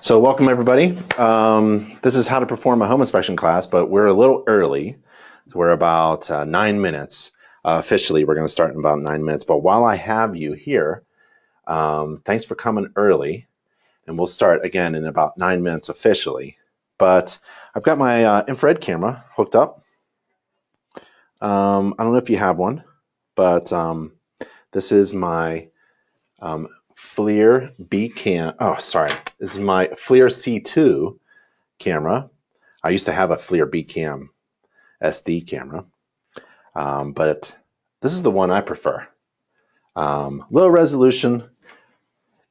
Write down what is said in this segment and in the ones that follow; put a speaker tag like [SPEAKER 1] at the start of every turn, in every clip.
[SPEAKER 1] So welcome everybody. This is how to perform a home inspection class, but we're a little early. So we're about 9 minutes. Officially, we're going to start in about 9 minutes. But while I have you here, thanks for coming early. And we'll start again in about 9 minutes officially. But I've got my infrared camera hooked up. I don't know if you have one, but this is my FLIR B cam. Oh, sorry. This is my FLIR C2 camera. I used to have a FLIR B cam SD camera, but this is the one I prefer. Low resolution,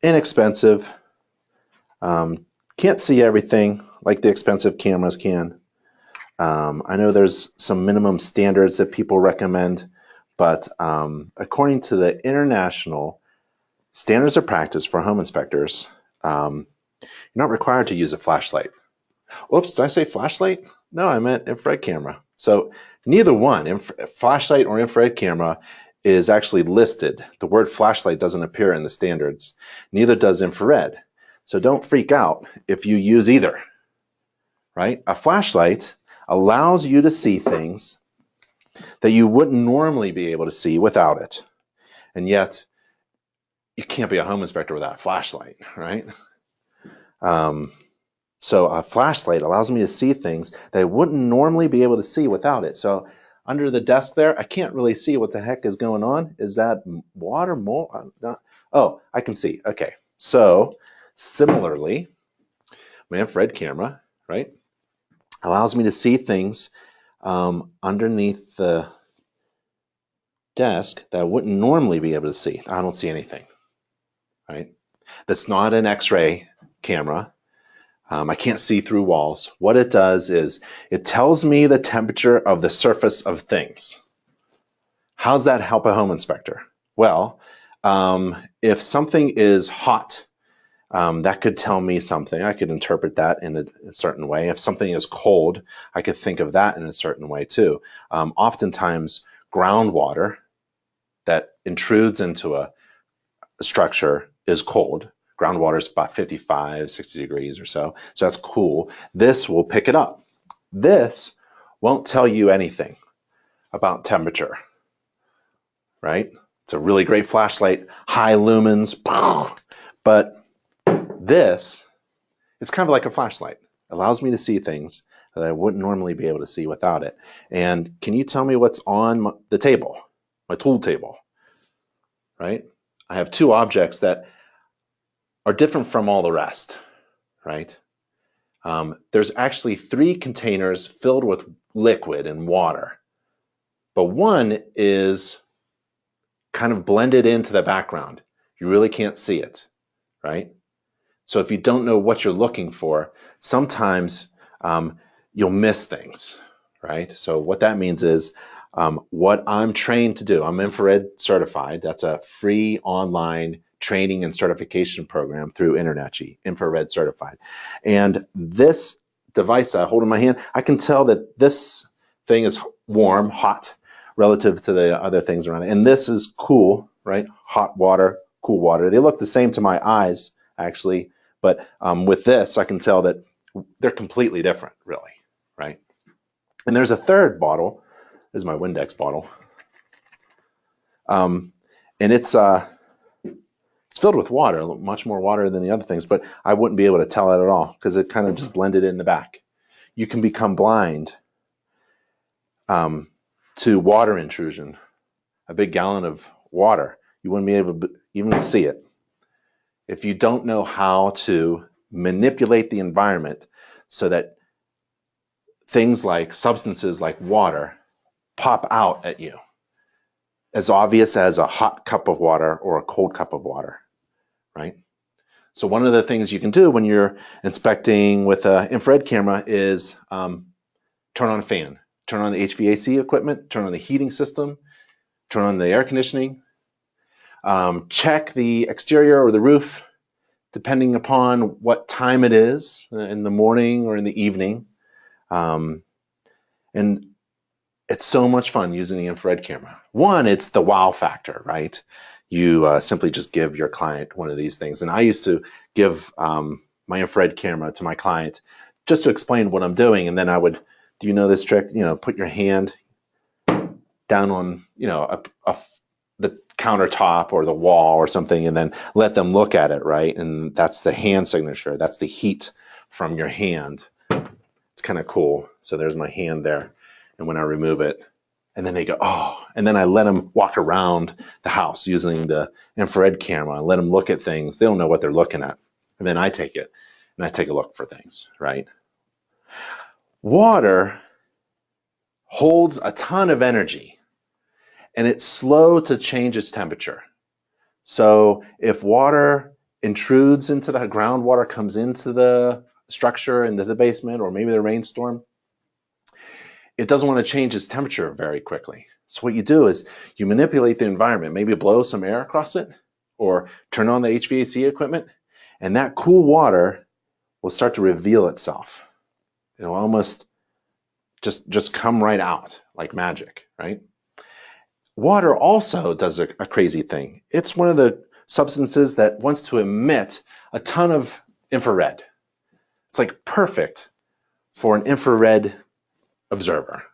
[SPEAKER 1] inexpensive. Can't see everything like the expensive cameras can. I know there's some minimum standards that people recommend, but according to the International Standards of Practice for Home Inspectors, you're not required to use a flashlight. Whoops, did I say flashlight? No, I meant infrared camera. So neither one, flashlight or infrared camera, is actually listed. The word flashlight doesn't appear in the standards. Neither does infrared. So don't freak out if you use either, right? A flashlight allows you to see things that you wouldn't normally be able to see without it. And yet, you can't be a home inspector without a flashlight, right? So a flashlight allows me to see things that I wouldn't normally be able to see without it. So under the desk there, I can't really see what the heck is going on. Is that water? Oh, I can see. Okay. So similarly, my infrared camera, right, allows me to see things underneath the desk that I wouldn't normally be able to see. I don't see anything, right? That's not an X-ray camera. I can't see through walls. What it does is it tells me the temperature of the surface of things. How's that help a home inspector? Well, if something is hot, that could tell me something. I could interpret that in a certain way. If something is cold, I could think of that in a certain way too. Oftentimes, groundwater that intrudes into a structure is cold. Groundwater is about 55, 60 degrees or so. So that's cool. This will pick it up. This won't tell you anything about temperature, right? It's a really great flashlight, high lumens, but this, it's kind of like a flashlight. It allows me to see things that I wouldn't normally be able to see without it. And can you tell me what's on the table, my tool table, right? I have two objects that are different from all the rest, right? There's actually 3 containers filled with liquid and water, but one is kind of blended into the background. You really can't see it, right? So if you don't know what you're looking for, sometimes you'll miss things, right? So what that means is what I'm trained to do, I'm infrared certified. That's a free online training and certification program through InterNACHI, infrared certified. And this device that I hold in my hand, I can tell that this thing is warm, hot, relative to the other things around it. And this is cool, right? Hot water, cool water. They look the same to my eyes, actually. But with this, I can tell that they're completely different, really, right? And there's a third bottle. This is my Windex bottle. And it's filled with water, much more water than the other things, but I wouldn't be able to tell it at all because it kind of just blended in the back. You can become blind to water intrusion. A big gallon of water, you wouldn't be able to even see it. If you don't know how to manipulate the environment so that things like substances like water pop out at you, as obvious as a hot cup of water or a cold cup of water, right? So one of the things you can do when you're inspecting with an infrared camera is turn on a fan, turn on the HVAC equipment, turn on the heating system, turn on the air conditioning, check the exterior or the roof, depending upon what time it is, in the morning or in the evening. And it's so much fun using the infrared camera. One, it's the wow factor, right? You simply just give your client one of these things. And I used to give my infrared camera to my client just to explain what I'm doing. And then I would, do you know this trick? You know, put your hand down on, you know, the countertop or the wall or something, and then let them look at it, right? And that's the hand signature. That's the heat from your hand. It's kind of cool. So there's my hand there. And when I remove it, and then they go, oh, and then I let them walk around the house using the infrared camera. I let them look at things. They don't know what they're looking at. And then I take it and I take a look for things, right? Water holds a ton of energy and it's slow to change its temperature. So if water intrudes into the groundwater, comes into the structure, into the basement, or maybe the rainstorm, it doesn't want to change its temperature very quickly. So what you do is you manipulate the environment, maybe blow some air across it or turn on the HVAC equipment, and that cool water will start to reveal itself. It'll almost just come right out like magic, right? Water also does a crazy thing. It's one of the substances that wants to emit a ton of infrared. It's like perfect for an infrared observer.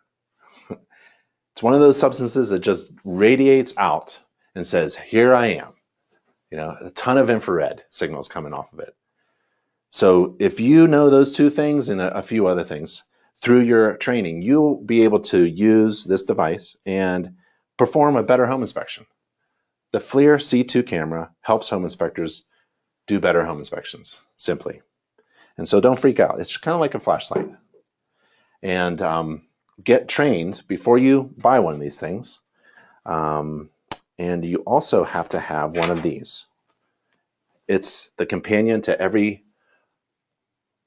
[SPEAKER 1] It's one of those substances that just radiates out and says, here I am. You know, a ton of infrared signals coming off of it. So if you know those two things and a few other things through your training, you'll be able to use this device and perform a better home inspection. The FLIR C2 camera helps home inspectors do better home inspections, simply. And so don't freak out. It's kind of like a flashlight. And get trained before you buy one of these things. And you also have to have one of these. It's the companion to every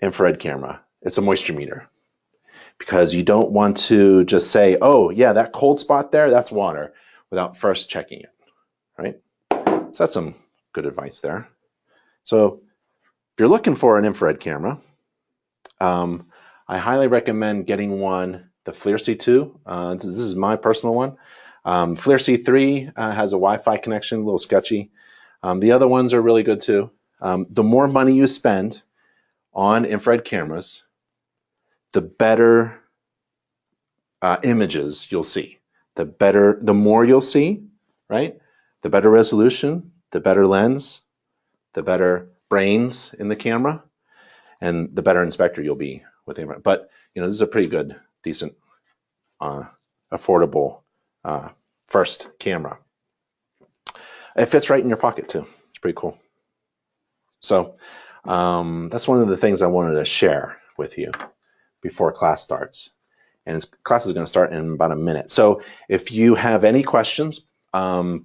[SPEAKER 1] infrared camera. It's a moisture meter. Because you don't want to just say, oh, yeah, that cold spot there, that's water, without first checking it, right? So that's some good advice there. So if you're looking for an infrared camera, I highly recommend getting one, the FLIR C2. This is my personal one. FLIR C3 has a Wi-Fi connection, a little sketchy. The other ones are really good too. The more money you spend on infrared cameras, the better images you'll see. The more you'll see, right? The better resolution, the better lens, the better brains in the camera, and the better inspector you'll be with the camera. But you know, this is a pretty good, decent, affordable first camera. It fits right in your pocket too. It's pretty cool. So that's one of the things I wanted to share with you before class starts. And class is going to start in about a minute. So if you have any questions,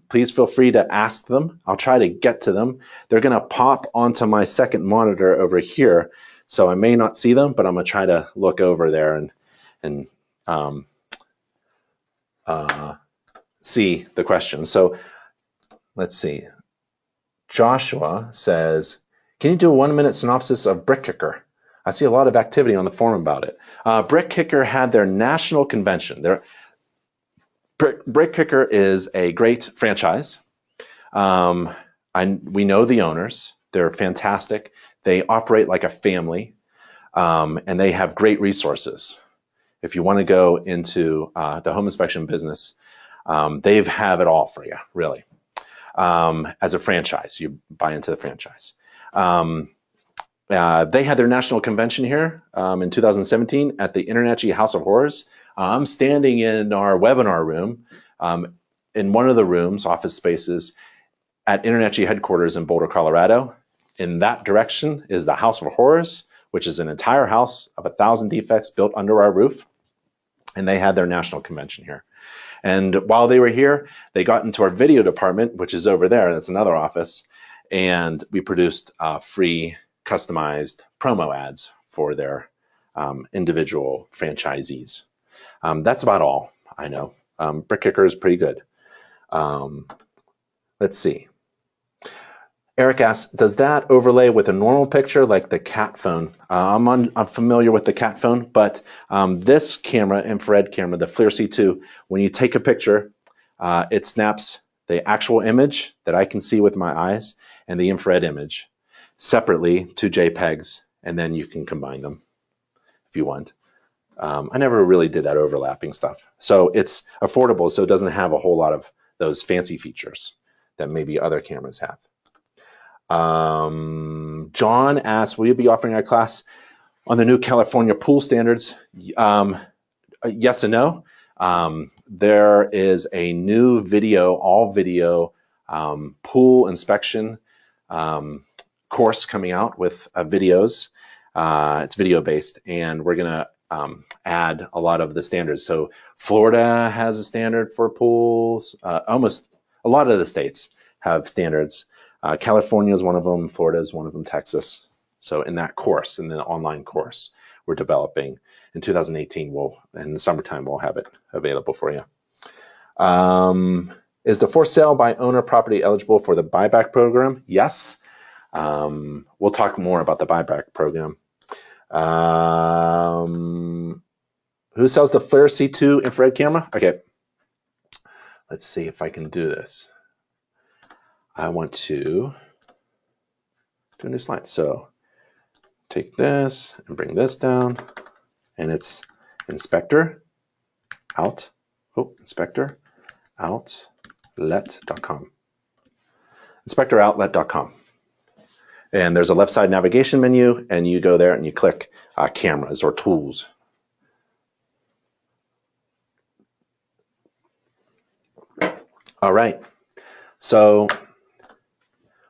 [SPEAKER 1] please feel free to ask them. I'll try to get to them. They're going to pop onto my second monitor over here. So I may not see them, but I'm going to try to look over there and see the questions. So let's see. Joshua says, can you do a 1-minute synopsis of Brick Kicker? I see a lot of activity on the forum about it. Brick Kicker had their national convention. Brick Kicker is a great franchise. We know the owners. They're fantastic. They operate like a family, and they have great resources. If you want to go into the home inspection business, they have it all for you, really. As a franchise, you buy into the franchise. They had their national convention here in 2017 at the InterNACHI House of Horrors. I'm standing in our webinar room in one of the rooms, office spaces, at InterNACHI headquarters in Boulder, Colorado. In that direction is the House of Horrors, which is an entire house of 1,000 defects built under our roof. And they had their national convention here. And while they were here, they got into our video department, which is over there. That's another office. And we produced free customized promo ads for their individual franchisees. That's about all I know. Brick Kicker is pretty good. Let's see. Eric asks, does that overlay with a normal picture like the cat phone? I'm familiar with the cat phone, but this camera, infrared camera, the FLIR C2, when you take a picture, it snaps the actual image that I can see with my eyes and the infrared image. separately to JPEGs, and then you can combine them if you want. I never really did that overlapping stuff. So it's affordable, so it doesn't have a whole lot of those fancy features that maybe other cameras have. John asks, will you be offering a class on the new California pool standards? Yes and no. There is a new video, all video pool inspection course coming out with videos. It's video based, and we're going to add a lot of the standards. So Florida has a standard for pools. Almost a lot of the states have standards. California is one of them. Florida is one of them. Texas. So in that course, in the online course we're developing in 2018, in the summertime, we'll have it available for you. Is the for sale by owner property eligible for the buyback program? Yes. We'll talk more about the buyback program. Who sells the Flare C2 infrared camera? Okay. Let's see if I can do this. I want to do a new slide. So take this and bring this down, and it's inspector out. Oh, inspector outlet.com. Inspectoroutlet.com. And there's a left side navigation menu, and you go there and you click cameras or tools. All right. So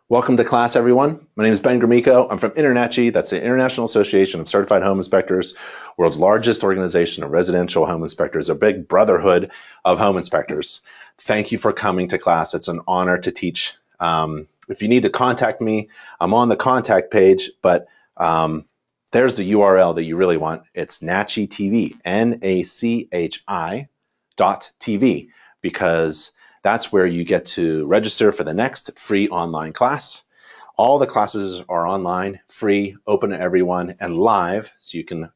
[SPEAKER 1] welcome to class, everyone. My name is Ben Gromyko. I'm from InterNACHI. That's the International Association of Certified Home Inspectors, world's largest organization of residential home inspectors, a big brotherhood of home inspectors. Thank you for coming to class. It's an honor to teach. If you need to contact me, I'm on the contact page, but there's the URL that you really want. It's NACHI TV, NACHI.TV, because that's where you get to register for the next free online class. All the classes are online, free, open to everyone, and live, so you can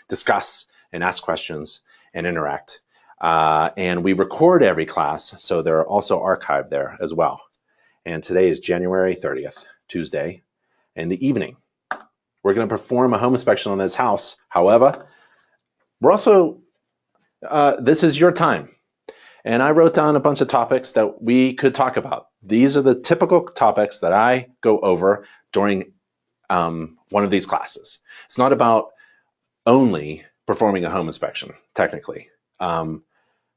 [SPEAKER 1] discuss and ask questions and interact. And we record every class, so they're also archived there as well. And today is January 30th, Tuesday, in the evening. We're going to perform a home inspection on this house. However, we're also, this is your time. And I wrote down a bunch of topics that we could talk about. These are the typical topics that I go over during one of these classes. It's not about only performing a home inspection, technically.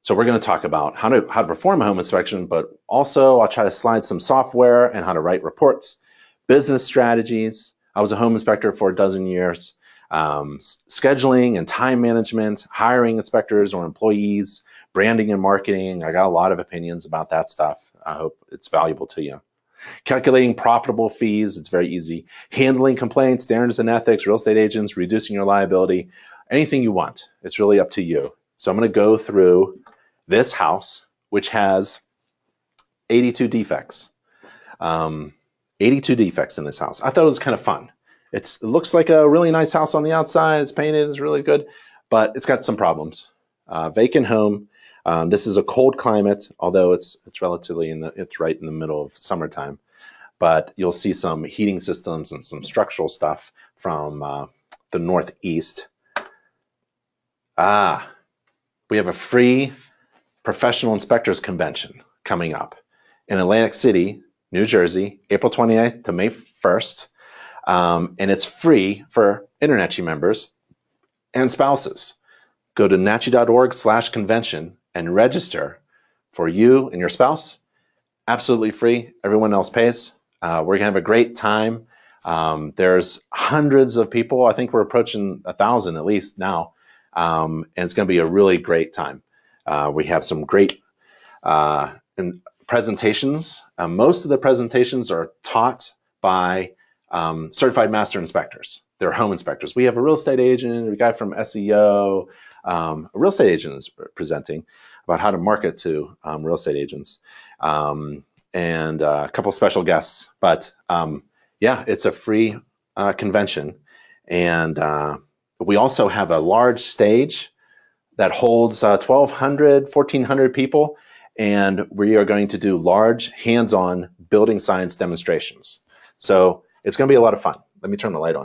[SPEAKER 1] So we're going to talk about how to perform a home inspection, but also I'll try to slide some software and how to write reports, business strategies. I was a home inspector for 12 years. Scheduling and time management, hiring inspectors or employees, branding and marketing. I got a lot of opinions about that stuff. I hope it's valuable to you. Calculating profitable fees. It's very easy. Handling complaints, standards and ethics, real estate agents, reducing your liability, anything you want. It's really up to you. So I'm going to go through this house, which has 82 defects. 82 defects in this house. I thought it was kind of fun. It looks like a really nice house on the outside. It's painted. It's really good, but it's got some problems. Vacant home. This is a cold climate, although it's relatively it's right in the middle of summertime. But you'll see some heating systems and some structural stuff from the Northeast. We have a free professional inspectors convention coming up in Atlantic City, New Jersey, April 28th to May 1st. And it's free for InterNACHI members and spouses. Go to nachi.org/convention and register for you and your spouse. Absolutely free. Everyone else pays. We're going to have a great time. There's hundreds of people. I think we're approaching 1,000 at least now. And it's going to be a really great time. We have some great presentations. Most of the presentations are taught by certified master inspectors. They're home inspectors. We have a real estate agent, a guy from SEO. A real estate agent is presenting about how to market to real estate agents, and a couple special guests. But yeah, it's a free convention. And we also have a large stage that holds 1,200, 1,400 people. And we are going to do large hands-on building science demonstrations. So It's going to be a lot of fun. Let me turn the light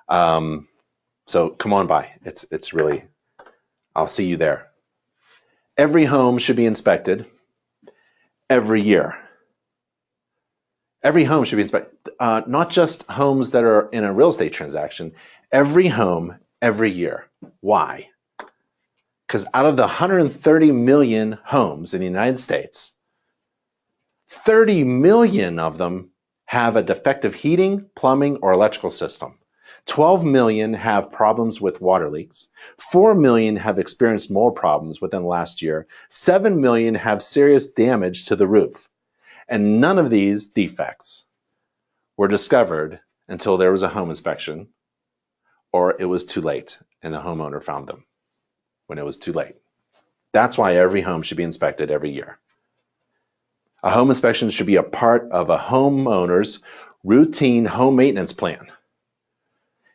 [SPEAKER 1] on. So come on by. It's really, I'll see you there. Every home should be inspected every year. Every home should be inspected, not just homes that are in a real estate transaction. Every home, every year. Why? Because out of the 130 million homes in the United States, 30 million of them have a defective heating, plumbing, or electrical system. 12 million have problems with water leaks. 4 million have experienced mold problems within the last year. 7 million have serious damage to the roof. And none of these defects were discovered until there was a home inspection, or it was too late and the homeowner found them when it was too late. That's why every home should be inspected every year. A home inspection should be a part of a homeowner's routine home maintenance plan.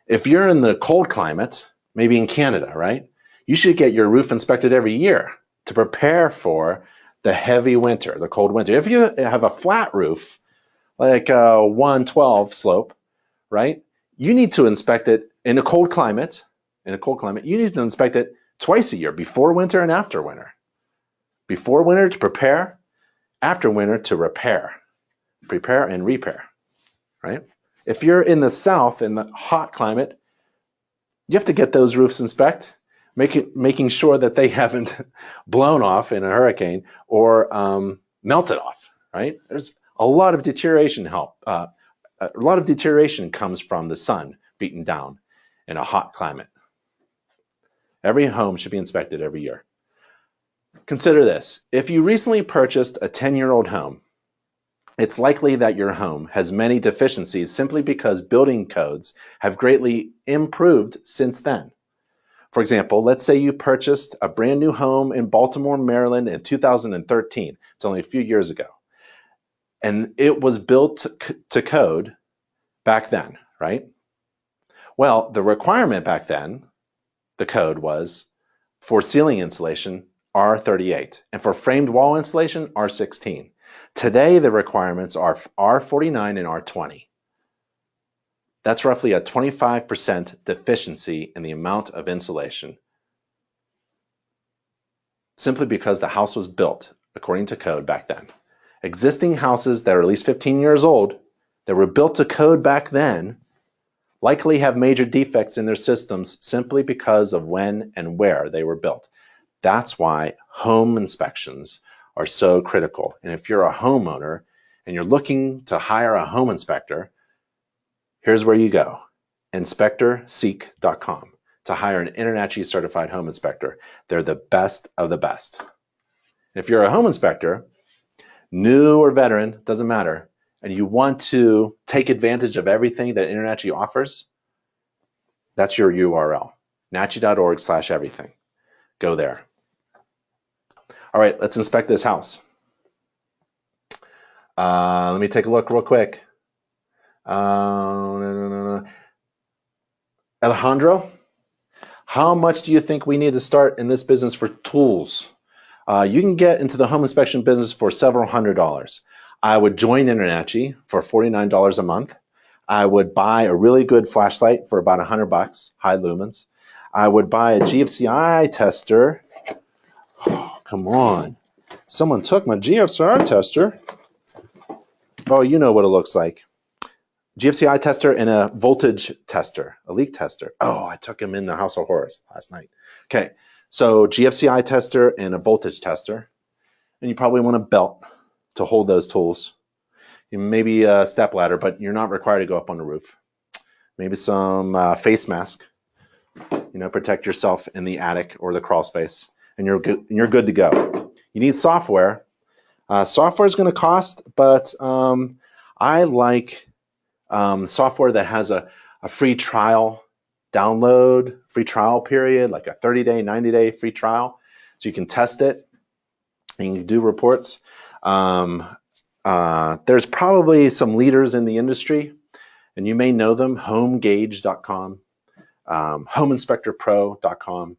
[SPEAKER 1] If you're in the cold climate, maybe in Canada, right? You should get your roof inspected every year to prepare for the heavy winter, the cold winter. If you have a flat roof, like a 112 slope, right? You need to inspect it in a cold climate. In a cold climate, you need to inspect it twice a year, before winter and after winter. Before winter to prepare, after winter to repair. Prepare and repair, right? If you're in the south, in the hot climate, you have to get those roofs inspected, making sure that they haven't blown off in a hurricane or melted off, right? There's a lot of deterioration a lot of deterioration comes from the sun beating down in a hot climate. Every home should be inspected every year. Consider this. If you recently purchased a 10-year-old home, it's likely that your home has many deficiencies simply because building codes have greatly improved since then. For example, let's say you purchased a brand new home in Baltimore, Maryland in 2013. It's only a few years ago. And it was built to code back then, right? Well, the requirement back then, the code was for ceiling insulation, R38, and for framed wall insulation, R16. Today, the requirements are R49 and R20. That's roughly a 25% deficiency in the amount of insulation, simply because the house was built according to code back then. Existing houses that are at least 15 years old, that were built to code back then, likely have major defects in their systems simply because of when and where they were built. That's why home inspections are so critical. And if you're a homeowner and you're looking to hire a home inspector, here's where you go, inspectorseek.com, to hire an InterNACHI certified home inspector. They're the best of the best. If you're a home inspector, new or veteran, doesn't matter, and you want to take advantage of everything that InterNACHI offers, that's your URL, nachi.org/everything. Go there. All right, let's inspect this house. Let me take a look real quick. Alejandro, how much do you think we need to start in this business for tools? You can get into the home inspection business for several $100s. I would join InterNACHI for $49 a month. I would buy a really good flashlight for about $100, high lumens. I would buy a GFCI tester. Oh, come on. Someone took my GFCI tester. Oh, you know what it looks like. GFCI tester and a voltage tester, a leak tester. Oh, I took him in the House of Horrors last night. Okay, so GFCI tester and a voltage tester. And you probably want a belt to hold those tools. Maybe a step ladder, but you're not required to go up on the roof. Maybe some face mask. Protect yourself in the attic or the crawl space, and you're good to go. You need software. Software is going to cost, but I like software that has a free trial download, free trial period, like a 30-day, 90-day free trial, so you can test it and you can do reports. There's probably some leaders in the industry, and you may know them: homegauge.com, homeinspectorpro.com,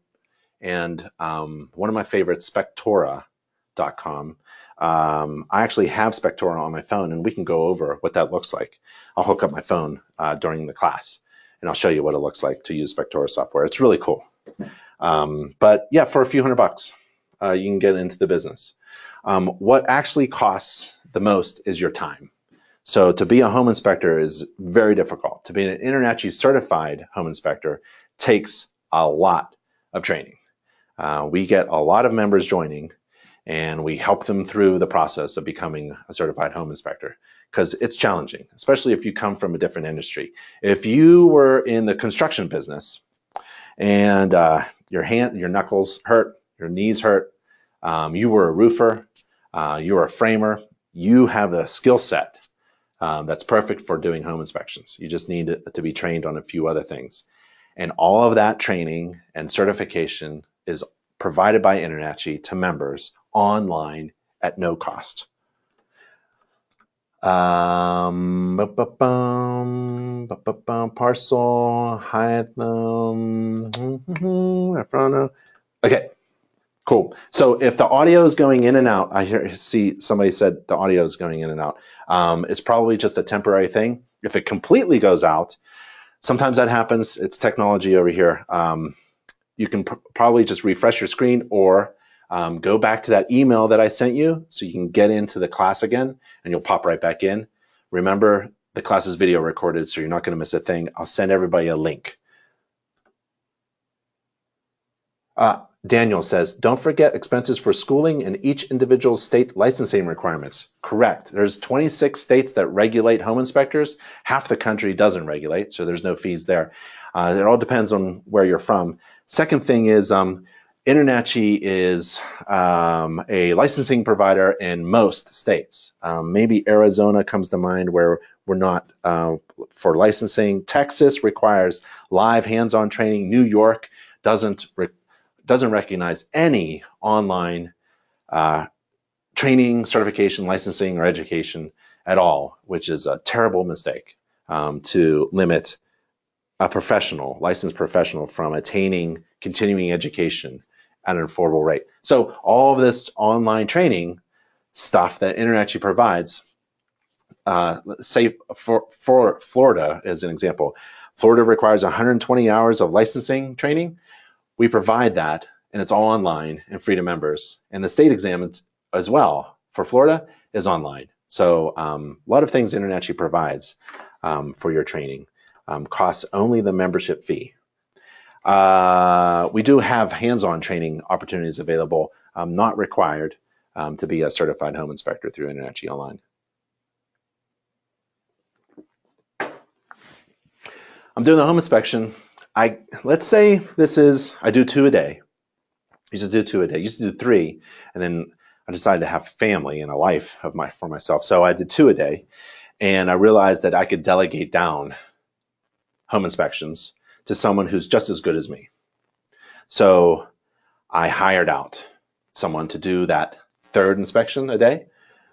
[SPEAKER 1] and one of my favorites, spectora.com. I actually have Spectora on my phone, and we can go over what that looks like. I'll hook up my phone during the class, and I'll show you what it looks like to use Spectora software. It's really cool. But yeah, for a few $100, you can get into the business. What actually costs the most is your time. So to be a home inspector is very difficult. To be an InterNACHI certified home inspector takes a lot of training. We get a lot of members joining, and we help them through the process of becoming a certified home inspector, because it's challenging, especially if you come from a different industry. If you were in the construction business and your knuckles hurt, your knees hurt, you were a roofer, you were a framer, you have a skill set that's perfect for doing home inspections. You just need to be trained on a few other things. And all of that training and certification is provided by InterNACHI to members online at no cost. Parcel, Hytham, okay, cool. So if the audio is going in and out, I see somebody said the audio is going in and out. It's probably just a temporary thing. If it completely goes out, sometimes that happens. It's technology over here. You can probably just refresh your screen, or go back to that email that I sent you so you can get into the class again, and you'll pop right back in. Remember, the class is video recorded, so you're not going to miss a thing. I'll send everybody a link. Daniel says, don't forget expenses for schooling and each individual state licensing requirements. Correct. There's 26 states that regulate home inspectors. Half the country doesn't regulate, so there's no fees there. It all depends on where you're from. Second thing is, InterNACHI is a licensing provider in most states. Maybe Arizona comes to mind, where we're not for licensing. Texas requires live hands-on training. New York doesn't recognize any online training, certification, licensing, or education at all, which is a terrible mistake to limit a licensed professional from attaining continuing education at an affordable rate. So all of this online training stuff that InterNACHI provides, say for Florida as an example, Florida requires 120 hours of licensing training. We provide that, and it's all online and free to members. And the state exam as well for Florida is online. So a lot of things InterNACHI provides for your training. Costs only the membership fee. We do have hands-on training opportunities available, not required to be a certified home inspector through InterNACHI Online. I'm doing the home inspection. Let's say I do 2 a day. I used to do 2 a day. I used to do 3, and then I decided to have family and a life for myself. So I did 2 a day, and I realized that I could delegate down home inspections to someone who's just as good as me. So I hired out someone to do that 3rd inspection a day.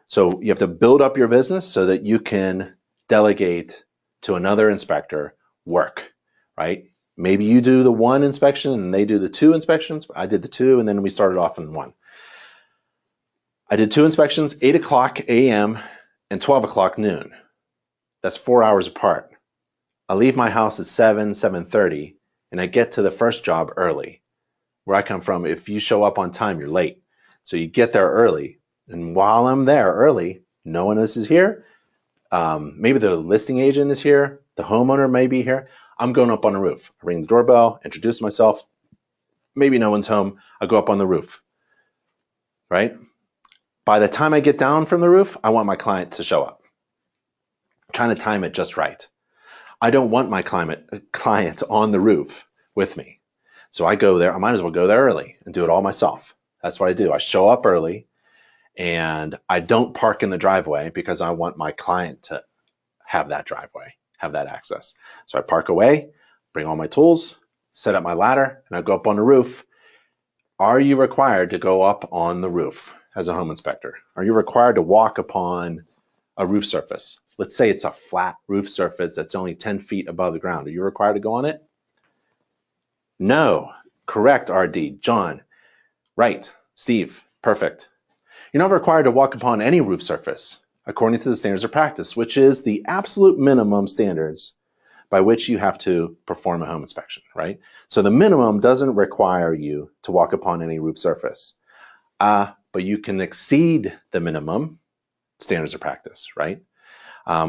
[SPEAKER 1] So you have to build up your business so that you can delegate to another inspector work, right? Maybe you do the 1 inspection and they do the 2 inspections. I did the 2, and then we started off in 1. I did 2 inspections, 8 o'clock a.m. and 12 o'clock noon. That's 4 hours apart. I leave my house at 7:30, and I get to the first job early. Where I come from, if you show up on time, you're late. So you get there early, and while I'm there early, no one else is here. Maybe the listing agent is here. The homeowner may be here. I'm going up on the roof. I ring the doorbell, introduce myself. Maybe no one's home. I go up on the roof, right? By the time I get down from the roof, I want my client to show up. I'm trying to time it just right. I don't want my client on the roof with me. So I go there. I might as well go there early and do it all myself. That's what I do. I show up early, and I don't park in the driveway because I want my client to have that driveway, have that access. So I park away, bring all my tools, set up my ladder, and I go up on the roof. Are you required to go up on the roof as a home inspector? Are you required to walk upon a roof surface? Let's say it's a flat roof surface that's only 10 feet above the ground. Are you required to go on it? No. Correct, RD. John. Right. Steve. Perfect. You're not required to walk upon any roof surface according to the standards of practice, which is the absolute minimum standards by which you have to perform a home inspection, right? So the minimum doesn't require you to walk upon any roof surface, but you can exceed the minimum standards of practice, right?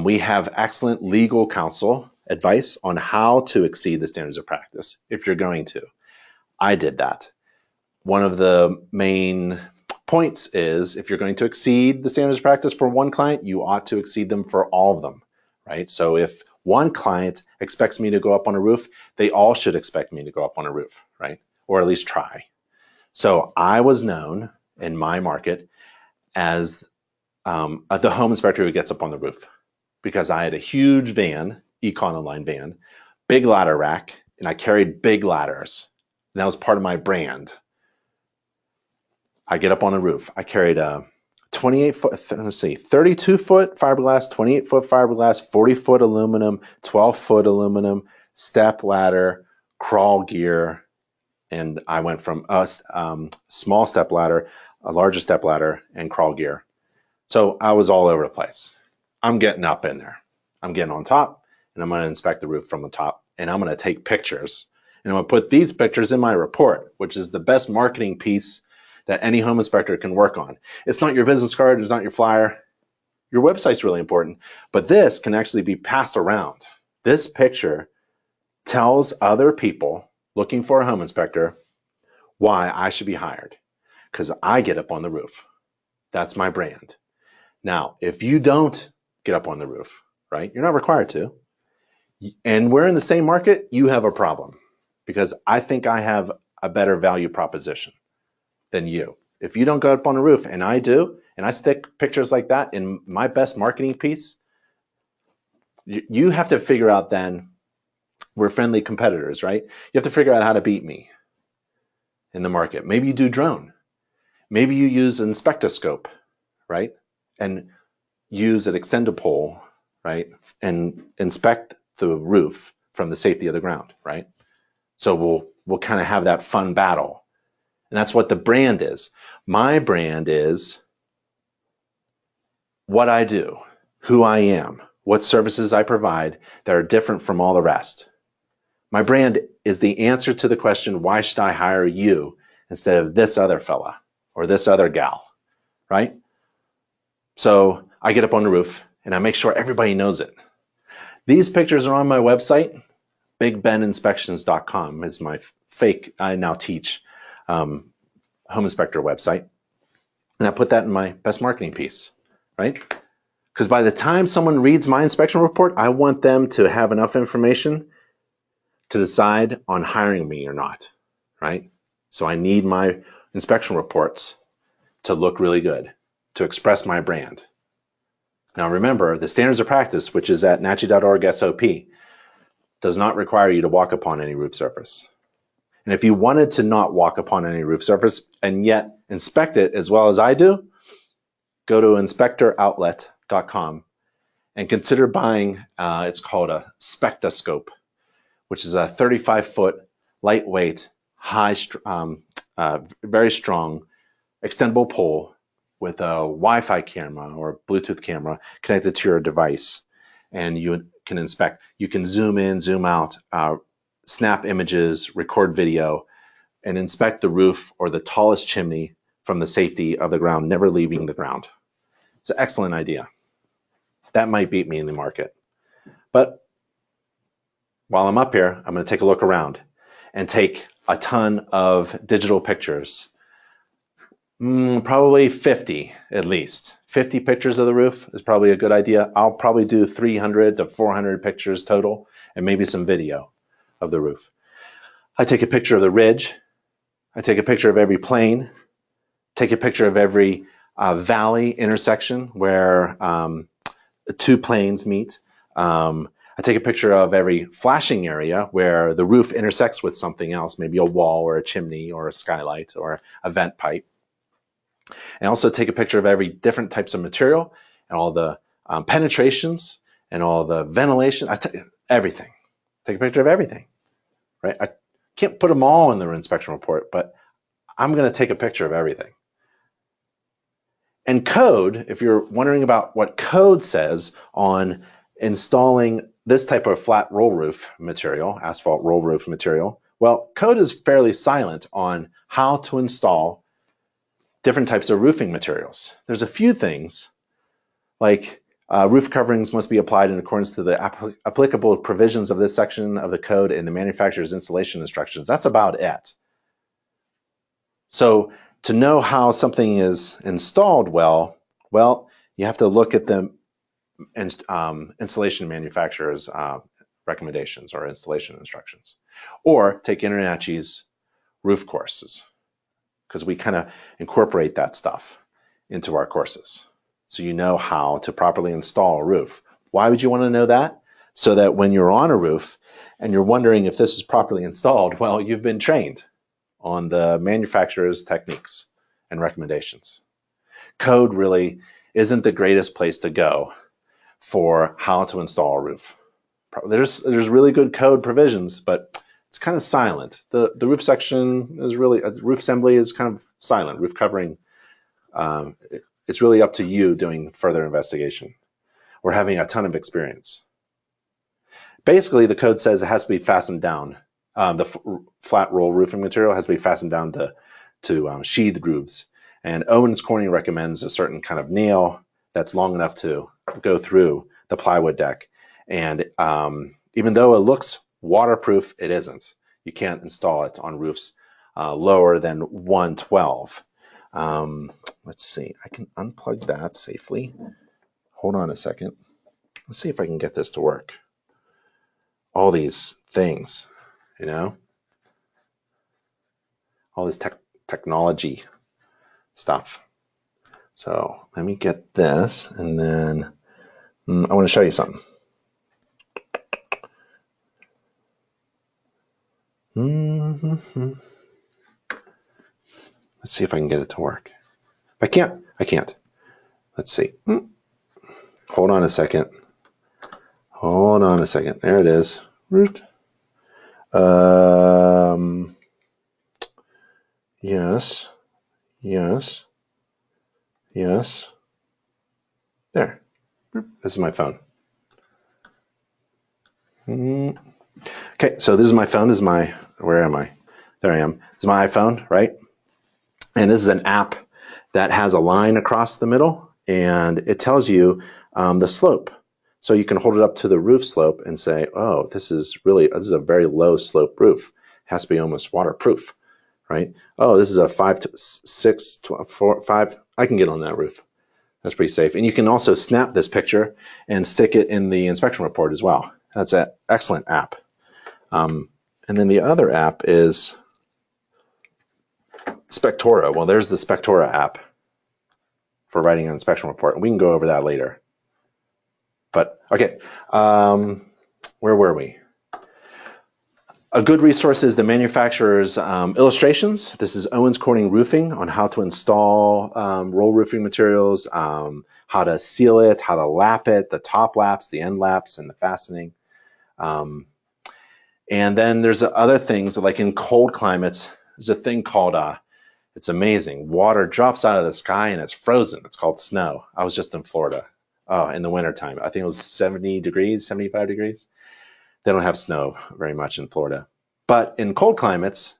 [SPEAKER 1] We have excellent legal counsel advice on how to exceed the standards of practice if you're going to. I did that. One of the main points is if you're going to exceed the standards of practice for one client, you ought to exceed them for all of them, right? So if one client expects me to go up on a roof, they all should expect me to go up on a roof, right? Or at least try. So I was known in my market as the home inspector who gets up on the roof because I had a huge van, Econoline van, big ladder rack, and I carried big ladders. And that was part of my brand. I get up on a roof. I carried a 32-foot fiberglass, 28-foot fiberglass, 40-foot aluminum, 12-foot aluminum, step ladder, crawl gear, and I went from a small step ladder, a larger step ladder, and crawl gear. So I was all over the place. I'm getting up in there. I'm getting on top, and I'm going to inspect the roof from the top, and I'm going to take pictures. And I'm going to put these pictures in my report, which is the best marketing piece that any home inspector can work on. It's not your business card, it's not your flyer. Your website's really important, but this can actually be passed around. This picture tells other people looking for a home inspector why I should be hired, because I get up on the roof. That's my brand. Now, if you don't get up on the roof, right, you're not required to, and we're in the same market, you have a problem, because I think I have a better value proposition than you. If you don't go up on a roof and I do, and I stick pictures like that in my best marketing piece, you have to figure out then, we're friendly competitors, right? You have to figure out how to beat me in the market. Maybe you do drone. Maybe you use an inspectoscope, right? And use an extended pole, right? And inspect the roof from the safety of the ground, right? So we'll kind of have that fun battle. And that's what the brand is. My brand is what I do, who I am, what services I provide that are different from all the rest. My brand is the answer to the question, why should I hire you instead of this other fella or this other gal, right? So I get up on the roof and I make sure everybody knows it. These pictures are on my website. BigBenInspections.com is my fake, I now teach home inspector website. And I put that in my best marketing piece, right? Because by the time someone reads my inspection report, I want them to have enough information to decide on hiring me or not, right? So I need my inspection reports to look really good, to express my brand. Now remember, the standards of practice, which is at NACHI.org SOP, does not require you to walk upon any roof surface. And if you wanted to not walk upon any roof surface and yet inspect it as well as I do, go to inspectoroutlet.com and consider buying, it's called a spectoscope, which is a 35-foot, lightweight, very strong, extendable pole with a Wi-Fi camera or Bluetooth camera connected to your device. And you can inspect. You can zoom in, zoom out, snap images, record video, and inspect the roof or the tallest chimney from the safety of the ground, never leaving the ground. It's an excellent idea. That might beat me in the market. But while I'm up here, I'm going to take a look around and take a ton of digital pictures. Probably 50 at least. 50 pictures of the roof is probably a good idea. I'll probably do 300 to 400 pictures total and maybe some video of the roof. I take a picture of the ridge. I take a picture of every plane. Take a picture of every valley intersection where two planes meet. I take a picture of every flashing area where the roof intersects with something else, maybe a wall or a chimney or a skylight or a vent pipe. And also take a picture of every different types of material and all the penetrations and all the ventilation. Everything. Take a picture of everything, right? I can't put them all in the inspection report, but I'm going to take a picture of everything. And code, if you're wondering about what code says on installing this type of flat roll roof material, asphalt roll roof material, well, code is fairly silent on how to install different types of roofing materials. There's a few things, like roof coverings must be applied in accordance to the applicable provisions of this section of the code and the manufacturer's installation instructions. That's about it. So to know how something is installed well, you have to look at the installation manufacturer's recommendations or installation instructions, or take InterNACHI's roof courses, because we kind of incorporate that stuff into our courses. So you know how to properly install a roof. Why would you want to know that? So that when you're on a roof and you're wondering if this is properly installed, well, you've been trained on the manufacturer's techniques and recommendations. Code really isn't the greatest place to go for how to install a roof. There's really good code provisions, but it's kind of silent. The roof section is really, roof assembly is kind of silent. Roof covering, it's really up to you doing further investigation or having a ton of experience. Basically, the code says it has to be fastened down. The flat roll roofing material has to be fastened down to sheathed grooves. And Owens Corning recommends a certain kind of nail that's long enough to go through the plywood deck. And even though it looks waterproof, it isn't. You can't install it on roofs lower than 112. Let's see, I can unplug that safely. Hold on a second. Let's see if I can get this to work. All these things, you know, all this technology stuff. So let me get this, and then I want to show you something. Let's see if I can get it to work. If I can't, I can't. Let's see. Hold on a second. Hold on a second. There it is. Yes. Yes. Yes. There. This is my phone. Okay, so this is my phone. This is my, where am I? There I am. This is my iPhone, right? And this is an app that has a line across the middle, and it tells you the slope. So you can hold it up to the roof slope and say, oh, this is a very low slope roof. It has to be almost waterproof, right? Oh, this is a 5 to 6, 4, 5. I can get on that roof. That's pretty safe. And you can also snap this picture and stick it in the inspection report as well. That's an excellent app. And then the other app is Spectora. Well, there's the Spectora app for writing an inspection report. And we can go over that later. But, okay, where were we? A good resource is the manufacturer's illustrations. This is Owens Corning Roofing on how to install roll roofing materials, how to seal it, how to lap it, the top laps, the end laps, and the fastening. And then there's other things, like in cold climates, there's a thing called, it's amazing, water drops out of the sky and it's frozen. It's called snow. I was just in Florida in the wintertime. I think it was 70 degrees, 75 degrees. They don't have snow very much in Florida. But in cold climates,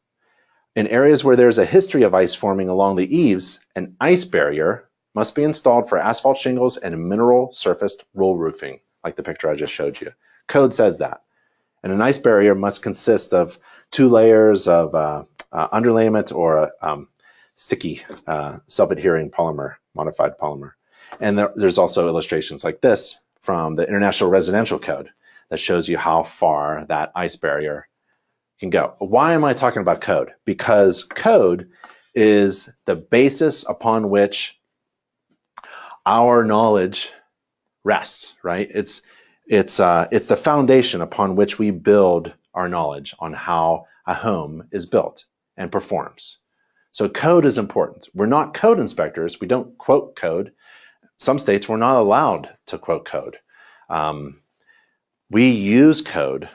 [SPEAKER 1] in areas where there's a history of ice forming along the eaves, an ice barrier must be installed for asphalt shingles and mineral surfaced roll roofing, like the picture I just showed you. Code says that. And an ice barrier must consist of 2 layers of underlayment or sticky self-adhering polymer, modified polymer. And there's also illustrations like this from the International Residential Code that shows you how far that ice barrier can go. Why am I talking about code? Because code is the basis upon which our knowledge rests, right? It's the foundation upon which we build our knowledge on how a home is built and performs. So code is important. We're not code inspectors. We don't quote code. Some states we're not allowed to quote code. We use code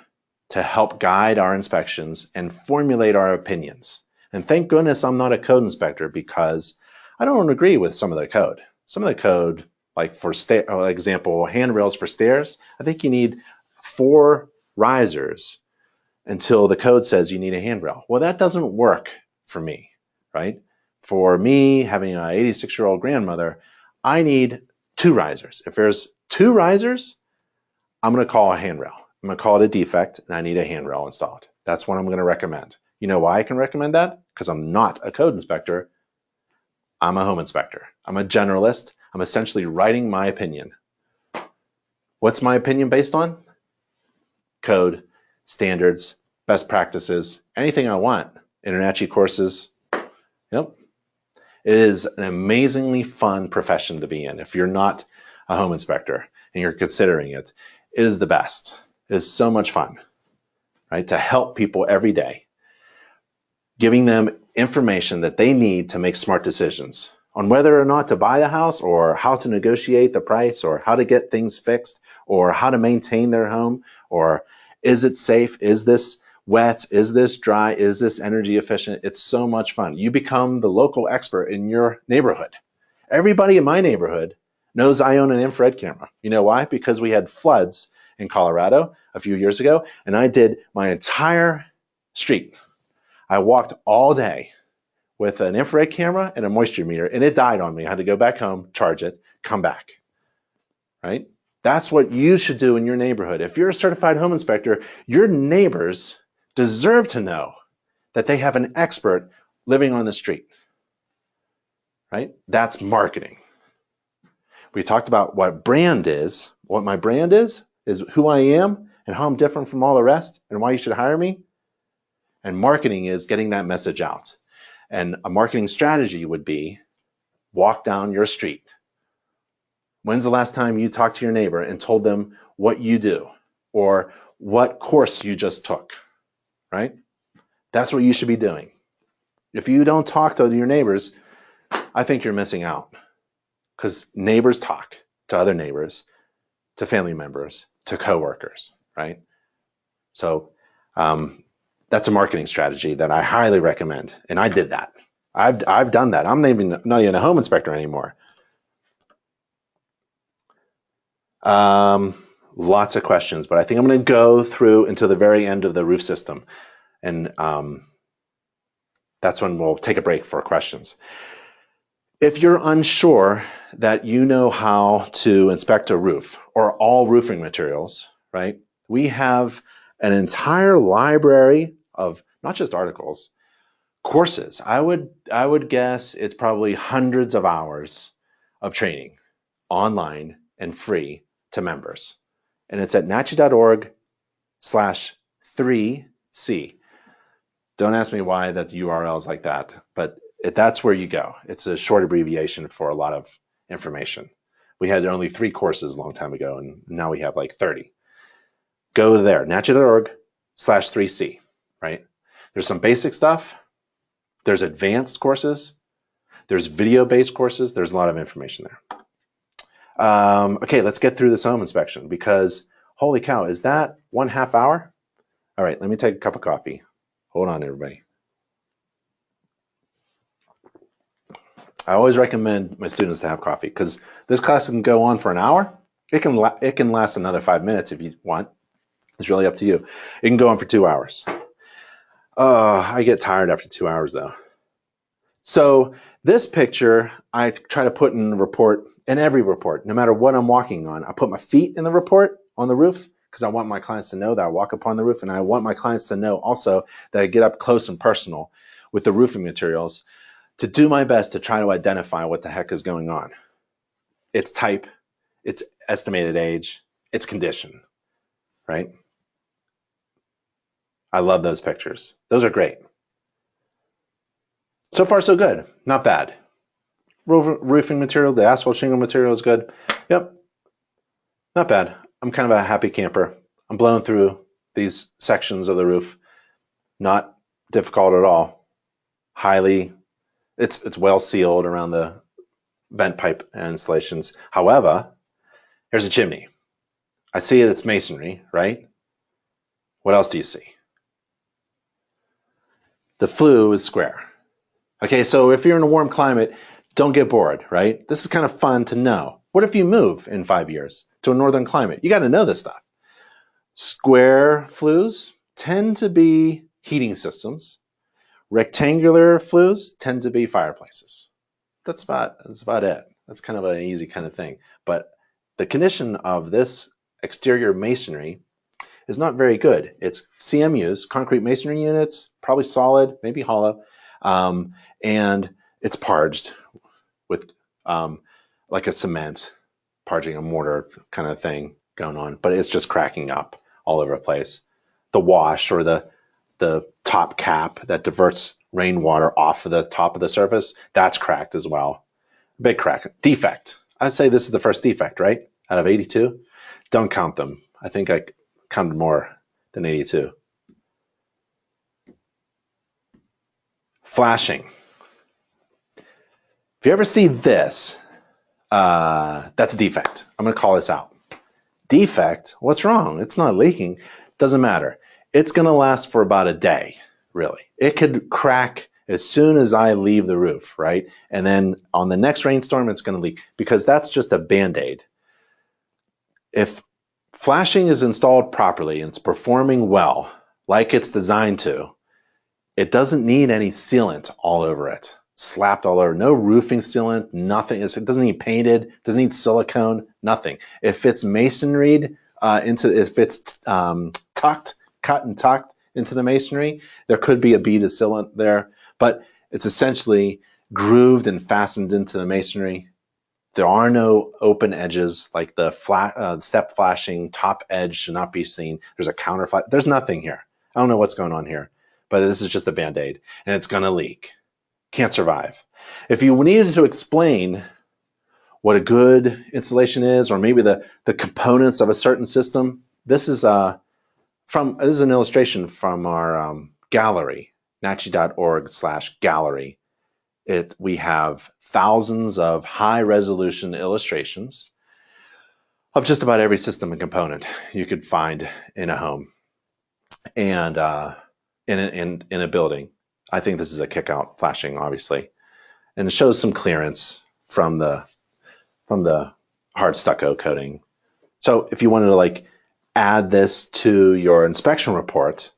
[SPEAKER 1] to help guide our inspections and formulate our opinions. And thank goodness I'm not a code inspector, because I don't agree with some of the code. Some of the code, like for example, handrails for stairs, I think you need 4 risers until the code says you need a handrail. Well, that doesn't work for me, right? For me, having an 86-year-old grandmother, I need 2 risers. If there's 2 risers, I'm going to call a handrail. I'm going to call it a defect, and I need a handrail installed. That's what I'm going to recommend. You know why I can recommend that? Because I'm not a code inspector. I'm a home inspector. I'm a generalist. I'm essentially writing my opinion. What's my opinion based on? Code, standards, best practices, anything I want. InterNACHI courses. Yep. It is an amazingly fun profession to be in. If you're not a home inspector and you're considering it, it is the best. It is so much fun, right? To help people every day, giving them information that they need to make smart decisions on whether or not to buy the house, or how to negotiate the price, or how to get things fixed, or how to maintain their home, or is it safe? Is this wet? Is this dry? Is this energy efficient? It's so much fun. You become the local expert in your neighborhood. Everybody in my neighborhood knows I own an infrared camera. You know why? Because we had floods in Colorado a few years ago, and I did my entire street. I walked all day with an infrared camera and a moisture meter, and it died on me. I had to go back home, charge it, come back, right? That's what you should do in your neighborhood. If you're a certified home inspector, your neighbors deserve to know that they have an expert living on the street, right? That's marketing. We talked about what brand is. What my brand is who I am and how I'm different from all the rest and why you should hire me. And marketing is getting that message out. And a marketing strategy would be walk down your street. When's the last time you talked to your neighbor and told them what you do or what course you just took, right? That's what you should be doing. If you don't talk to your neighbors, I think you're missing out, because neighbors talk to other neighbors, to family members, to coworkers, right? So that's a marketing strategy that I highly recommend, and I did that. I've done that. I'm not even a home inspector anymore. Lots of questions, but I think I'm going to go through until the very end of the roof system, and that's when we'll take a break for questions. If you're unsure that you know how to inspect a roof or all roofing materials, right? We have an entire library of not just articles, courses. I would guess it's probably hundreds of hours of training online and free to members. And it's at nachi.org/3C. Don't ask me why that URL is like that, but that's where you go. It's a short abbreviation for a lot of information. We had only 3 courses a long time ago, and now we have like 30. Go there, nachi.org/3C, right? There's some basic stuff. There's advanced courses. There's video-based courses. There's a lot of information there. Okay, let's get through this home inspection, because holy cow, is that 1/2 hour? All right, let me take a cup of coffee. Hold on, everybody. I always recommend my students to have coffee, because this class can go on for an hour. It can last another 5 minutes if you want. It's really up to you. It can go on for 2 hours. I get tired after 2 hours though. So this picture, I try to put in the report, in every report, no matter what I'm walking on. I put my feet in the report on the roof, because I want my clients to know that I walk upon the roof, and I want my clients to know also that I get up close and personal with the roofing materials to do my best to try to identify what the heck is going on. Its type, its estimated age, its condition, right? I love those pictures. Those are great. So far, so good. Not bad. Roofing material, the asphalt shingle material is good. Yep. Not bad. I'm kind of a happy camper. I'm blowing through these sections of the roof. Not difficult at all. It's well sealed around the vent pipe installations. However, here's a chimney. I see it's masonry, right? What else do you see? The flue is square. Okay, so if you're in a warm climate, Don't get bored, right? This is kind of fun to know. What if you move in 5 years to a northern climate? You got to know this stuff. Square flues tend to be heating systems. Rectangular flues tend to be fireplaces. That's about it. That's kind of an easy kind of thing. But the condition of this exterior masonry is not very good. It's CMUs, concrete masonry units, probably solid, maybe hollow, and it's parged with like a cement, parging a mortar kind of thing going on, but it's just cracking up all over the place. The wash or the top cap that diverts rainwater off of the top of the surface, that's cracked as well. Big crack. Defect. I'd say this is the first defect, right? Out of 82. Don't count them. I think I counted more than 82. Flashing. If you ever see this, that's a defect. I'm going to call this out. Defect? What's wrong? It's not leaking. Doesn't matter. It's going to last for about a day, really. It could crack as soon as I leave the roof, right? And then on the next rainstorm, it's going to leak because that's just a Band-Aid. If flashing is installed properly and it's performing well, like it's designed to, it doesn't need any sealant all over it, slapped all over. No roofing sealant, nothing. It doesn't need painted, doesn't need silicone, nothing. If it's masonried if it's cut and tucked into the masonry, there could be a bead of sealant there, but it's essentially grooved and fastened into the masonry. There are no open edges, like the step flashing top edge should not be seen. There's a counter flash. There's nothing here. I don't know what's going on here, but this is just a Band-Aid, and it's going to leak. Can't survive. If you needed to explain what a good installation is, or maybe the components of a certain system, this is an illustration from our gallery, nachi.org/gallery. We have thousands of high-resolution illustrations of just about every system and component you could find in a home and in a building. I think this is a kick-out flashing, obviously, and it shows some clearance from the hard stucco coating. So if you wanted to add this to your inspection report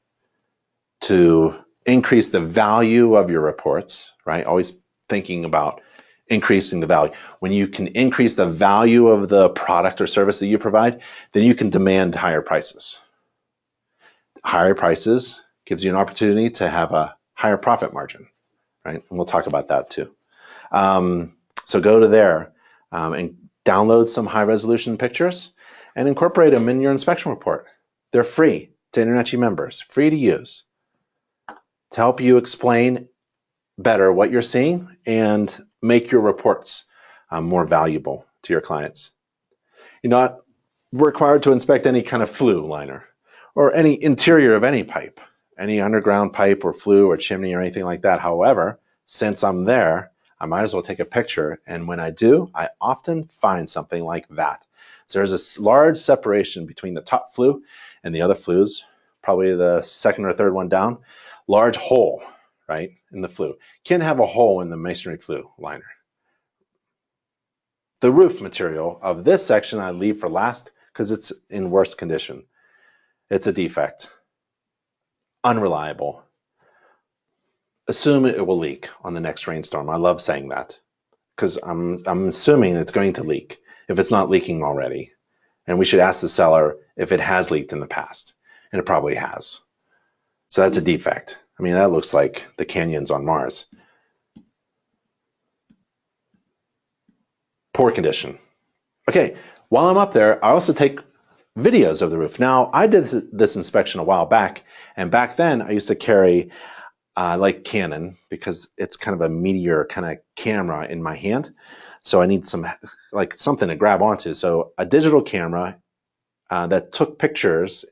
[SPEAKER 1] to increase the value of your reports, right? Always thinking about increasing the value. When you can increase the value of the product or service that you provide, then you can demand higher prices. Higher prices gives you an opportunity to have a higher profit margin, right? And we'll talk about that too. So go to there and download some high resolution pictures and incorporate them in your inspection report. They're free to InterNACHI members, free to use, to help you explain better what you're seeing and make your reports more valuable to your clients. You're not required to inspect any kind of flue liner or any interior of any pipe, any underground pipe or flue or chimney or anything like that. However, since I'm there, I might as well take a picture. And when I do, I often find something like that. So there's a large separation between the top flue and the other flues, probably the second or third one down. Large hole, right, in the flue. Can't have a hole in the masonry flue liner. The roof material of this section I leave for last because it's in worse condition. It's a defect. Unreliable. Assume it will leak on the next rainstorm. I love saying that because I'm assuming it's going to leak if it's not leaking already. And we should ask the seller if it has leaked in the past. And it probably has. So that's a defect. I mean, that looks like the canyons on Mars. Poor condition. Okay, while I'm up there, I also take videos of the roof. Now, I did this inspection a while back, and back then I used to carry like Canon because it's kind of a meteor kind of camera in my hand. So I need something to grab onto. So a digital camera that took pictures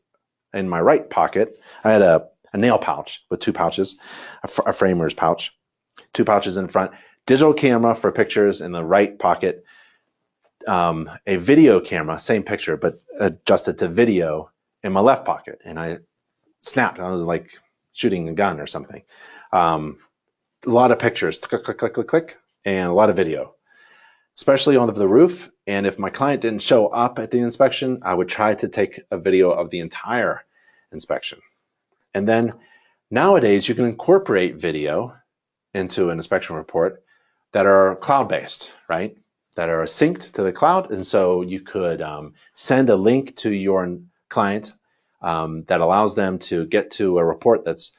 [SPEAKER 1] in my right pocket. I had a nail pouch with two pouches, a framer's pouch, two pouches in front, digital camera for pictures in the right pocket, a video camera, same picture, but adjusted to video in my left pocket. And I snapped. I was like shooting a gun or something. A lot of pictures, click, click, click, click, click. and a lot of video, especially on the roof. And if my client didn't show up at the inspection, I would try to take a video of the entire inspection. And then nowadays you can incorporate video into an inspection report that are cloud-based, right? That are synced to the cloud. And so you could send a link to your client that allows them to get to a report that's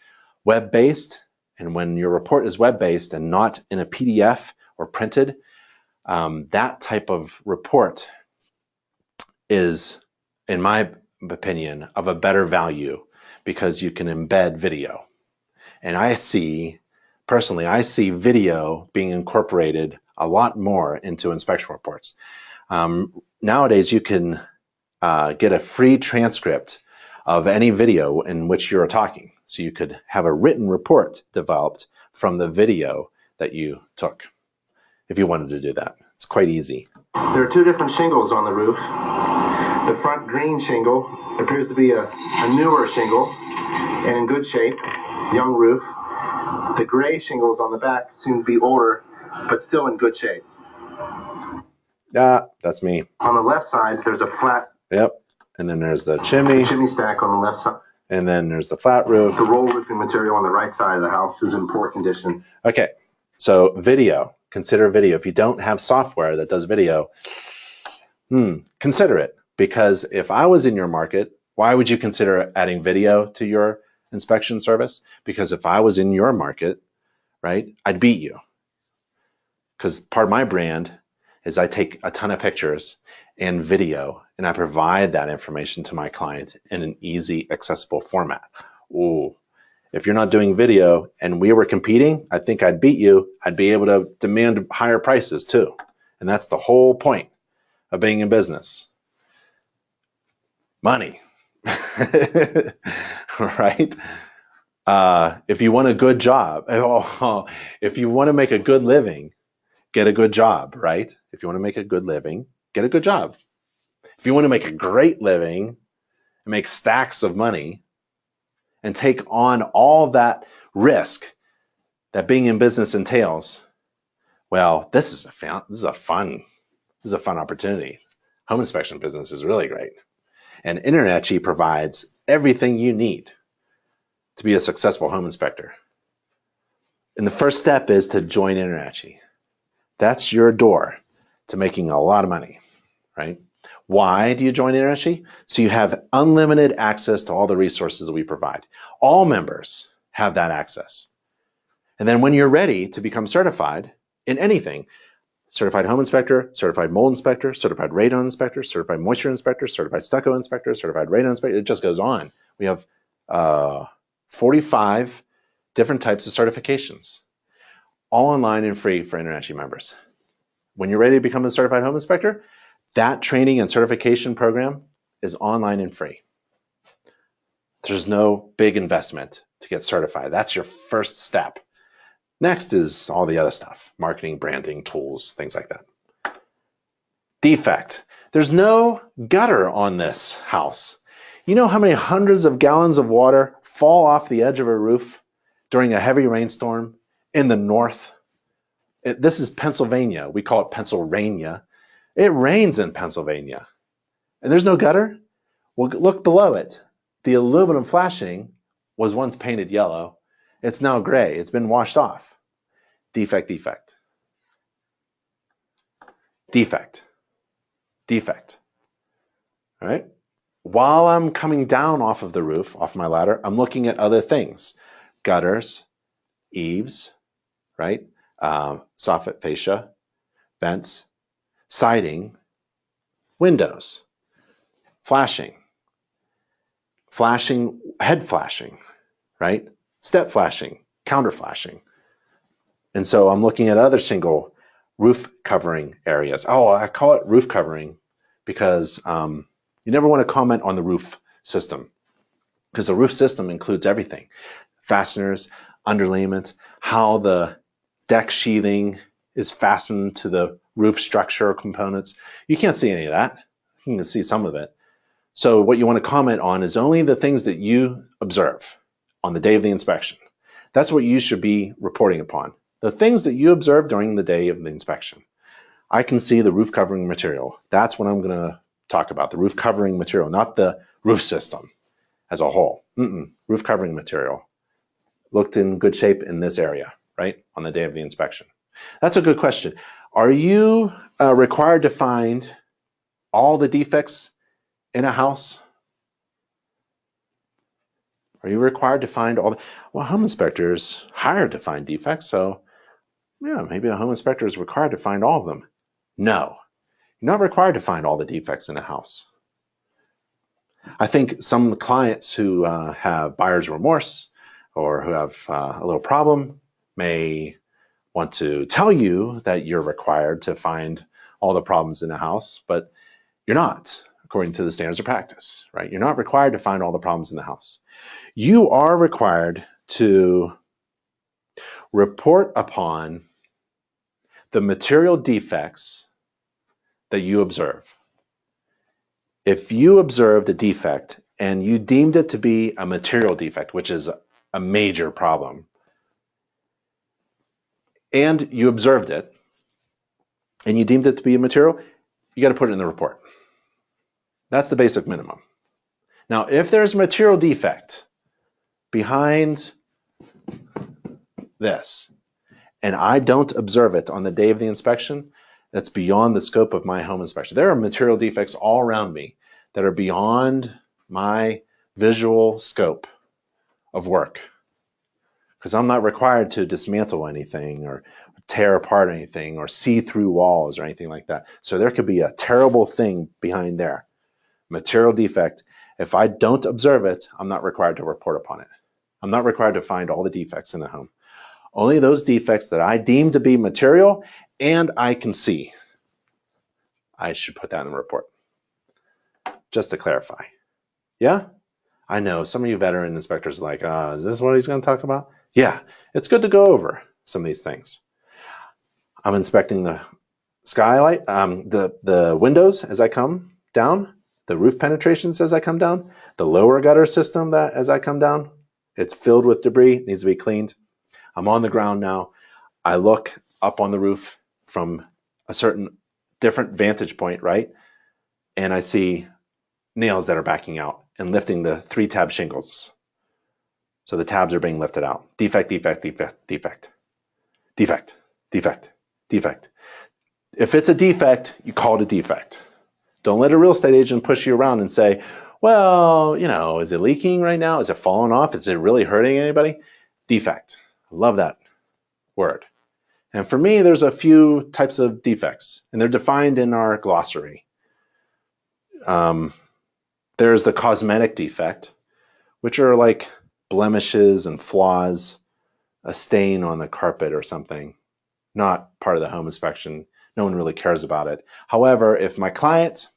[SPEAKER 1] web-based. And when your report is web-based and not in a PDF or printed, that type of report is, in my opinion, of a better value because you can embed video. And personally, I see video being incorporated a lot more into inspection reports. Nowadays, you can get a free transcript of any video in which you're talking. So you could have a written report developed from the video that you took, if you wanted to do that. It's quite easy.
[SPEAKER 2] There are two different shingles on the roof. The front green shingle appears to be a newer shingle and in good shape, young roof. The gray shingles on the back seem to be older, but still in good shape.
[SPEAKER 1] Yeah, that's me.
[SPEAKER 2] On the left side, there's a flat.
[SPEAKER 1] Yep. And then there's the chimney.
[SPEAKER 2] Chimney stack on the left side.
[SPEAKER 1] And then there's the flat roof.
[SPEAKER 2] The roll roofing material on the right side of the house is in poor condition.
[SPEAKER 1] Okay. So video. Consider video. If you don't have software that does video, consider it. Because if I was in your market, why would you consider adding video to your inspection service? Because if I was in your market, right, I'd beat you. Because part of my brand is I take a ton of pictures and video, and I provide that information to my client in an easy, accessible format. Ooh, if you're not doing video and we were competing, I think I'd beat you. I'd be able to demand higher prices too. And that's the whole point of being in business. Money, right? If you want a good job, if you want to make a good living, get a good job, right? If you want to make a good living, get a good job. If you want to make a great living and make stacks of money and take on all that risk that being in business entails, well, this is a fun opportunity. Home inspection business is really great. And InterNACHI provides everything you need to be a successful home inspector. And the first step is to join InterNACHI. That's your door to making a lot of money, right? Why do you join InterNACHI? So you have unlimited access to all the resources that we provide. All members have that access. And then when you're ready to become certified in anything, certified home inspector, certified mold inspector, certified radon inspector, certified moisture inspector, certified stucco inspector, certified radon inspector, it just goes on. We have 45 different types of certifications, all online and free for InterNACHI members. When you're ready to become a certified home inspector, that training and certification program is online and free. There's no big investment to get certified. That's your first step. Next is all the other stuff, marketing, branding, tools, things like that. Defect. There's no gutter on this house. You know how many hundreds of gallons of water fall off the edge of a roof during a heavy rainstorm in the north? This is Pennsylvania. We call it Pennsylvania. It rains in Pennsylvania. And there's no gutter? Well, look below it. The aluminum flashing was once painted yellow. It's now gray. It's been washed off. Defect, defect. Defect. Defect. All right? While I'm coming down off of the roof, off my ladder, I'm looking at other things. Gutters, eaves, right? Soffit fascia, vents, siding, windows, flashing, head flashing, right? Step flashing, counter flashing. And so I'm looking at other single roof covering areas. Oh, I call it roof covering because you never want to comment on the roof system because the roof system includes everything. Fasteners, underlayment, how the deck sheathing is fastened to the roof structure components. You can't see any of that. You can see some of it. So what you want to comment on is only the things that you observe on the day of the inspection. That's what you should be reporting upon. The things that you observe during the day of the inspection. I can see the roof covering material. That's what I'm going to talk about, the roof covering material, not the roof system as a whole. Roof covering material looked in good shape in this area, right, on the day of the inspection. That's a good question. Are you required to find all the defects in a house? Are you required to find all the... Well, home inspectors hired to find defects, so yeah, maybe a home inspector is required to find all of them. No, you're not required to find all the defects in a house. I think some clients who have buyer's remorse or who have a little problem may want to tell you that you're required to find all the problems in a house, but you're not, according to the standards of practice, right? You're not required to find all the problems in the house. You are required to report upon the material defects that you observe. If you observed a defect and you deemed it to be a material defect, which is a major problem, and you observed it and you deemed it to be a material, you got to put it in the report. That's the basic minimum. Now, if there's a material defect behind this and I don't observe it on the day of the inspection, that's beyond the scope of my home inspection. There are material defects all around me that are beyond my visual scope of work, because I'm not required to dismantle anything or tear apart anything or see through walls or anything like that. So there could be a terrible thing behind there, material defect. If I don't observe it, I'm not required to report upon it. I'm not required to find all the defects in the home. Only those defects that I deem to be material and I can see. I should put that in the report. Just to clarify. Yeah? I know some of you veteran inspectors are like, is this what he's going to talk about? Yeah, it's good to go over some of these things. I'm inspecting the skylight, the windows as I come down, the roof penetrations as I come down, the lower gutter system that as I come down, it's filled with debris, needs to be cleaned. I'm on the ground now. I look up on the roof from a certain different vantage point, right? And I see nails that are backing out and lifting the 3-tab shingles. So the tabs are being lifted out. Defect, defect, defect, defect. Defect, defect, defect. If it's a defect, you call it a defect. Don't let a real estate agent push you around and say, well, you know, is it leaking right now? Is it falling off? Is it really hurting anybody? Defect. I love that word. And for me, there's a few types of defects, and they're defined in our glossary. There's the cosmetic defect, which are like blemishes and flaws, a stain on the carpet or something, not part of the home inspection. No one really cares about it. However, if my client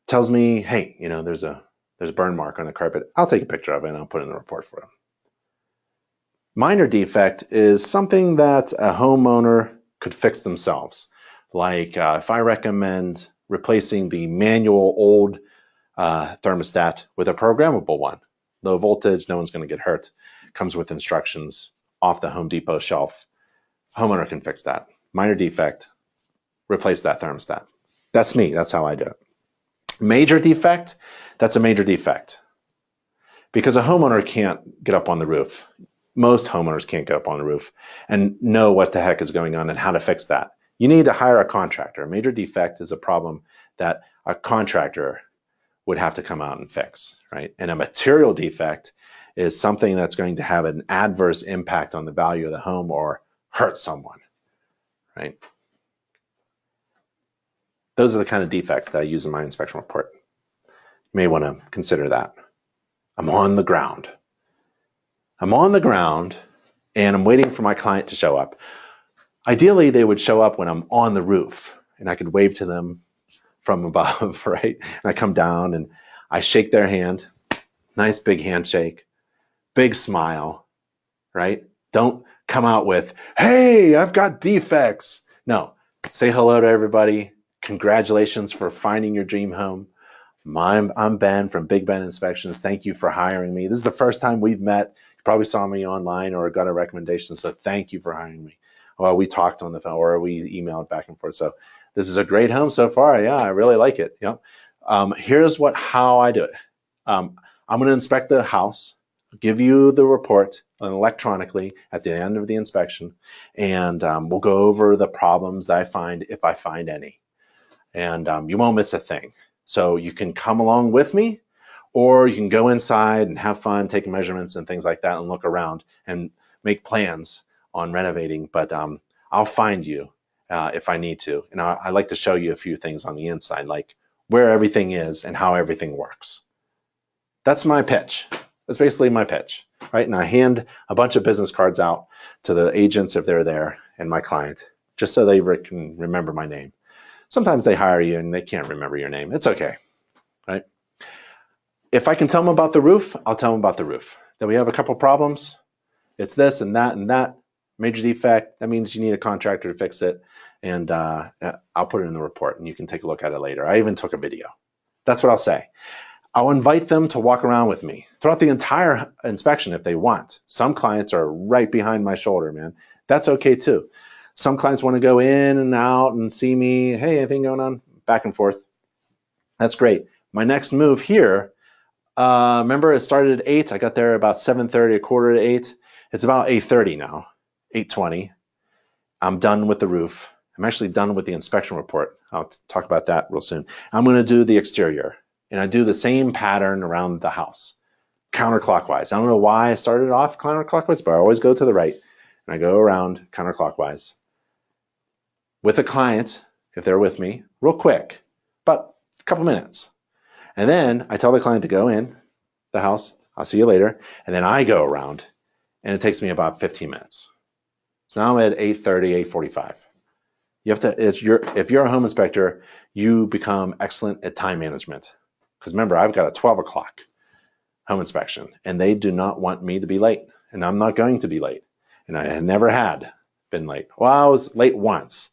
[SPEAKER 1] tells me, hey, you know, there's a burn mark on the carpet, I'll take a picture of it and I'll put it in the report for them. Minor defect is something that a homeowner could fix themselves. Like if I recommend replacing the manual old thermostat with a programmable one. Low voltage, no one's going to get hurt. Comes with instructions off the Home Depot shelf. Homeowner can fix that. Minor defect, replace that thermostat. That's me. That's how I do it. Major defect, that's a major defect. Because a homeowner can't get up on the roof. Most homeowners can't get up on the roof and know what the heck is going on and how to fix that. You need to hire a contractor. A major defect is a problem that a contractor would have to come out and fix, right? And a material defect is something that's going to have an adverse impact on the value of the home or hurt someone, right? Those are the kind of defects that I use in my inspection report. You may want to consider that. I'm on the ground. I'm on the ground and I'm waiting for my client to show up. Ideally, they would show up when I'm on the roof and I could wave to them from above, right? And I come down and I shake their hand. Nice big handshake, big smile, right? Don't come out with, hey, I've got defects. No, say hello to everybody. Congratulations for finding your dream home. I'm Ben from Big Ben Inspections. Thank you for hiring me. This is the first time we've met. You probably saw me online or got a recommendation, so thank you for hiring me. Well, we talked on the phone or we emailed back and forth. So this is a great home so far. Yeah, I really like it. Yep. Here's how I do it. I'm going to inspect the house, give you the report electronically at the end of the inspection, and we'll go over the problems that I find, if I find any. And you won't miss a thing. So you can come along with me, or you can go inside and have fun, take measurements and things like that, and look around and make plans on renovating. But I'll find you if I need to. And I like to show you a few things on the inside, like where everything is and how everything works. That's my pitch. That's basically my pitch, right? And I hand a bunch of business cards out to the agents if they're there and my client, just so they can remember my name. Sometimes they hire you and they can't remember your name. It's okay, right? If I can tell them about the roof, I'll tell them about the roof. That we have a couple problems. It's this and that and that. Major defect. That means you need a contractor to fix it. And I'll put it in the report and you can take a look at it later. I even took a video. That's what I'll say. I'll invite them to walk around with me throughout the entire inspection if they want. Some clients are right behind my shoulder, man. That's okay too. Some clients want to go in and out and see me. Hey, anything going on? Back and forth. That's great. My next move here, remember it started at 8. I got there about 7:30, a quarter to 8. It's about 8:30 now, 8:20. I'm done with the roof. I'm actually done with the inspection report. I'll talk about that real soon. I'm going to do the exterior. And I do the same pattern around the house, counterclockwise. I don't know why I started off counterclockwise, but I always go to the right. And I go around counterclockwise with a client, if they're with me, real quick, about a couple minutes. And then I tell the client to go in the house. I'll see you later. And then I go around, and it takes me about 15 minutes. So now I'm at 8:30, 8:45. You have to, if you're a home inspector, you become excellent at time management. Because remember, I've got a 12 o'clock home inspection, and they do not want me to be late. And I'm not going to be late. And I never had been late. Well, I was late once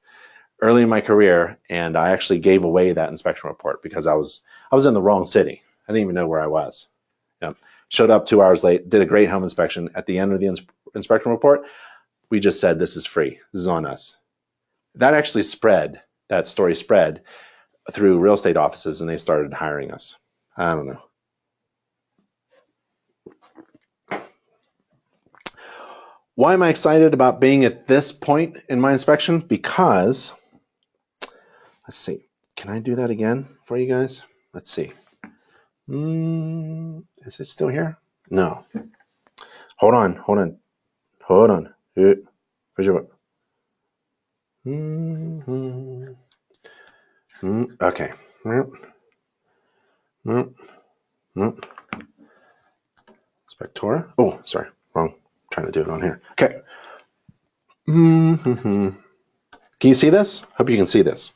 [SPEAKER 1] early in my career, and I actually gave away that inspection report because I was in the wrong city. I didn't even know where I was. Yep. Showed up 2 hours late, did a great home inspection. At the end of the inspection report, we just said, this is free. This is on us. That actually spread, that story spread through real estate offices, and they started hiring us. I don't know. Why am I excited about being at this point in my inspection? Because, let's see, can I do that again for you guys? Let's see. Is it still here? No. Hold on. Where's your okay. Spectora. Oh, sorry. Wrong. I'm trying to do it on here. Okay. Can you see this? Hope you can see this.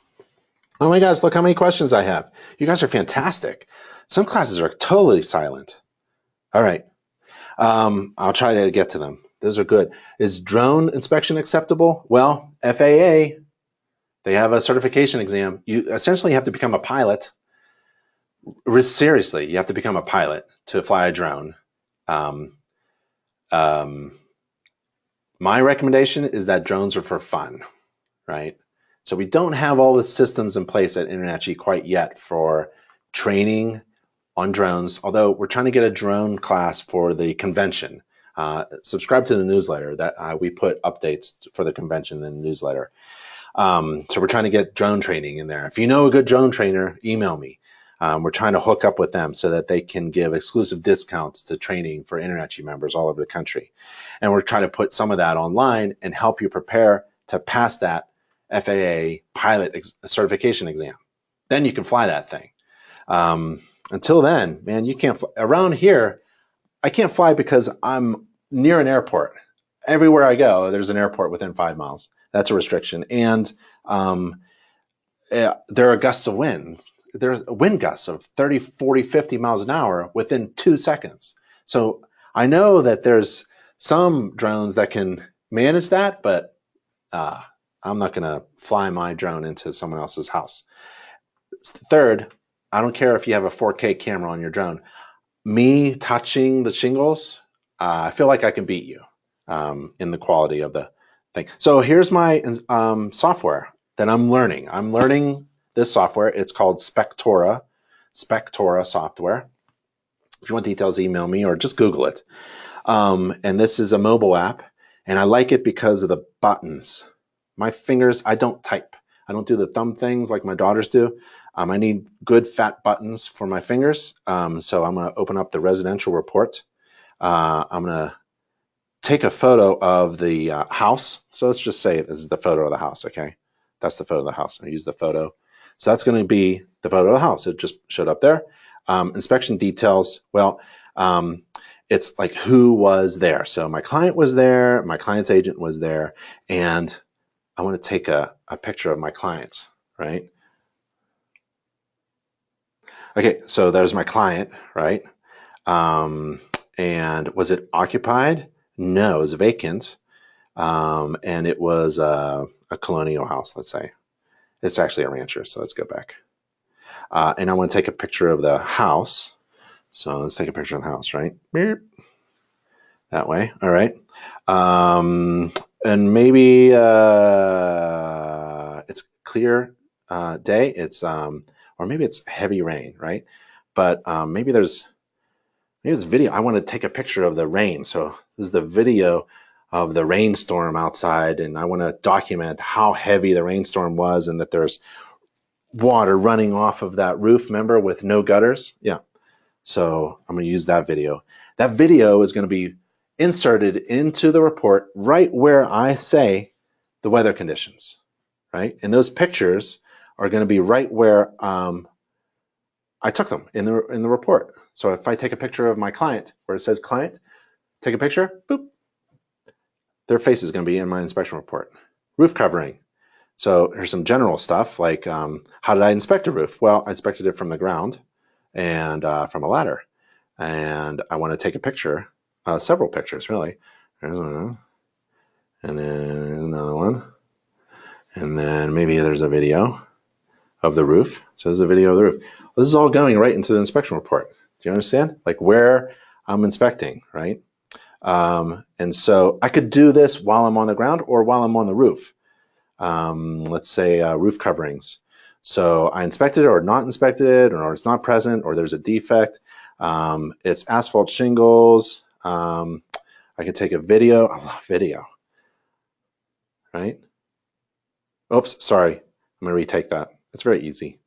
[SPEAKER 1] Oh my gosh, look how many questions I have. You guys are fantastic. Some classes are totally silent. All right. I'll try to get to them. Those are good. Is drone inspection acceptable? Well, FAA, they have a certification exam. You essentially have to become a pilot. Seriously, you have to become a pilot to fly a drone. My recommendation is that drones are for fun, right? So we don't have all the systems in place at InterNACHI quite yet for training on drones, although we're trying to get a drone class for the convention. Subscribe to the newsletter that we put updates for the convention in the newsletter. So we're trying to get drone training in there. If you know a good drone trainer, email me. We're trying to hook up with them so that they can give exclusive discounts to training for InterNACHI members all over the country. And we're trying to put some of that online and help you prepare to pass that FAA pilot certification exam. Then you can fly that thing. Until then, man, you can't fly. Around here, I can't fly because I'm near an airport. Everywhere I go, there's an airport within 5 miles. That's a restriction. And there are gusts of wind. There's wind gusts of 30, 40, 50 miles an hour within 2 seconds. So I know that there's some drones that can manage that, but I'm not going to fly my drone into someone else's house. Third, I don't care if you have a 4K camera on your drone. Me touching the shingles, I feel like I can beat you in the quality of the thing. So here's my software that I'm learning. I'm learning this software. It's called Spectora software. If you want details, email me or just Google it. And this is a mobile app, and I like it because of the buttons. My fingers, I don't type. I don't do the thumb things like my daughters do. I need good fat buttons for my fingers. So I'm going to open up the residential report. I'm going to take a photo of the house. So let's just say this is the photo of the house, okay? That's the photo of the house. I use the photo. So that's going to be the photo of the house. It just showed up there. Inspection details. Well, it's like who was there. So my client was there, my client's agent was there, and I want to take a picture of my client, right? Okay, so there's my client, right? And was it occupied? No, it was vacant. And it was a colonial house, let's say. It's actually a rancher, so let's go back. And I want to take a picture of the house. So let's take a picture of the house, right? That way, all right. And maybe it's clear day. It's or maybe it's heavy rain, right? But maybe there's video. I want to take a picture of the rain. So this is the video of the rainstorm outside, and I want to document how heavy the rainstorm was and that there's water running off of that roof, remember, with no gutters? Yeah. So I'm going to use that video. That video is going to be inserted into the report right where I say the weather conditions, right? And those pictures are going to be right where I took them in the report. So if I take a picture of my client where it says client, take a picture, boop, their face is going to be in my inspection report. Roof covering. So here's some general stuff like how did I inspect a roof? Well, I inspected it from the ground and from a ladder. And I want to take a picture, several pictures really. There's one, and then another one. And then maybe there's a video of the roof. So there's a video of the roof. Well, this is all going right into the inspection report. Do you understand? Like where I'm inspecting, right? And so I could do this while I'm on the ground or while I'm on the roof. Let's say roof coverings. So I inspected it or not inspected it, or it's not present, or there's a defect. It's asphalt shingles. I could take a video. I love video, right? Oops, sorry. I'm going to retake that. It's very easy.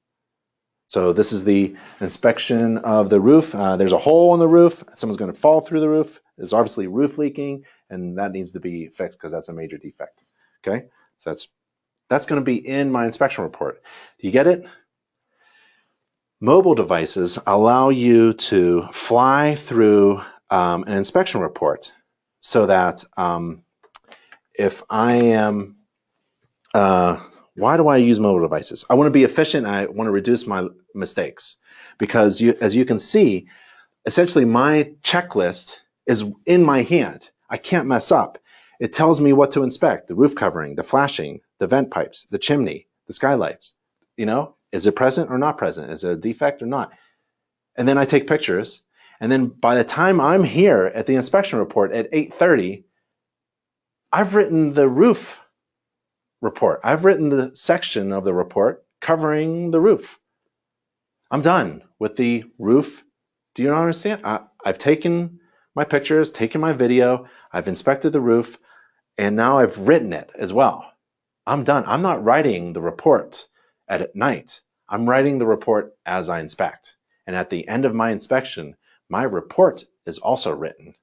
[SPEAKER 1] So this is the inspection of the roof. There's a hole in the roof. Someone's going to fall through the roof. There's obviously roof leaking, and that needs to be fixed because that's a major defect. Okay, so that's going to be in my inspection report. Do you get it? Mobile devices allow you to fly through an inspection report so that if I am, why do I use mobile devices? I want to be efficient. I want to reduce my mistakes because as you can see, essentially my checklist is in my hand. I can't mess up. It tells me what to inspect: the roof covering, the flashing, the vent pipes, the chimney, the skylights. You know, is it present or not present? Is it a defect or not? And then I take pictures. And then by the time I'm here at the inspection report at 8:30, I've written the roof report. I've written the section of the report covering the roof. I'm done with the roof. Do you understand? I've taken my pictures, taken my video, I've inspected the roof, and now I've written it as well. I'm done. I'm not writing the report at night. I'm writing the report as I inspect. And at the end of my inspection, my report is also written.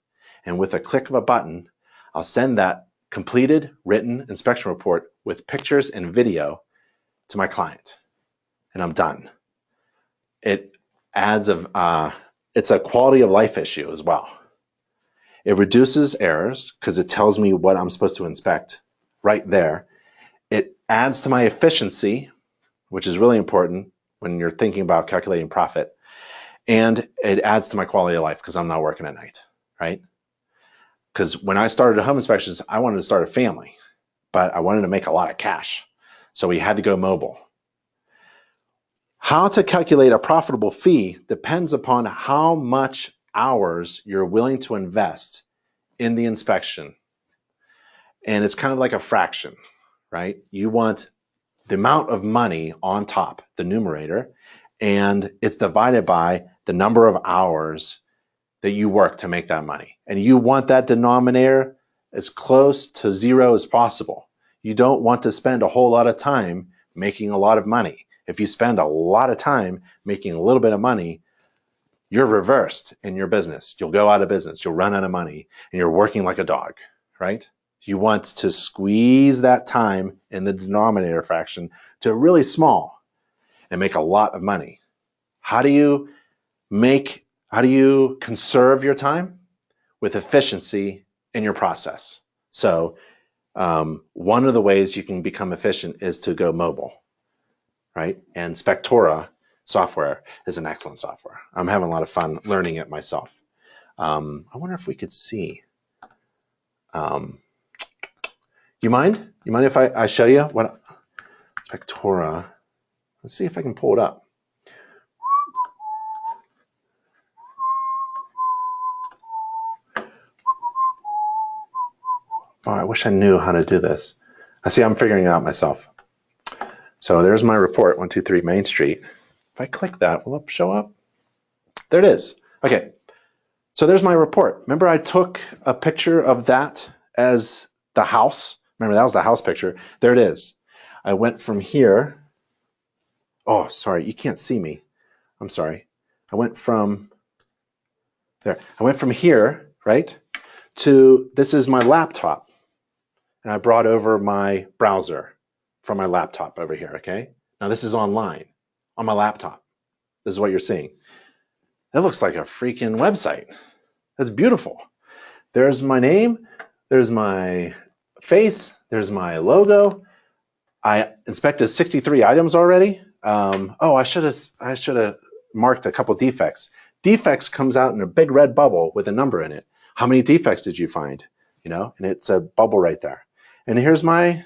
[SPEAKER 1] And with a click of a button, I'll send that completed written inspection report with pictures and video to my client. And I'm done. It adds it's a quality of life issue as well. It reduces errors because it tells me what I'm supposed to inspect right there. It adds to my efficiency, which is really important when you're thinking about calculating profit. And it adds to my quality of life because I'm not working at night, right? Because when I started home inspections, I wanted to start a family, but I wanted to make a lot of cash. So we had to go mobile. How to calculate a profitable fee depends upon how much hours you're willing to invest in the inspection. And it's kind of like a fraction, right? You want the amount of money on top, the numerator, and it's divided by the number of hours that you work to make that money. And you want that denominator as close to zero as possible. You don't want to spend a whole lot of time making a lot of money. If you spend a lot of time making a little bit of money, you're reversed in your business. You'll go out of business. You'll run out of money, and you're working like a dog, right? You want to squeeze that time in the denominator fraction to really small and make a lot of money. How do you conserve your time? With efficiency in your process. So one of the ways you can become efficient is to go mobile, right? And Spectora software is an excellent software. I'm having a lot of fun learning it myself. I wonder if we could see. You mind? You mind if I show you what Spectora? Let's see if I can pull it up. Oh, I wish I knew how to do this. I see I'm figuring it out myself. So there's my report, 123 Main Street. If I click that, will it show up? There it is. Okay. So there's my report. Remember I took a picture of that as the house? Remember that was the house picture. There it is. I went from here. Oh, sorry. You can't see me. I'm sorry. I went from there. I went from here, right, to this is my laptop. And I brought over my browser from my laptop over here, okay? Now this is online, on my laptop. This is what you're seeing. That looks like a freaking website. That's beautiful. There's my name, there's my face, there's my logo. I inspected 63 items already. Oh, I should have marked a couple defects. Defects comes out in a big red bubble with a number in it. How many defects did you find? You know, and it's a bubble right there. And there's my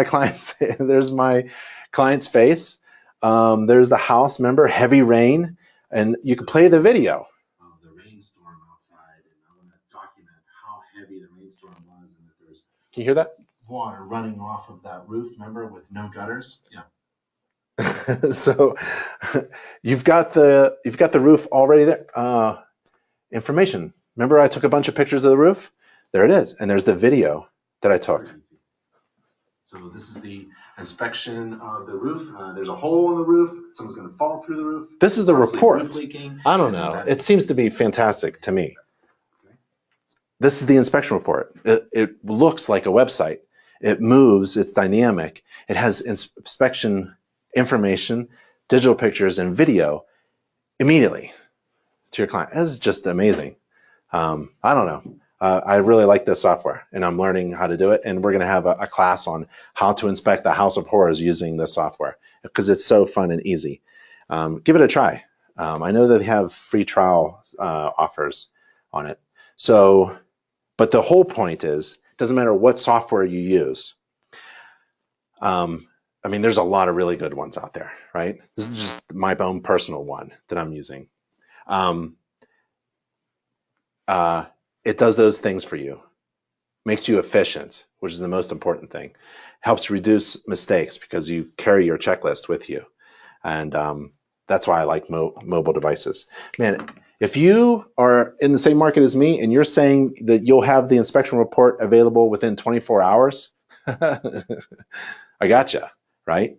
[SPEAKER 1] client's there's my client's face. There's the house, remember, heavy rain, and you can play the video. Of the rainstorm outside, and I want to document how heavy the rainstorm was, and that there's. Can you hear that? Water running off of that roof, remember, with no gutters. Yeah. So you've got the roof already there. Information. Remember, I took a bunch of pictures of the roof. There it is, and there's the video that I took. So this is the inspection of the roof. There's a hole in the roof. Someone's going to fall through the roof. This is the report. Roof leaking. I don't know. It seems to be fantastic to me. Okay. This is the inspection report. It looks like a website. It moves. It's dynamic. It has inspection information, digital pictures, and video immediately to your client. This is just amazing. I don't know. I really like this software, and I'm learning how to do it. And we're going to have a class on how to inspect the House of Horrors using this software because it's so fun and easy. Give it a try. I know that they have free trial offers on it. So, but the whole point is, it doesn't matter what software you use. I mean, there's a lot of really good ones out there, right? This is just my own personal one that I'm using. It does those things for you, makes you efficient, which is the most important thing, helps reduce mistakes because you carry your checklist with you. And that's why I like mobile devices. Man, if you are in the same market as me and you're saying that you'll have the inspection report available within 24 hours, I got you, right?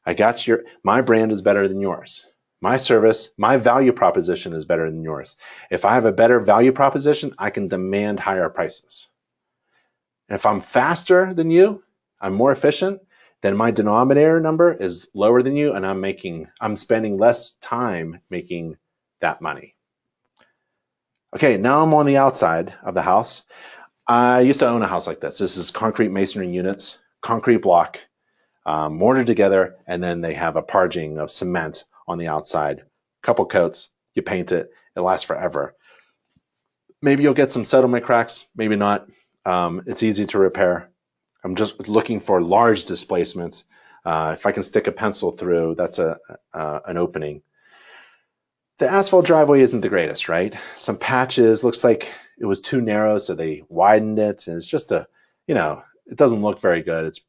[SPEAKER 1] I got my brand is better than yours. My service, my value proposition is better than yours. If I have a better value proposition, I can demand higher prices. And if I'm faster than you, I'm more efficient, then my denominator number is lower than you, and I'm spending less time making that money. Okay, now I'm on the outside of the house. I used to own a house like this. This is concrete masonry units, concrete block, mortared together, and then they have a parging of cement on the outside, couple coats, you paint it, it lasts forever. Maybe you'll get some settlement cracks, maybe not. It's easy to repair. I'm just looking for large displacements. If I can stick a pencil through, that's an opening. The asphalt driveway isn't the greatest, right? Some patches, looks like it was too narrow, so they widened it. And it's just it doesn't look very good. It's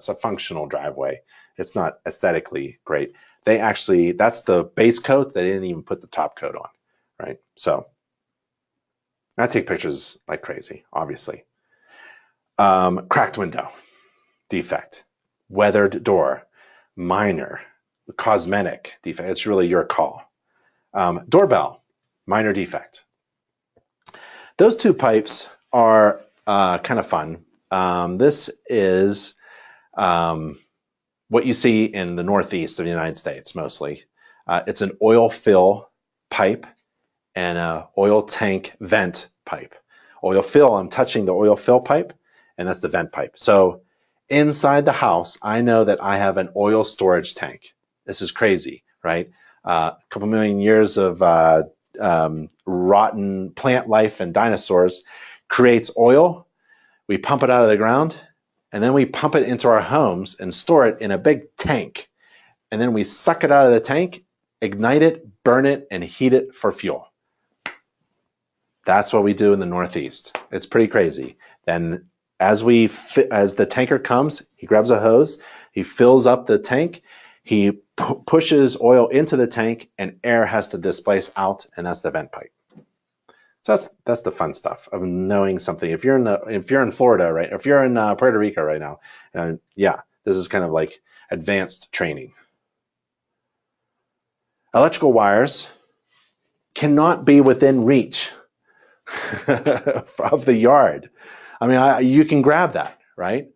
[SPEAKER 1] a functional driveway. It's not aesthetically great. That's the base coat. They didn't even put the top coat on, right? So I take pictures like crazy, obviously. Cracked window, defect. Weathered door, minor. Cosmetic defect. It's really your call. Doorbell, minor defect. Those two pipes are kind of fun. This is what you see in the Northeast of the United States mostly. It's an oil fill pipe and an oil tank vent pipe. Oil fill, I'm touching the oil fill pipe, and that's the vent pipe. So inside the house, I know that I have an oil storage tank. This is crazy, right? A couple million years of rotten plant life and dinosaurs creates oil. We pump it out of the ground, and then we pump it into our homes and store it in a big tank. And then we suck it out of the tank, ignite it, burn it, and heat it for fuel. That's what we do in the Northeast. It's pretty crazy. Then as the tanker comes, he grabs a hose, he fills up the tank, he pushes oil into the tank, and air has to displace out, and that's the vent pipe. So that's the fun stuff of knowing something. If you're in Florida, right? If you're in Puerto Rico right now, yeah, this is kind of like advanced training. Electrical wires cannot be within reach of the yard. I mean, you can grab that, right?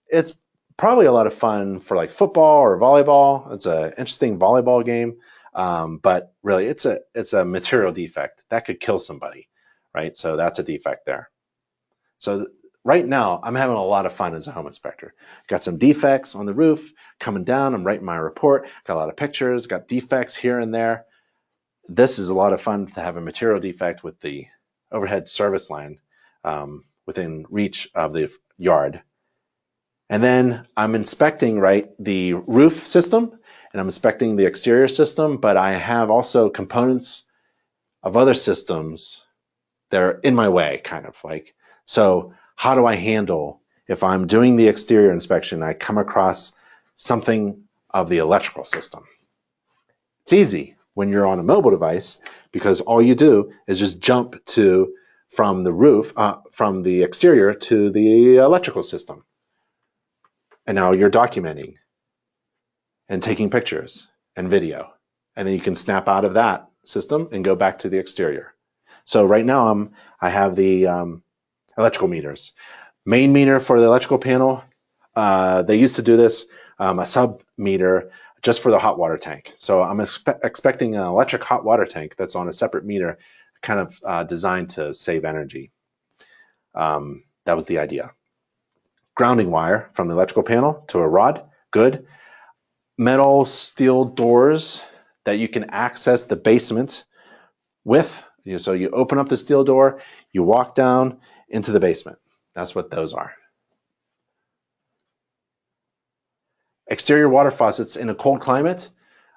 [SPEAKER 1] It's probably a lot of fun for like football or volleyball. It's an interesting volleyball game, but really, it's a material defect that could kill somebody, right? So that's a defect there. So right now, I'm having a lot of fun as a home inspector. Got some defects on the roof coming down. I'm writing my report. Got a lot of pictures. Got defects here and there. This is a lot of fun to have a material defect with the overhead service line within reach of the yard. And then I'm inspecting, right, the roof system, and I'm inspecting the exterior system, but I have also components of other systems that are in my way, kind of like. So how do I handle if I'm doing the exterior inspection, I come across something of the electrical system? It's easy when you're on a mobile device because all you do is just jump from the roof, from the exterior to the electrical system. And now you're documenting and taking pictures and video. And then you can snap out of that system and go back to the exterior. So right now I have the electrical meters. Main meter for the electrical panel. They used to do this, a sub meter just for the hot water tank. So I'm expecting an electric hot water tank that's on a separate meter, kind of designed to save energy. That was the idea. Grounding wire from the electrical panel to a rod, good. Metal steel doors that you can access the basement with. So you open up the steel door, you walk down into the basement. That's what those are. Exterior water faucets in a cold climate,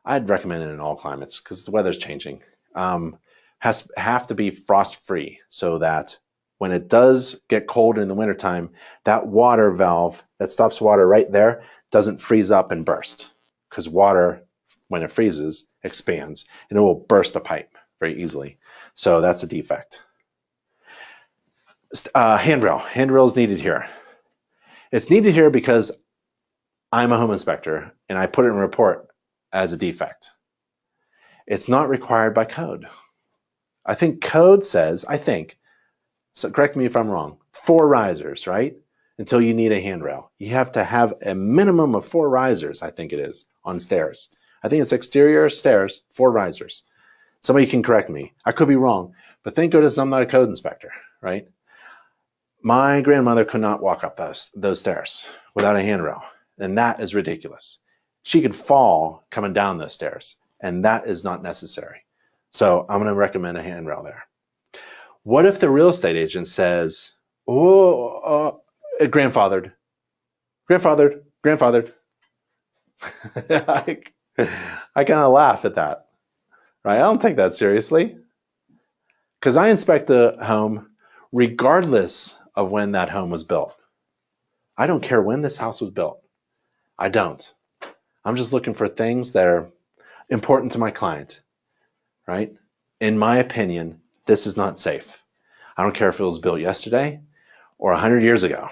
[SPEAKER 1] I'd recommend it in all climates because the weather's changing. Have to be frost free so that when it does get cold in the wintertime, that water valve that stops water right there doesn't freeze up and burst, because water, when it freezes, expands and it will burst a pipe very easily. So that's a defect. Handrail. Handrail is needed here. It's needed here because I'm a home inspector and I put it in a report as a defect. It's not required by code. I think code says, so correct me if I'm wrong, 4 risers, right? Until you need a handrail. You have to have a minimum of 4 risers, I think it is, on stairs. I think it's exterior stairs, 4 risers. Somebody can correct me. I could be wrong, but thank goodness I'm not a code inspector, right? My grandmother could not walk up those stairs without a handrail, and that is ridiculous. She could fall coming down those stairs, and that is not necessary. So I'm going to recommend a handrail there. What if the real estate agent says, grandfathered? I kind of laugh at that. right? I don't take that seriously because I inspect a home regardless of when that home was built. I don't care when this house was built. I don't. I'm just looking for things that are important to my client, right? In my opinion, this is not safe. I don't care if it was built yesterday or 100 years ago.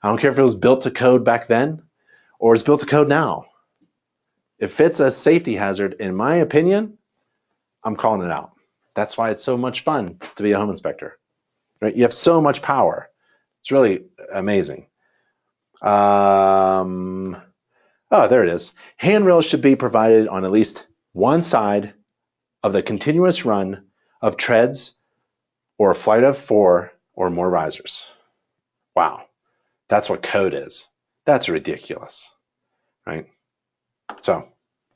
[SPEAKER 1] I don't care if it was built to code back then or it's built to code now. If it's a safety hazard, in my opinion, I'm calling it out. That's why it's so much fun to be a home inspector, right? You have so much power. It's really amazing. Oh, there it is. Handrails should be provided on at least one side of the continuous run of treads or a flight of 4 or more risers. Wow, that's what code is. That's ridiculous, right? So,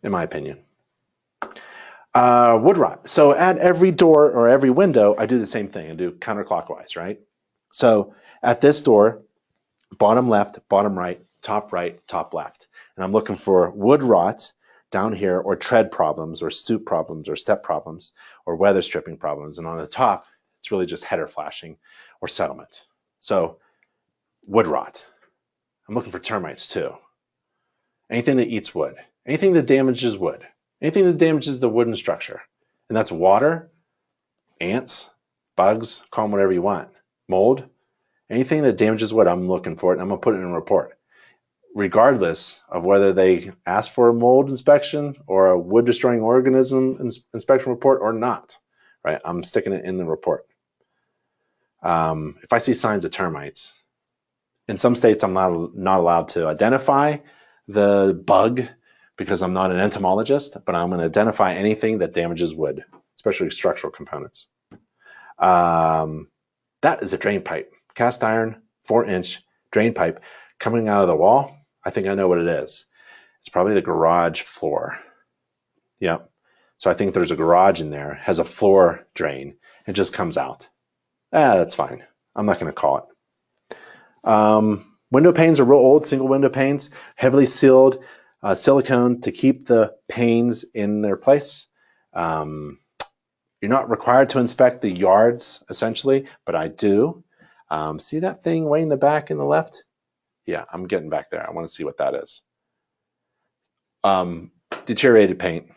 [SPEAKER 1] in my opinion. Wood rot. So at every door or every window, I do the same thing. I do counterclockwise, right? So at this door, bottom left, bottom right, top left. And I'm looking for wood rot down here, or tread problems, or stoop problems, or step problems, or weather stripping problems. And on the top, it's really just header flashing or settlement. So wood rot. I'm looking for termites too. Anything that eats wood. Anything that damages wood. Anything that damages the wooden structure. And that's water, ants, bugs, call them whatever you want. Mold. Anything that damages wood, I'm looking for it, and I'm going to put it in a report. Regardless of whether they ask for a mold inspection or a wood-destroying organism inspection report or not, right? I'm sticking it in the report. If I see signs of termites, in some states I'm not allowed to identify the bug because I'm not an entomologist, but I'm going to identify anything that damages wood, especially structural components. That is a drain pipe. Cast iron, 4-inch drain pipe coming out of the wall. I think I know what it is. It's probably the garage floor. Yep. So I think there's a garage in there, has a floor drain. It just comes out. That's fine. I'm not going to call it. Window panes are real old, single window panes, heavily sealed, silicone to keep the panes in their place. You're not required to inspect the yards, essentially, but I do. See that thing way in the back in the left? Yeah, I'm getting back there. I want to see what that is. Deteriorated paint.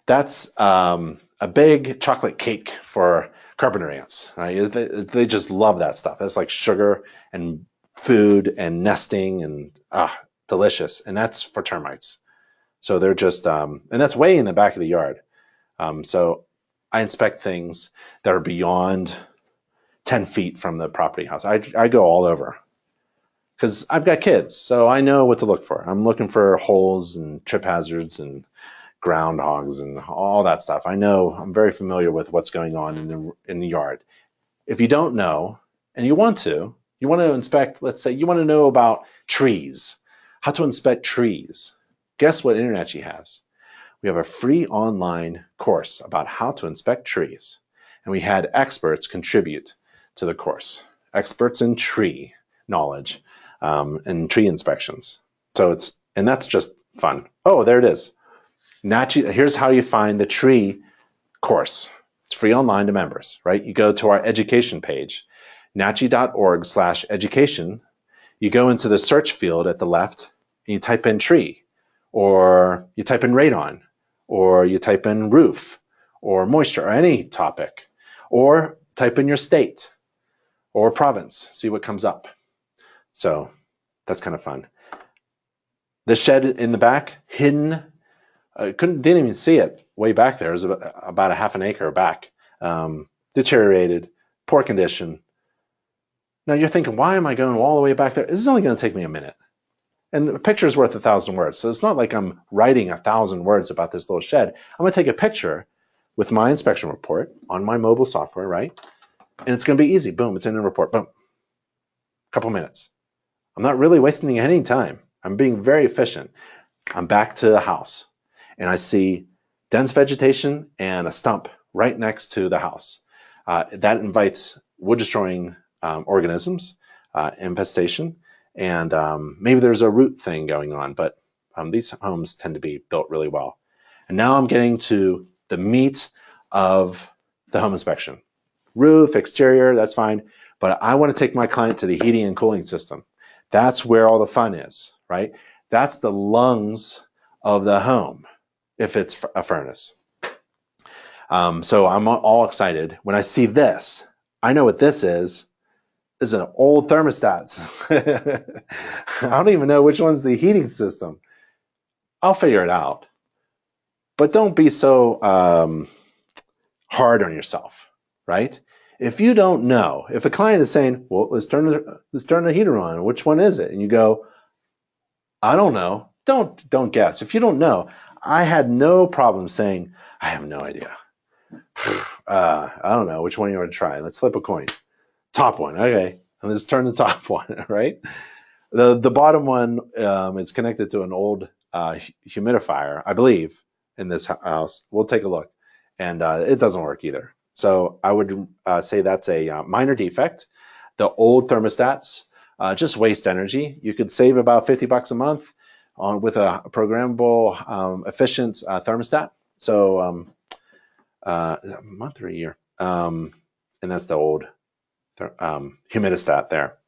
[SPEAKER 1] That's a big chocolate cake for carpenter ants. Right? They just love that stuff. That's like sugar and food and nesting and delicious. And that's for termites. So they're just, and that's way in the back of the yard. So I inspect things that are beyond 10 feet from the property house. I go all over because I've got kids, so I know what to look for. I'm looking for holes and trip hazards and groundhogs and all that stuff. I know, I'm very familiar with what's going on in the yard. If you don't know and you want to inspect, let's say you want to know about trees, how to inspect trees. Guess what InterNACHI has? We have a free online course about how to inspect trees. And we had experts contribute to the course. Experts in tree knowledge and tree inspections. So and that's just fun. Oh, there it is. NACHI, here's how you find the tree course. It's free online to members, right? You go to our education page, nachi.org/education. You go into the search field at the left and you type in tree, or you type in radon, or you type in roof, or moisture, or any topic, or type in your state or province, see what comes up. So that's kind of fun. The shed in the back, hidden, didn't even see it way back there. It was about a half an acre back. Deteriorated, poor condition. Now you're thinking, why am I going all the way back there? This is only going to take me a minute. And a picture is worth 1,000 words. So it's not like I'm writing 1,000 words about this little shed. I'm going to take a picture with my inspection report on my mobile software, right? And it's going to be easy. Boom, it's in the report. Boom. Couple minutes. I'm not really wasting any time. I'm being very efficient. I'm back to the house and I see dense vegetation and a stump right next to the house. That invites wood-destroying organisms, infestation, and maybe there's a root thing going on, but these homes tend to be built really well. And now I'm getting to the meat of the home inspection. Roof, exterior, that's fine. But I want to take my client to the heating and cooling system. That's where all the fun is, right? That's the lungs of the home, if it's a furnace. So I'm all excited. When I see this, I know what this is. This is an old thermostats. I don't even know which one's the heating system. I'll figure it out. But don't be so hard on yourself, right? If you don't know, if a client is saying, well, let's turn the heater on, which one is it? And you go, I don't know. Don't guess. If you don't know, I had no problem saying, I have no idea. I don't know. Which one you want to try? Let's flip a coin. Top one. Okay. And let's turn the top one, right? The bottom one is connected to an old humidifier, I believe, in this house. We'll take a look. And it doesn't work either. So I would say that's a minor defect. The old thermostats just waste energy. You could save about $50 a month with a programmable, efficient thermostat. So a month or a year. And that's the old humidistat there.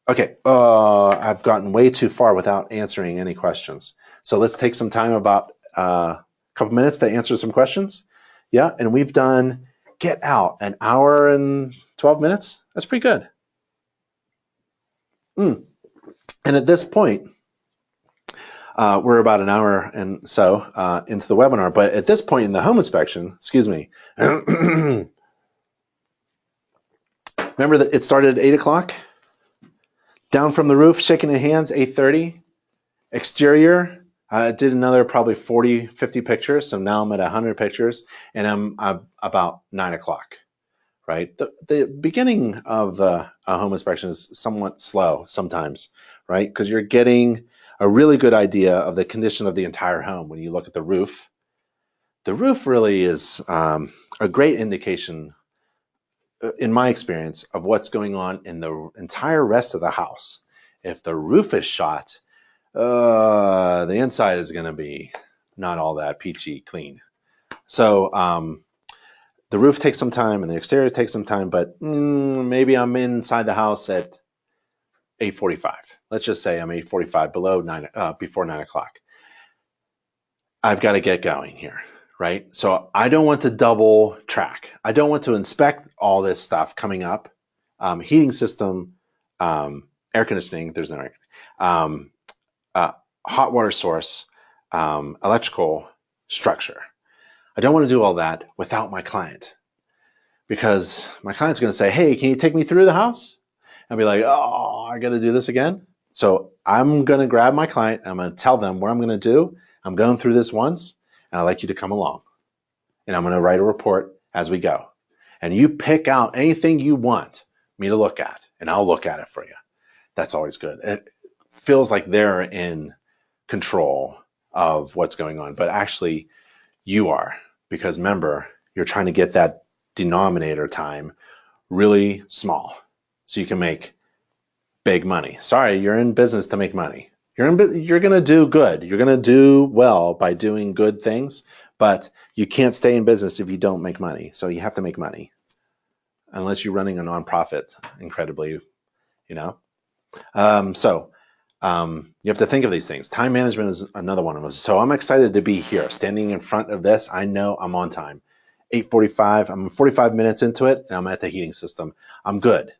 [SPEAKER 1] Okay, I've gotten way too far without answering any questions. So let's take some time, about a couple minutes, to answer some questions. Yeah, and we've done Get Out, an hour and 12 minutes. That's pretty good. And at this point, we're about an hour and so into the webinar. But at this point in the home inspection, excuse me, remember that it started at 8 o'clock? Down from the roof, shaking the hands, 8:30. Exterior, I did another probably 40, 50 pictures. So now I'm at 100 pictures, and I'm about 9 o'clock, right? The beginning of the home inspection is somewhat slow sometimes, right? Because you're getting a really good idea of the condition of the entire home when you look at the roof. The roof really is a great indication, in my experience, of what's going on in the entire rest of the house. If the roof is shot, the inside is going to be not all that peachy clean. So the roof takes some time and the exterior takes some time, but maybe I'm inside the house at 8:45. Let's just say I'm 8:45 before 9 o'clock. I've got to get going here. Right? So I don't want to double track. I don't want to inspect all this stuff coming up. Heating system, air conditioning, there's no air conditioning, hot water source, electrical structure. I don't want to do all that without my client, because my client's going to say, hey, can you take me through the house? And be like, oh, I got to do this again. So I'm going to grab my client. I'm going to tell them what I'm going to do. I'm going through this once, and I'd like you to come along. And I'm going to write a report as we go. And you pick out anything you want me to look at, and I'll look at it for you. That's always good. It feels like they're in control of what's going on, but actually you are, because remember, you're trying to get that denominator time really small so you can make big money. Sorry, you're in business to make money. You're going to do good. You're going to do well by doing good things, but you can't stay in business if you don't make money. So you have to make money, unless you're running a nonprofit, incredibly, you know. You have to think of these things. Time management is another one of them. So I'm excited to be here, standing in front of this. I know I'm on time. 8:45. I'm 45 minutes into it, and I'm at the heating system. I'm good.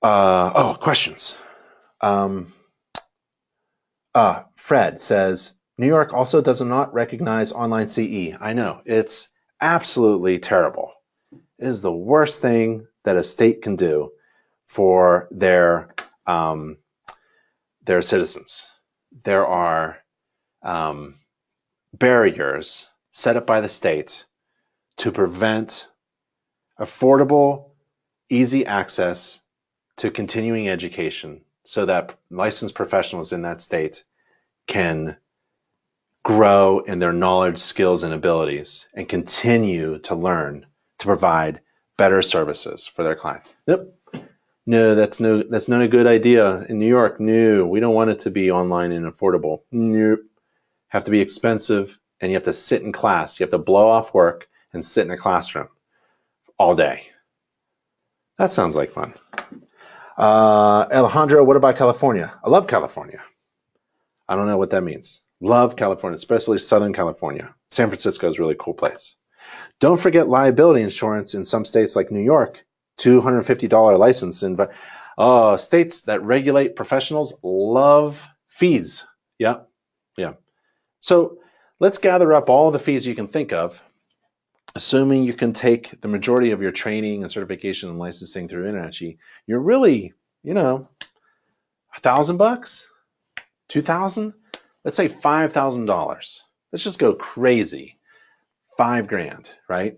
[SPEAKER 1] Questions. Fred says, New York also does not recognize online CE. I know, it's absolutely terrible. It is the worst thing that a state can do for their citizens. There are barriers set up by the state to prevent affordable, easy access to continuing education, so that licensed professionals in that state can grow in their knowledge, skills, and abilities, and continue to learn to provide better services for their clients. Nope. No, that's not a good idea in New York. No, we don't want it to be online and affordable. Nope. have to be expensive, and you have to sit in class. You have to blow off work and sit in a classroom all day. That sounds like fun. Alejandro, what about California? I love California. I don't know what that means. Love California, especially Southern California. San Francisco is a really cool place. Don't forget liability insurance in some states like New York, $250 license. States that regulate professionals love fees. Yeah, yeah. So let's gather up all the fees you can think of, assuming you can take the majority of your training and certification and licensing through InterNACHI. You're really, $1,000, 2,000. Let's say $5,000. Let's just go crazy. $5,000, right?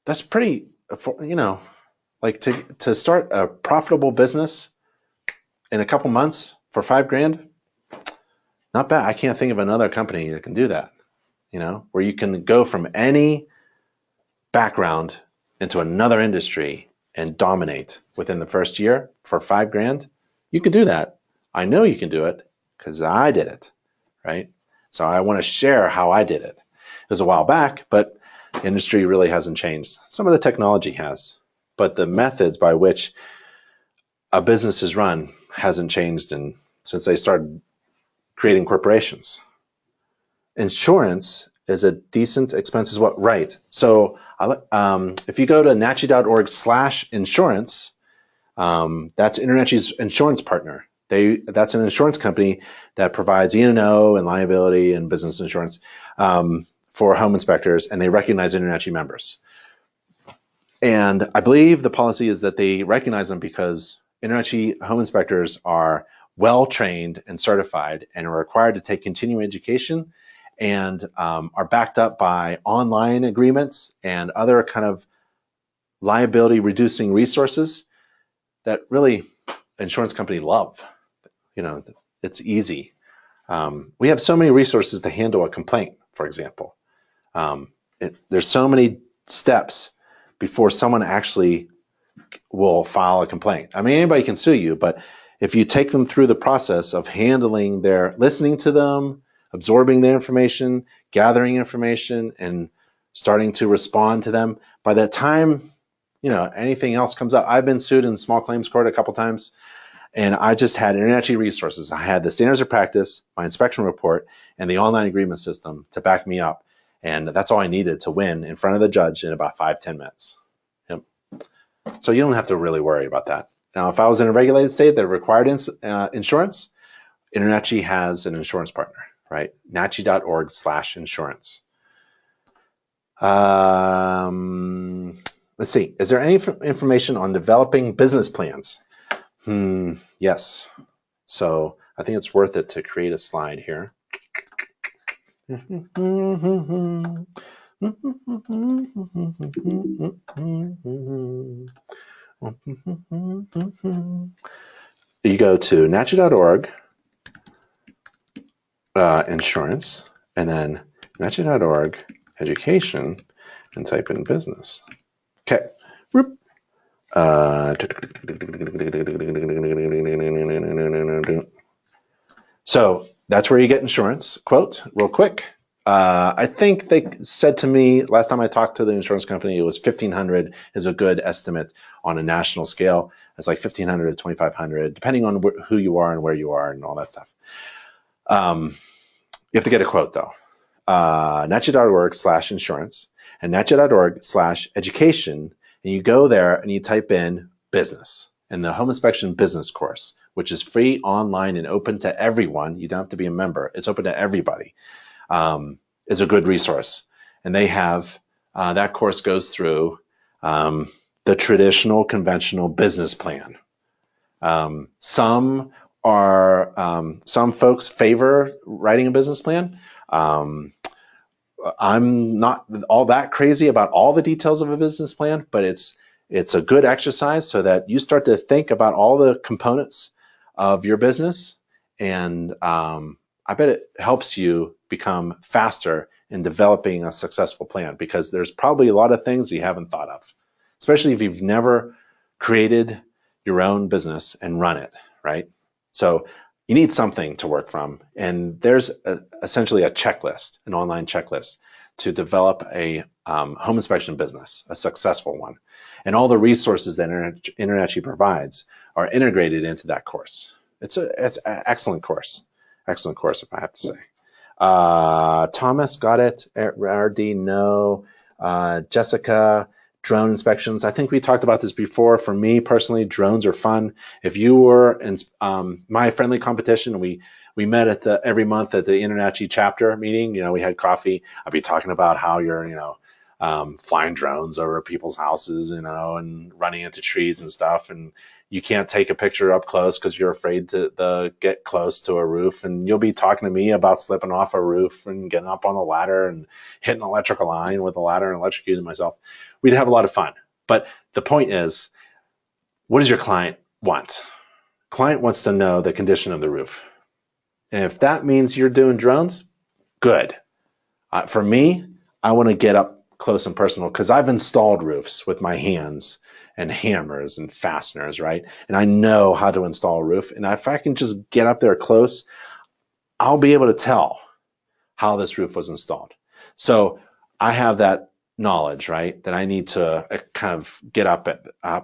[SPEAKER 1] That's pretty, like to start a profitable business in a couple months for $5,000. Not bad. I can't think of another company that can do that, where you can go from any background into another industry and dominate within the first year for $5,000. You can do that. I know you can do it because I did it, right? So I want to share how I did it. It was a while back, but the industry really hasn't changed. Some of the technology has, but the methods by which a business is run hasn't changed since they started creating corporations. Insurance is a decent expense as well. Right. So if you go to nachi.org/insurance, that's InterNACHI's insurance partner. That's an insurance company that provides E&O and liability and business insurance for home inspectors, and they recognize InterNACHI members. And I believe the policy is that they recognize them because InterNACHI home inspectors are well-trained and certified and are required to take continuing education and are backed up by online agreements and other kind of liability reducing resources that really insurance company love. It's easy. We have so many resources to handle a complaint, for example. There's so many steps before someone actually will file a complaint. I mean, anybody can sue you, but if you take them through the process of listening to them, absorbing the information, gathering information, and starting to respond to them, by that time, anything else comes up. I've been sued in small claims court a couple times, and I just had InterNACHI resources. I had the standards of practice, my inspection report, and the online agreement system to back me up. And that's all I needed to win in front of the judge in about 5-10 minutes. Yep. So you don't have to really worry about that. Now, if I was in a regulated state that required insurance, InterNACHI has an insurance partner, right? nachi.org/insurance. Let's see. Is there any information on developing business plans? Yes. So I think it's worth it to create a slide here. You go to nachi.org insurance, and then nachi.org education, and type in business. Okay. So that's where you get insurance. Quote, real quick. I think they said to me last time I talked to the insurance company, it was $1,500 is a good estimate on a national scale. It's like $1,500 to $2,500, depending on who you are and where you are and all that stuff. You have to get a quote though. nachi.org/insurance and nachi.org/education. And you go there and you type in business and the home inspection business course, which is free, online, and open to everyone. You don't have to be a member. It's open to everybody. Is a good resource. And they have, that course goes through the traditional conventional business plan. Some folks favor writing a business plan. I'm not all that crazy about all the details of a business plan, but it's a good exercise so that you start to think about all the components of your business. And I bet it helps you become faster in developing a successful plan, because there's probably a lot of things you haven't thought of, especially if you've never created your own business and run it, right? So, You need something to work from. And there's essentially a checklist, an online checklist to develop a home inspection business, a successful one. And all the resources that InterNACHI provides are integrated into that course. It's an excellent course. Excellent course, if I have to say. Thomas, got it. RD, no. Jessica, drone inspections. I think we talked about this before. For me personally, drones are fun. If you were in my friendly competition, we met at every month at the InterNACHI chapter meeting. We had coffee. I'd be talking about how you're, flying drones over people's houses, and running into trees and stuff. And you can't take a picture up close because you're afraid to get close to a roof. And you'll be talking to me about slipping off a roof and getting up on a ladder and hitting an electrical line with a ladder and electrocuting myself. We'd have a lot of fun. But the point is, what does your client want? Client wants to know the condition of the roof. And if that means you're doing drones, good. For me, I want to get up close and personal because I've installed roofs with my hands and hammers and fasteners, right? And I know how to install a roof. And if I can just get up there close, I'll be able to tell how this roof was installed. So I have that knowledge, right? That I need to kind of get up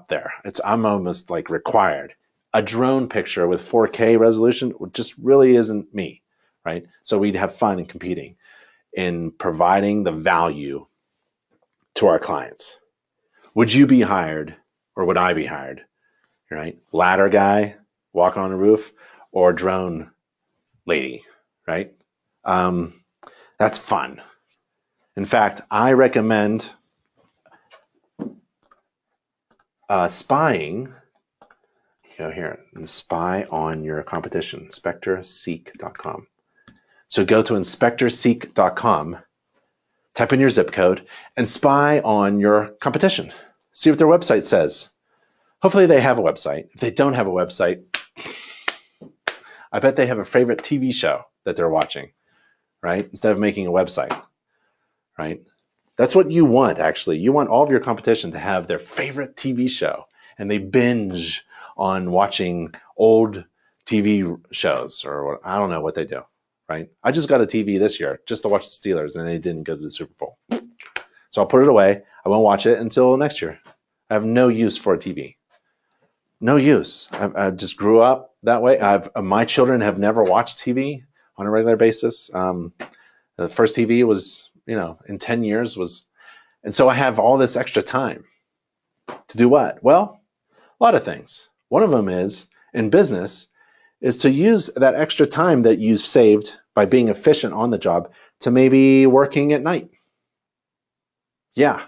[SPEAKER 1] there. I'm almost like required. A drone picture with 4K resolution just really isn't me, right? So we'd have fun in competing in providing the value to our clients. Would you be hired, or would I be hired? Right? Ladder guy, walk on a roof, or drone lady, right? That's fun. In fact, I recommend spying. Here, spy on your competition, inspectorseek.com. So go to inspectorseek.com, type in your zip code, and spy on your competition. See what their website says. Hopefully they have a website. If they don't have a website, I bet they have a favorite TV show that they're watching, right? Instead of making a website, right? That's what you want, actually. You want all of your competition to have their favorite TV show, and they binge on watching old TV shows, or I don't know what they do, right? I just got a TV this year just to watch the Steelers, and they didn't go to the Super Bowl. So I'll put it away. I won't watch it until next year. I have no use for a TV. No use. I just grew up that way. My children have never watched TV on a regular basis. The first TV was, in 10 years and so I have all this extra time to do what? Well, a lot of things. One of them is, in business, is to use that extra time that you've saved by being efficient on the job to maybe working at night. Yeah.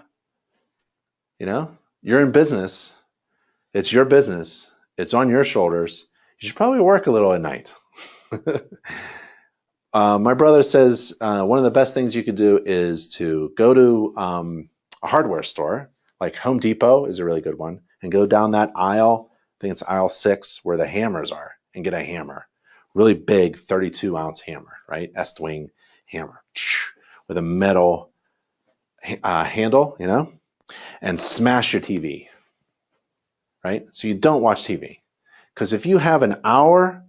[SPEAKER 1] You're in business. It's your business. It's on your shoulders. You should probably work a little at night. My brother says one of the best things you could do is to go to a hardware store, like Home Depot is a really good one, and go down that aisle, I think it's aisle 6, where the hammers are, and get a hammer. Really big 32-ounce hammer, right? Est-wing hammer with a metal handle, and smash your TV, right? So you don't watch TV. Because if you have an hour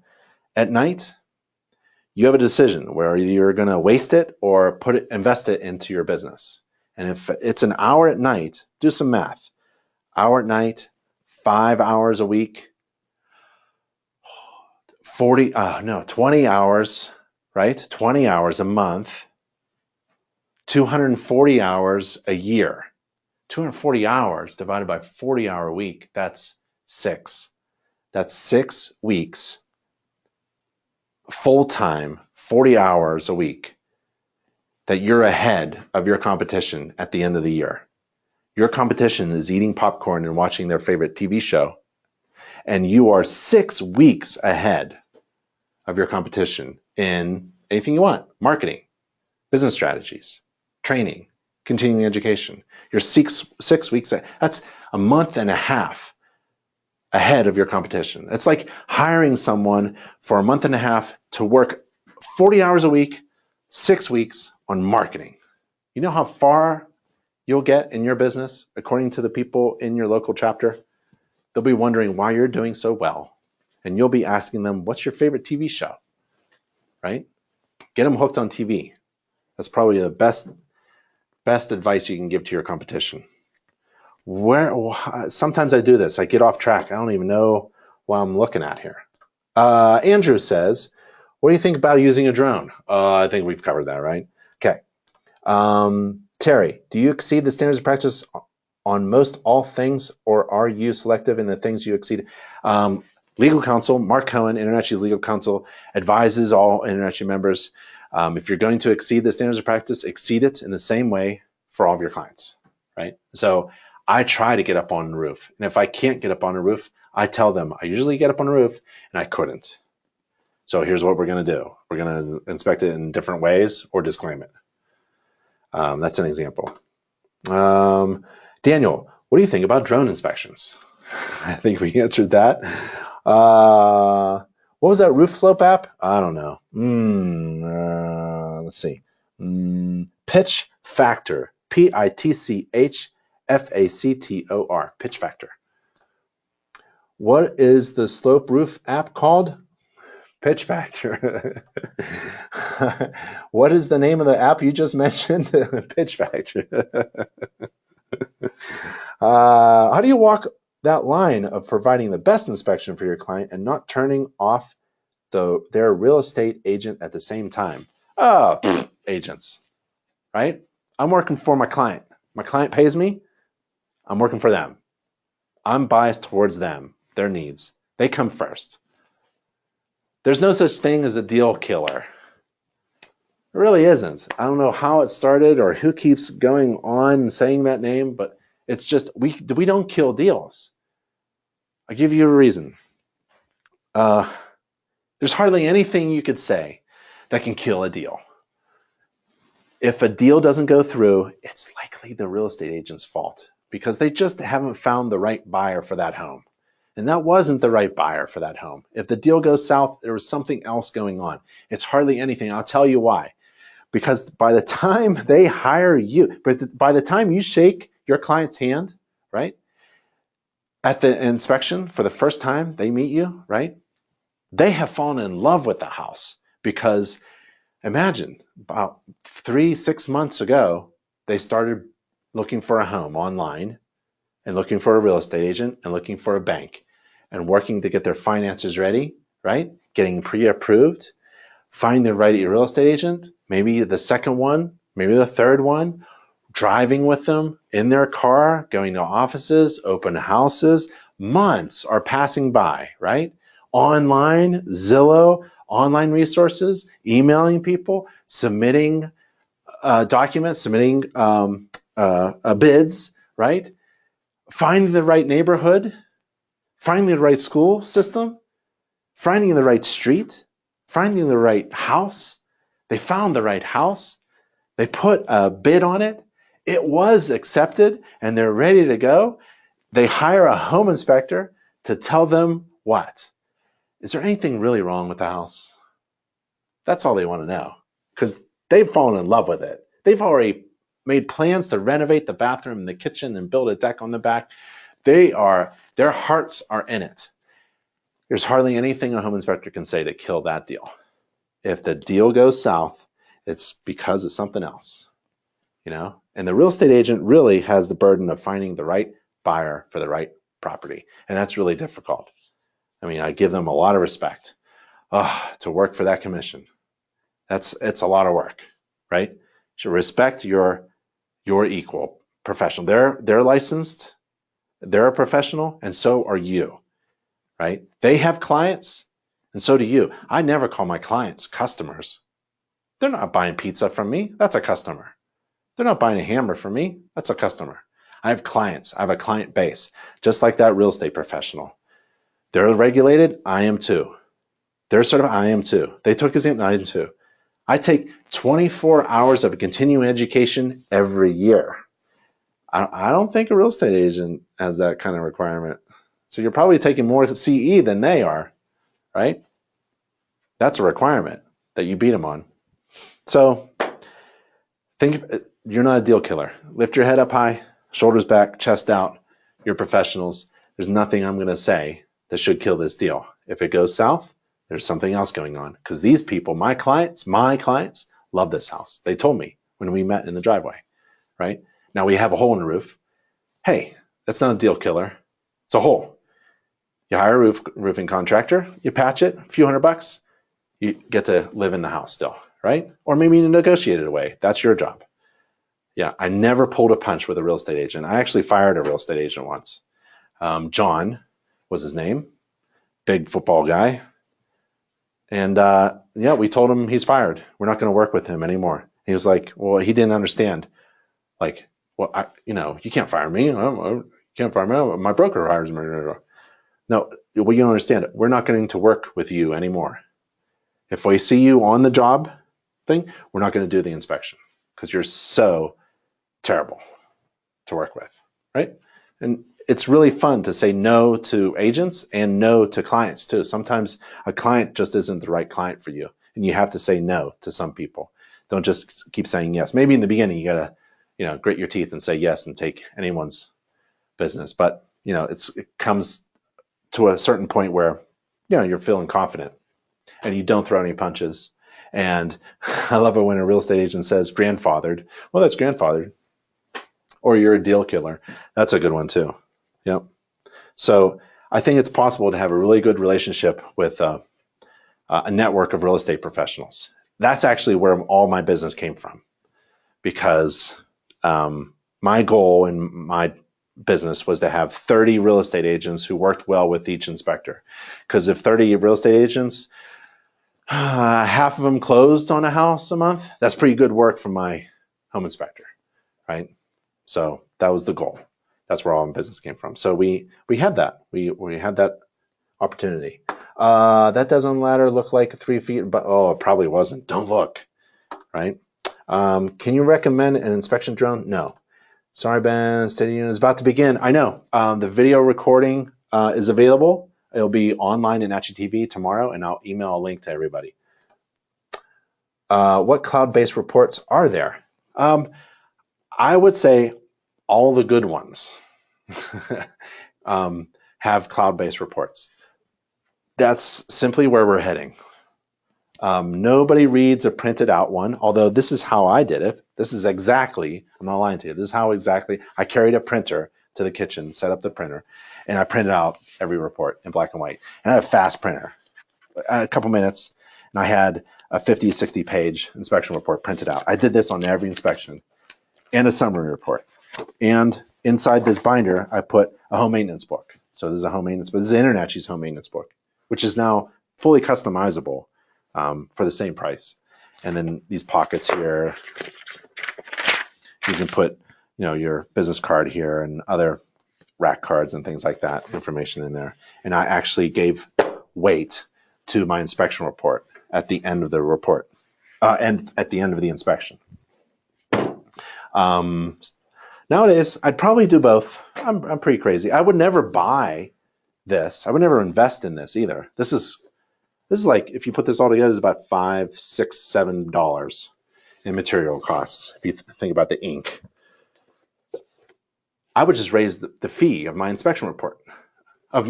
[SPEAKER 1] at night, you have a decision where you're going to waste it or invest it into your business. And if it's an hour at night, do some math. Hour at night, 5 hours a week, 20 hours, right? 20 hours a month, 240 hours a year. 240 hours divided by 40-hour week, that's 6. That's 6 weeks, full-time, 40 hours a week, that you're ahead of your competition at the end of the year. Your competition is eating popcorn and watching their favorite TV show, and you are 6 weeks ahead of your competition in anything you want: marketing, business strategies, training, continuing education. You're 6 weeks ahead. That's a month and a half ahead of your competition. It's like hiring someone for a month and a half to work 40 hours a week, 6 weeks on marketing. You know how far you'll get in your business, according to the people in your local chapter? They'll be wondering why you're doing so well. and you'll be asking them, what's your favorite TV show, right? Get them hooked on TV. That's probably the best advice you can give to your competition. Sometimes I do this. I get off track. I don't even know what I'm looking at here. Andrew says, what do you think about using a drone? I think we've covered that, right? Okay. Terry, do you exceed the standards of practice on most all things, or are you selective in the things you exceed? Legal counsel, Mark Cohen, InterNACHI's legal counsel, advises all InterNACHI members. If you're going to exceed the standards of practice, exceed it in the same way for all of your clients, right? So I try to get up on the roof. And if I can't get up on the roof, I tell them I usually get up on the roof, and I couldn't. So here's what we're going to do. We're going to inspect it in different ways or disclaim it. That's an example. Daniel, what do you think about drone inspections? I think we answered that. What was that roof slope app? I don't know. Let's see. Pitch Factor. PITCHFACTOR. Pitch Factor. What is the slope roof app called? Pitch Factor. What is the name of the app you just mentioned? Pitch Factor. How do you walk that line of providing the best inspection for your client and not turning off their real estate agent at the same time? Oh, agents, right? I'm working for my client. My client pays me. I'm working for them. I'm biased towards them, their needs. They come first. There's no such thing as a deal killer. It really isn't. I don't know how it started or who keeps going on and saying that name, but it's just we don't kill deals. I'll give you a reason. There's hardly anything you could say that can kill a deal. If a deal doesn't go through, it's likely the real estate agent's fault because they just haven't found the right buyer for that home. And that wasn't the right buyer for that home. If the deal goes south, there was something else going on. It's hardly anything. I'll tell you why. Because by the time they hire you, by the time you shake your client's hand, right, at the inspection for the first time they meet you, right, they have fallen in love with the house. Because imagine about 3-6 months ago, they started looking for a home online and looking for a real estate agent and looking for a bank and working to get their finances ready, right? Getting pre-approved, find the right real estate agent, maybe the second one, maybe the third one, driving with them in their car, going to offices, open houses. Months are passing by, right? Online, Zillow, online resources, emailing people, submitting documents, submitting bids, right? Finding the right neighborhood, finding the right school system, finding the right street, finding the right house. They found the right house. They put a bid on it. It was accepted and they're ready to go. They hire a home inspector to tell them what? Is there anything really wrong with the house? That's all they want to know because they've fallen in love with it. They've already made plans to renovate the bathroom and the kitchen and build a deck on the back. Their hearts are in it. There's hardly anything a home inspector can say to kill that deal. If the deal goes south, it's because of something else, And the real estate agent really has the burden of finding the right buyer for the right property. And that's really difficult. I mean, I give them a lot of respect. To work for that commission. It's a lot of work, right? You should respect your equal professional. They're licensed, they're a professional, and so are you, right? They have clients, and so do you. I never call my clients customers. They're not buying pizza from me. That's a customer. They're not buying a hammer from me. That's a customer. I have clients. I have a client base, just like that real estate professional. They're regulated. I am too. They're certified. I am too. They took exam. I am too. I take 24 hours of continuing education every year. I don't think a real estate agent has that kind of requirement. So you're probably taking more CE than they are, right? That's a requirement that you beat them on. So think you're not a deal killer. Lift your head up high, shoulders back, chest out. You're professionals. There's nothing I'm going to say that should kill this deal. If it goes south, there's something else going on. Because these people, my clients, love this house. They told me when we met in the driveway, right? Now we have a hole in the roof. Hey, that's not a deal killer. It's a hole. You hire a roofing contractor, you patch it, a few $100, you get to live in the house still, right? Or maybe you negotiate it away. That's your job. Yeah, I never pulled a punch with a real estate agent. I actually fired a real estate agent once. John was his name, big football guy. And yeah, we told him he's fired. We're not going to work with him anymore. He was like, well, he didn't understand. Like, well, you can't fire me. You can't fire me. My broker hires me. No, well, you don't understand it. We're not going to work with you anymore. If we see you on the job thing, we're not going to do the inspection because you're so terrible to work with, right? And it's really fun to say no to agents and no to clients too. Sometimes a client just isn't the right client for you, and you have to say no to some people. Don't just keep saying yes. Maybe in the beginning you got to, grit your teeth and say yes and take anyone's business. But it comes to a certain point where you're feeling confident and you don't throw any punches. And I love it when a real estate agent says grandfathered. Well, that's grandfathered. Or you're a deal killer. That's a good one too. Yep. So I think it's possible to have a really good relationship with a network of real estate professionals. That's actually where all my business came from, because my goal in my business was to have 30 real estate agents who worked well with each inspector. Because if 30 real estate agents, half of them closed on a house a month, that's pretty good work from my home inspector, right? So that was the goal. That's where all my business came from. So we had that. We had that opportunity. That doesn't ladder look like 3 feet, but it probably wasn't. Don't look, right? Can you recommend an inspection drone? No. Sorry, Ben. Study unit is about to begin. I know. The video recording is available. It'll be online in InterNACHI TV tomorrow, and I'll email a link to everybody. What cloud-based reports are there? I would say all the good ones have cloud-based reports. That's simply where we're heading. Nobody reads a printed out one, although this is how I did it. This is exactly, I'm not lying to you, this is how exactly I carried a printer to the kitchen, set up the printer, and I printed out every report in black and white. And I had a fast printer, a couple minutes, and I had a 50, 60 page inspection report printed out. I did this on every inspection and a summary report. And inside this binder, I put a home maintenance book. So this is a home maintenance book. This is InterNACHI's home maintenance book, which is now fully customizable for the same price. And then these pockets here, you can put your business card here and other rack cards and things like that, information in there. And I actually gave weight to my inspection report at the end of the report and at the end of the inspection. Nowadays, I'd probably do both. I'm pretty crazy. I would never buy this. I would never invest in this either. This is like, if you put this all together, it's about $5, $6, $7 in material costs. If you think about the ink, I would just raise the fee of my inspection report, by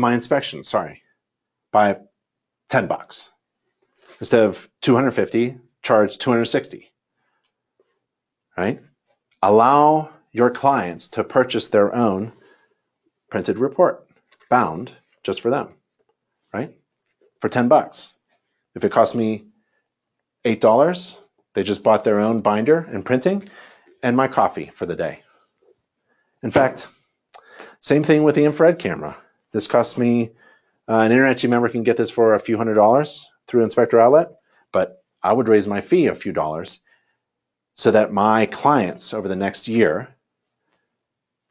[SPEAKER 1] $10. Instead of $250, charge $260, right? Allow your clients to purchase their own printed report, bound just for them, right? For $10. If it cost me $8, they just bought their own binder and printing and my coffee for the day. In fact, same thing with the infrared camera. This cost me, an InterNACHI member can get this for a few $100s through Inspector Outlet, but I would raise my fee a few dollars so that my clients over the next year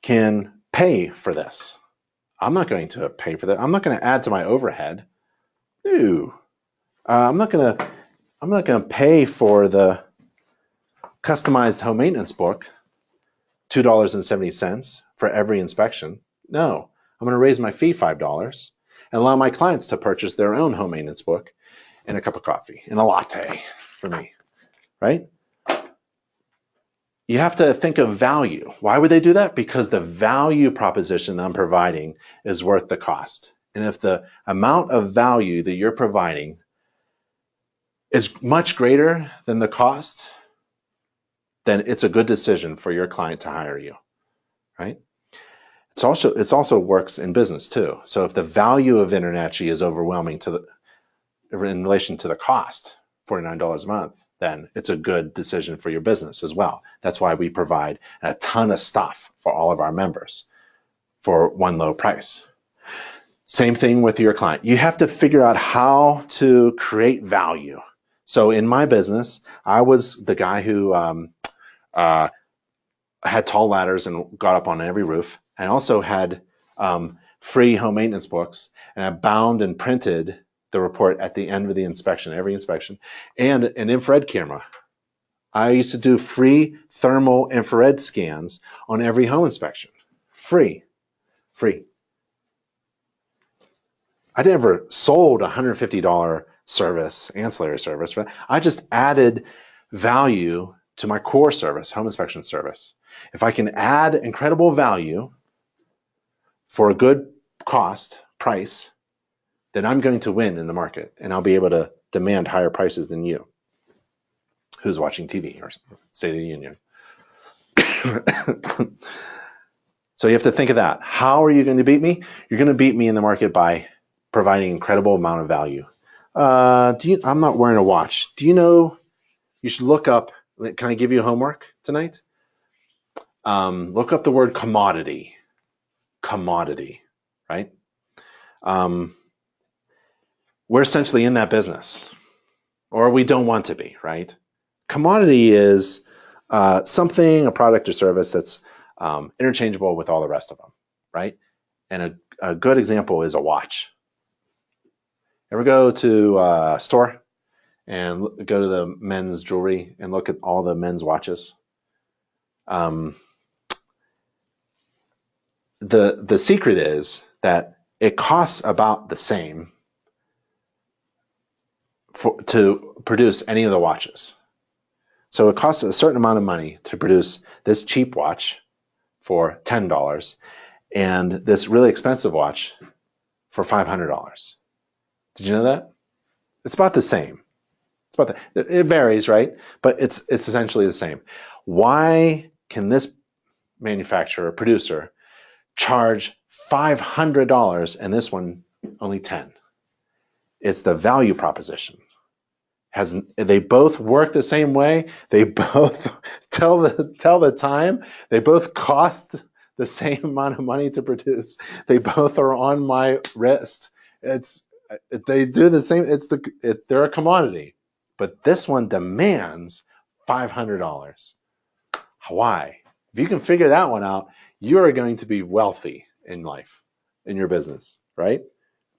[SPEAKER 1] can pay for this. I'm not going to pay for that. I'm not going to add to my overhead. No. I'm not going to pay for the customized home maintenance book, $2.70 for every inspection. No, I'm going to raise my fee $5 and allow my clients to purchase their own home maintenance book and a cup of coffee and a latte for me, right? You have to think of value. Why would they do that? Because the value proposition I'm providing is worth the cost. And if the amount of value that you're providing is much greater than the cost, then it's a good decision for your client to hire you, right? It's also works in business too. So if the value of InterNACHI is overwhelming in relation to the cost, $49 a month, then it's a good decision for your business as well. That's why we provide a ton of stuff for all of our members for one low price. Same thing with your client. You have to figure out how to create value. So in my business, I was the guy who had tall ladders and got up on every roof, and also had free home maintenance books, and I bound and printed the report at the end of the inspection, every inspection, and an infrared camera. I used to do free thermal infrared scans on every home inspection. Free. I never sold a $150 service, ancillary service, but I just added value to my core service, home inspection service. If I can add incredible value for a good price, then I'm going to win in the market, and I'll be able to demand higher prices than you, who's watching TV or State of the Union. So you have to think of that. How are you going to beat me? You're going to beat me in the market by providing incredible amount of value. I'm not wearing a watch. Do you know you should look up, can I give you homework tonight? Look up the word commodity. Commodity, right? We're essentially in that business, or we don't want to be, right? Commodity is something, a product or service that's interchangeable with all the rest of them, right? And a good example is a watch. Ever go to a store and go to the men's jewelry and look at all the men's watches? The secret is that it costs about the same to produce any of the watches. So it costs a certain amount of money to produce this cheap watch for $10 and this really expensive watch for $500. Did you know that? It's about the same. It varies, right? But it's essentially the same. Why can this manufacturer, producer, charge $500 and this one only $10? It's the value proposition. They both work the same way. They both tell the time. They both cost the same amount of money to produce. They both are on my wrist. They do the same. They're a commodity, but this one demands $500. Why? If you can figure that one out, you are going to be wealthy in life, in your business, right?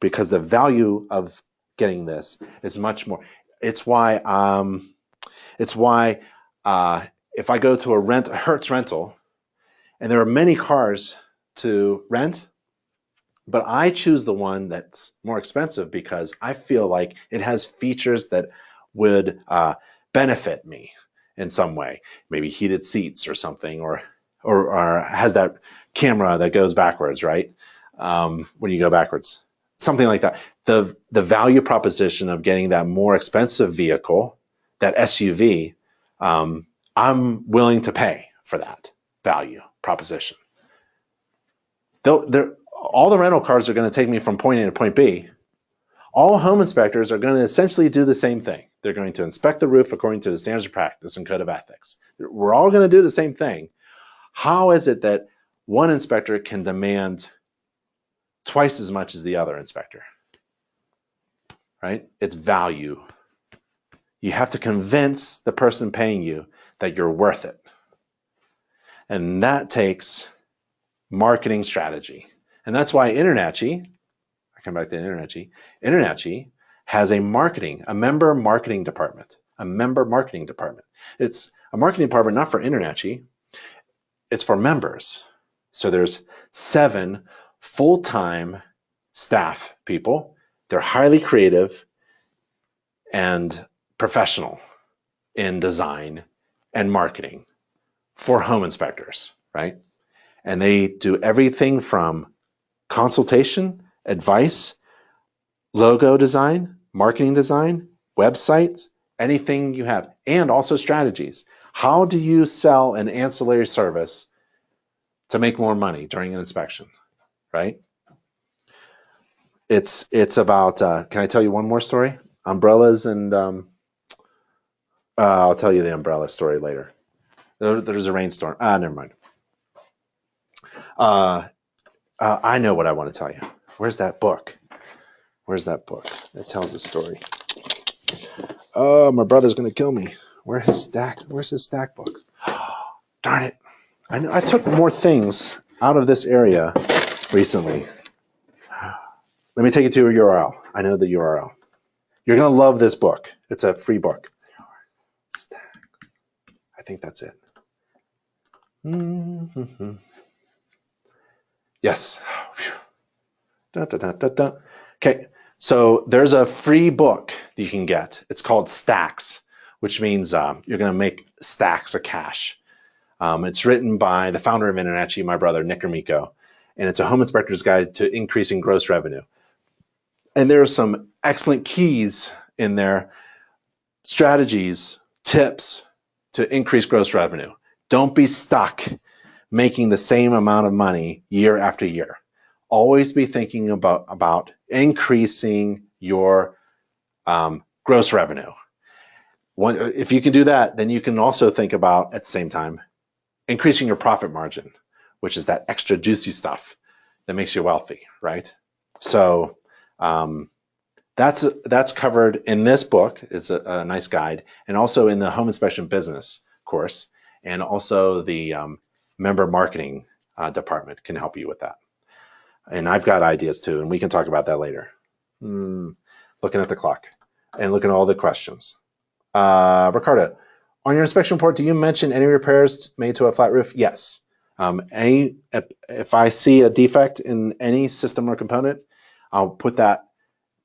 [SPEAKER 1] Because the value of getting this is much more. It's why if I go to a Hertz rental, and there are many cars to rent, but I choose the one that's more expensive because I feel like it has features that would benefit me in some way. Maybe heated seats or something, or has that camera that goes backwards, right? When you go backwards. Something like that. The value proposition of getting that more expensive vehicle, that SUV, I'm willing to pay for that value proposition. All the rental cars are going to take me from point A to point B. All home inspectors are going to essentially do the same thing. They're going to inspect the roof according to the standards of practice and code of ethics. We're all going to do the same thing. How is it that one inspector can demand twice as much as the other inspector? Right? It's value. You have to convince the person paying you that you're worth it. And that takes marketing strategy. And that's why InterNACHI, I come back to InterNACHI, InterNACHI has a member marketing department. It's a marketing department not for InterNACHI, it's for members. So there's 7 full-time staff people. They're highly creative and professional in design and marketing for home inspectors, right? And they do everything from consultation advice, logo design, marketing design, websites, anything you have, and also strategies. How do you sell an ancillary service to make more money during an inspection, right? It's about, can I tell you one more story? Umbrellas and, I'll tell you the umbrella story later. There's a rainstorm. Never mind. I know what I want to tell you. Where's that book? Where's that book that tells the story? Oh, my brother's going to kill me. Where's his stack book? Darn it. I took more things out of this area recently. Let me take you to a URL. I know the URL. You're going to love this book. It's a free book. I think that's it. Mm-hmm. Yes. Da, da, da, da, da. Okay, so there's a free book that you can get. It's called Stacks, which means you're going to make stacks of cash. It's written by the founder of InterNACHI, my brother, Nick Ermico, and it's a home inspector's guide to increasing gross revenue. And there are some excellent keys in there, strategies, tips to increase gross revenue. Don't be stuck making the same amount of money year after year. Always be thinking about increasing your gross revenue. If you can do that, then you can also think about, at the same time, increasing your profit margin, which is that extra juicy stuff that makes you wealthy, right? So that's covered in this book. It's a nice guide, and also in the home inspection business course, and also the member marketing department can help you with that. And I've got ideas too, and we can talk about that later. Looking at the clock and looking at all the questions. Ricardo, on your inspection report, do you mention any repairs made to a flat roof? Yes. If I see a defect in any system or component, I'll put that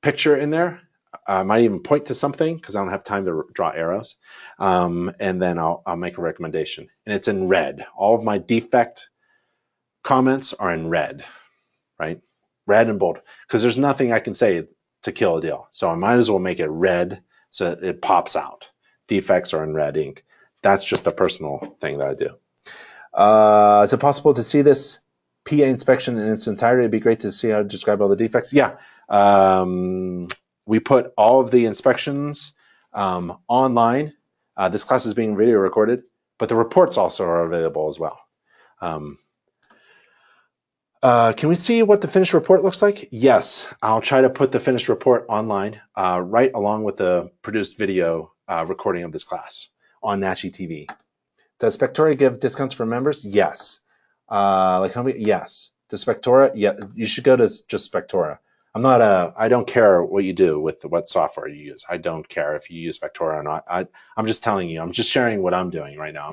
[SPEAKER 1] picture in there. I might even point to something because I don't have time to draw arrows. And then I'll make a recommendation. And it's in red. All of my defect comments are in red, right? Red and bold. Because there's nothing I can say to kill a deal. So I might as well make it red so that it pops out. Defects are in red ink. That's just a personal thing that I do. Is it possible to see this PA inspection in its entirety? It'd be great to see how to describe all the defects. Yeah. We put all of the inspections online. This class is being video recorded, but the reports also are available as well. Can we see what the finished report looks like? Yes, I'll try to put the finished report online right along with the produced video recording of this class on NACHI TV. Does Spectora give discounts for members? Yes. Yes. Does Spectora? Yeah, you should go to just Spectora. I don't care what you do with what software you use. I don't care if you use Spectora or not. I'm just telling you, I'm just sharing what I'm doing right now.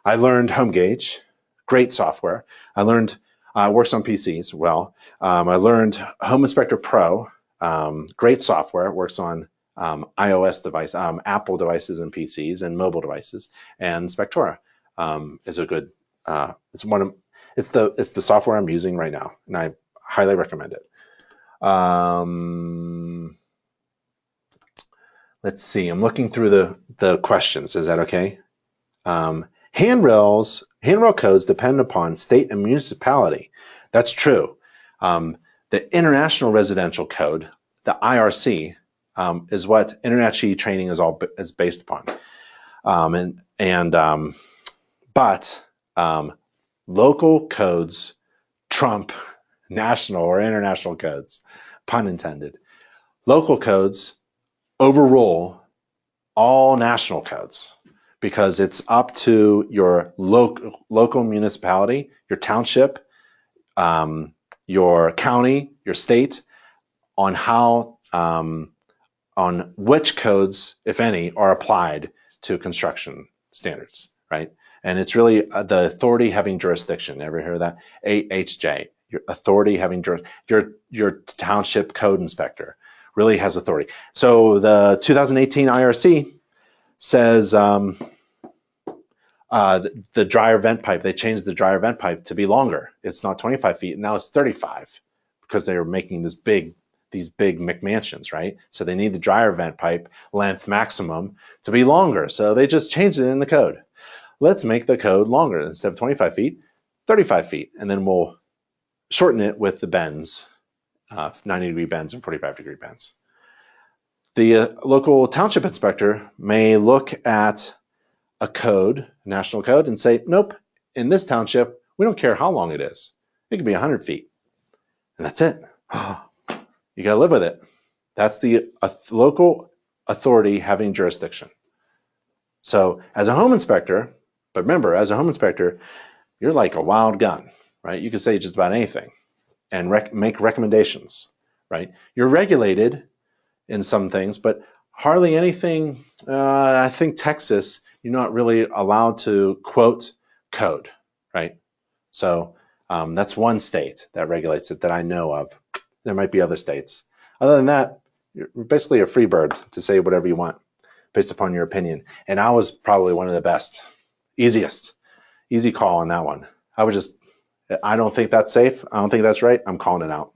[SPEAKER 1] I learned HomeGauge, great software. I learned, works on PCs well. I learned Home Inspector Pro, great software. It works on iOS device, Apple devices and PCs and mobile devices. And Spectora is a good, it's the software I'm using right now, and I highly recommend it. Let's see. I'm looking through the questions. Is that okay? Handrail codes depend upon state and municipality. That's true. The International Residential Code, the IRC, is what InterNACHI training is based upon. But local codes trump national or international codes, pun intended. Local codes overrule all national codes because it's up to your local municipality, your township, your county, your state, on how on which codes, if any, are applied to construction standards, right? And it's really the authority having jurisdiction. Ever hear that? AHJ, your authority having jurisdiction. Your township code inspector really has authority. So the 2018 IRC says the dryer vent pipe, they changed the dryer vent pipe to be longer. It's not 25 feet, now it's 35. because they were making these big McMansions, right? So they need the dryer vent pipe length maximum to be longer. So they just changed it in the code. Let's make the code longer. Instead of 25 feet, 35 feet. And then we'll shorten it with the bends, 90-degree bends and 45-degree bends. The local township inspector may look at a code, national code, and say, nope, in this township, we don't care how long it is. It could be 100 feet. And that's it. You got to live with it. That's the local authority having jurisdiction. So as a home inspector, but remember, as a home inspector, you're like a wild gun, right? You can say just about anything and make recommendations, right? You're regulated in some things, but hardly anything. I think Texas, you're not really allowed to quote code, right? So that's one state that regulates it that I know of. There might be other states. Other than that, you're basically a free bird to say whatever you want based upon your opinion. And I was probably one of the best, easy call on that one. I don't think that's safe. I don't think that's right. I'm calling it out.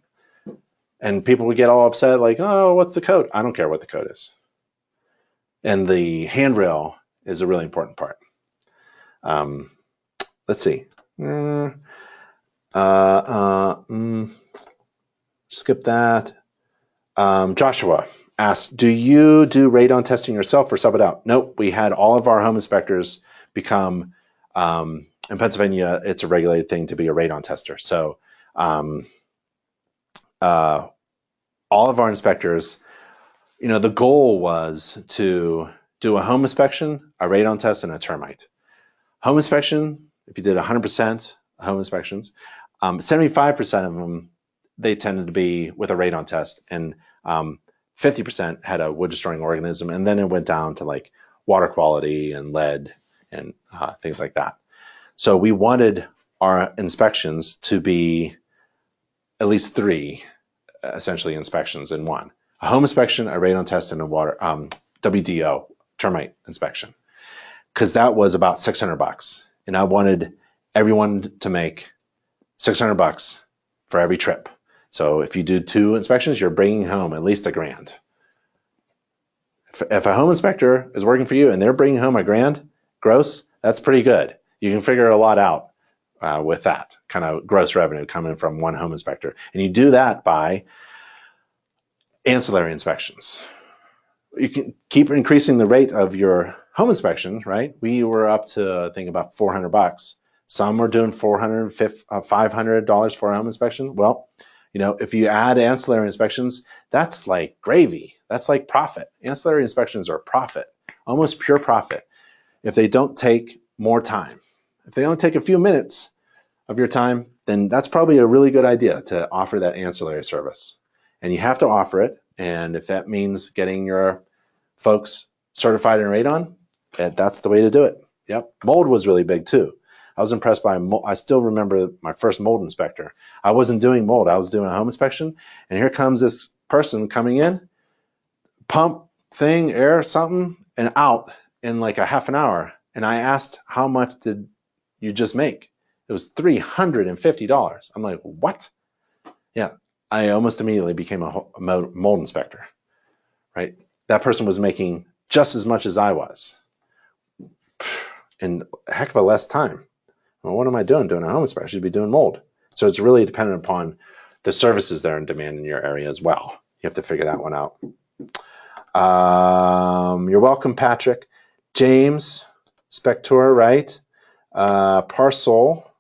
[SPEAKER 1] And people would get all upset like, oh, what's the code? I don't care what the code is. And the handrail is a really important part. Let's see. Skip that. Joshua asked, do you do radon testing yourself or sub it out? Nope. We had all of our home inspectors become, in Pennsylvania, it's a regulated thing to be a radon tester. So all of our inspectors, the goal was to do a home inspection, a radon test, and a termite. Home inspection, if you did 100% home inspections, 75% of them, they tended to be with a radon test, and 50% had a wood-destroying organism, and then it went down to like water quality and lead and things like that. So we wanted our inspections to be at least 3, essentially, inspections in one. A home inspection, a radon test, and a water WDO, termite inspection. Because that was about $600. And I wanted everyone to make $600 for every trip. So if you do 2 inspections, you're bringing home at least $1,000. If a home inspector is working for you and they're bringing home $1,000 gross, that's pretty good. You can figure a lot out with that kind of gross revenue coming from one home inspector. And you do that by ancillary inspections. You can keep increasing the rate of your home inspection, right? We were up to, I think, about $400. Some are doing $500 for a home inspection. Well, if you add ancillary inspections, that's like gravy. That's like profit. Ancillary inspections are profit, almost pure profit, if they don't take more time. If they only take a few minutes of your time, then that's probably a really good idea to offer that ancillary service. And you have to offer it. And if that means getting your folks certified in radon, that's the way to do it. Yep. Mold was really big too. I was impressed by mold. I still remember my first mold inspector. I wasn't doing mold. I was doing a home inspection. And here comes this person coming in, pump thing, air, something, and out in like a half an hour. And I asked, how much did you just make? It was $350. I'm like, what? Yeah. I almost immediately became a mold inspector, right? That person was making just as much as I was in a heck of a less time. Well, what am I doing? Doing a home inspection? I should be doing mold. So it's really dependent upon the services that are in demand in your area as well. You have to figure that one out. You're welcome, Patrick. James, Spector, right? Parcel.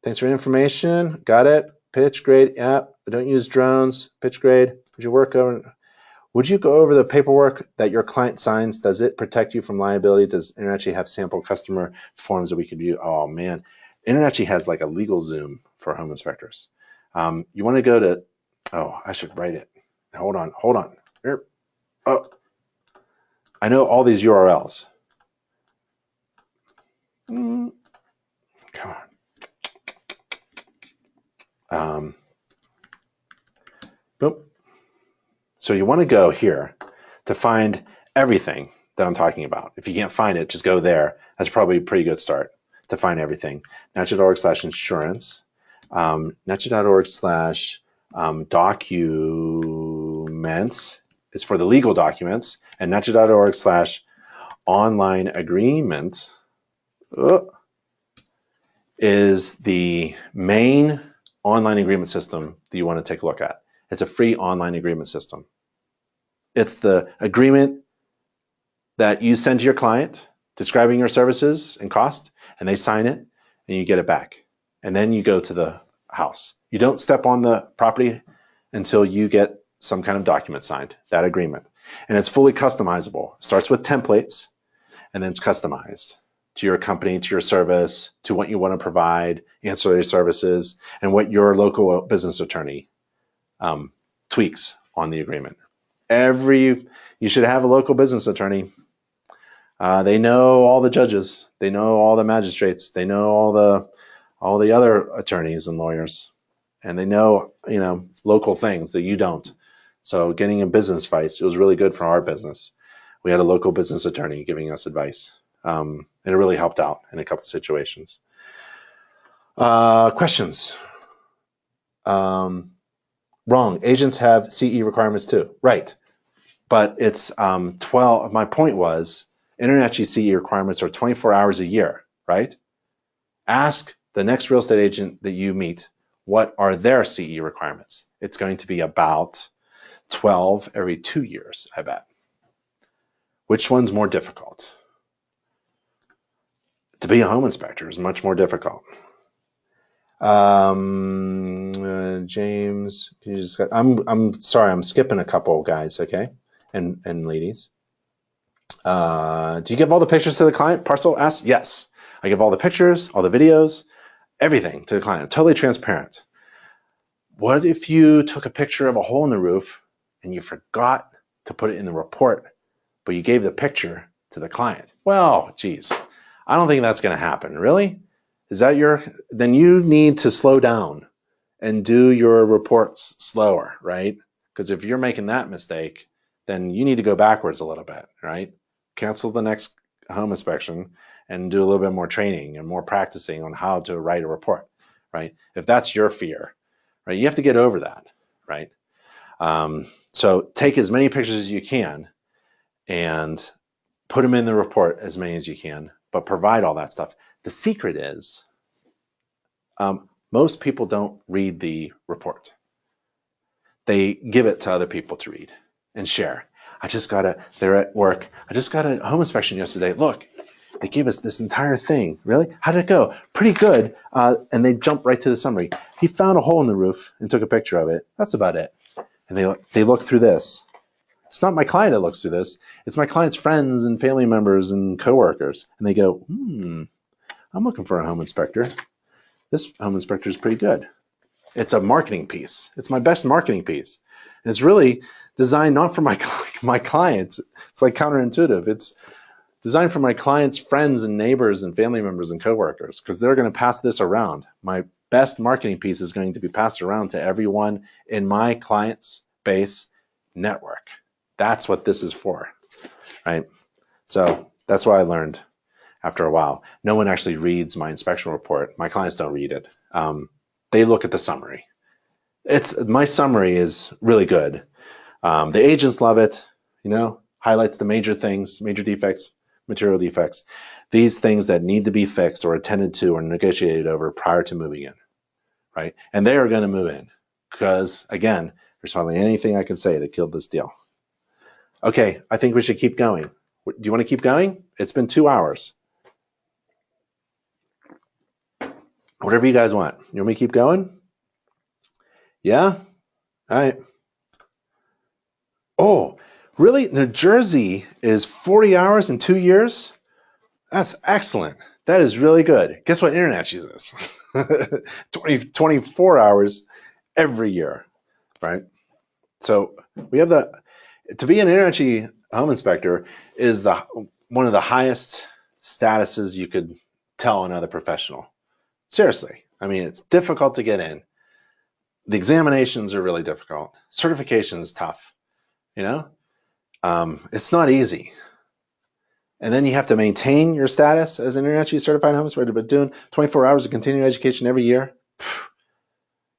[SPEAKER 1] Thanks for the information. Got it. Pitch grade. Yep. Don't use drones. Pitch grade. Would you go over the paperwork that your client signs? Does it protect you from liability? Does InterNACHI have sample customer forms that we could view? Oh man, InterNACHI has like a legal Zoom for home inspectors. You want to go to? Oh, I should write it. Hold on. Here. Oh, I know all these URLs. Come on. Boop. So you want to go here to find everything that I'm talking about. If you can't find it, just go there. That's probably a pretty good start to find everything. NACHI.org/insurance. NACHI.org/ Documents is for the legal documents, and NACHI.org/online agreement is the main online agreement system that you want to take a look at. It's a free online agreement system. It's the agreement that you send to your client describing your services and cost, and they sign it, and you get it back. And then you go to the house. You don't step on the property until you get some kind of document signed, that agreement. And it's fully customizable. It starts with templates, and then it's customized to your company, to your service, to what you want to provide, ancillary services, and what your local business attorney tweaks on the agreement. You should have a local business attorney. They know all the judges. They know all the magistrates. They know all the other attorneys and lawyers, and they know local things that you don't. So getting in business advice, it was really good for our business. We had a local business attorney giving us advice, and it really helped out in a couple of situations. Questions? Wrong. Agents have CE requirements too. Right. But it's 12. My point was, InterNACHI CE requirements are 24 hours a year, right? Ask the next real estate agent that you meet, what are their CE requirements? It's going to be about 12 every 2 years, I bet. Which one's more difficult? To be a home inspector is much more difficult. James, can you just? I'm sorry, I'm skipping a couple guys, okay, and ladies. Do you give all the pictures to the client? Parcel asks. Yes, I give all the pictures, all the videos, everything to the client. Totally transparent. What if you took a picture of a hole in the roof and you forgot to put it in the report, but you gave the picture to the client? Well, geez, I don't think that's going to happen. Really? Is that then you need to slow down and do your reports slower, right? Because if you're making that mistake, then you need to go backwards a little bit, right? Cancel the next home inspection and do a little bit more training and more practicing on how to write a report, right? If that's your fear, right, you have to get over that, right? So take as many pictures as you can and put them in the report as many as you can, but provide all that stuff. The secret is most people don't read the report. They give it to other people to read and share. They're at work. I just got a home inspection yesterday. Look, they gave us this entire thing. Really? How did it go? Pretty good. And they jump right to the summary. He found a hole in the roof and took a picture of it. That's about it. And they look through this. It's not my client that looks through this. It's my client's friends and family members and coworkers. And they go, I'm looking for a home inspector. This home inspector is pretty good. It's a marketing piece. It's my best marketing piece. And it's really designed not for my clients. It's like counterintuitive. It's designed for my clients' friends and neighbors and family members and coworkers, because they're going to pass this around. My best marketing piece is going to be passed around to everyone in my client's base network. That's what this is for, right? So that's what I learned after a while. No one actually reads my inspection report. My clients don't read it. They look at the summary. My summary is really good. The agents love it, highlights the major things, major defects, material defects, these things that need to be fixed or attended to or negotiated over prior to moving in, right? And they are going to move in because, again, there's hardly anything I can say that killed this deal. Okay, I think we should keep going. Do you want to keep going? It's been 2 hours. Whatever you guys want. You want me to keep going? Yeah? All right. Oh, really? New Jersey is 40 hours in 2 years? That's excellent. That is really good. Guess what InterNACHI is? 24 hours every year, right? So we have to be an InterNACHI home inspector is one of the highest statuses you could tell another professional. Seriously. I mean, it's difficult to get in. The examinations are really difficult. Certification is tough, It's not easy. And then you have to maintain your status as an InterNACHI certified home inspector, but doing 24 hours of continuing education every year,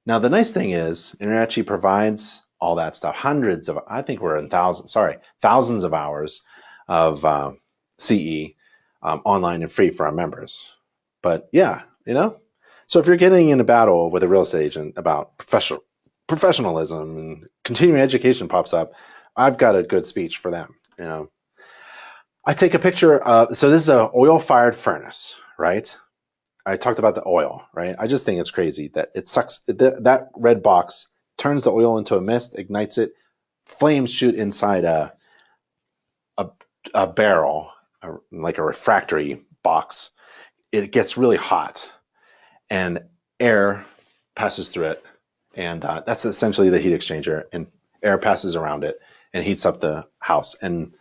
[SPEAKER 1] Now, the nice thing is InterNACHI provides all that stuff, hundreds of, I think we're in thousands of hours of CE online and free for our members. But yeah, so if you're getting in a battle with a real estate agent about professionalism and continuing education pops up, I've got a good speech for them. I take a picture of, so this is an oil-fired furnace, right? I talked about the oil, right? I just think it's crazy that it sucks. That red box turns the oil into a mist, ignites it, flames shoot inside a barrel, like a refractory box. It gets really hot, and air passes through it, and that's essentially the heat exchanger. And air passes around it and heats up the house, and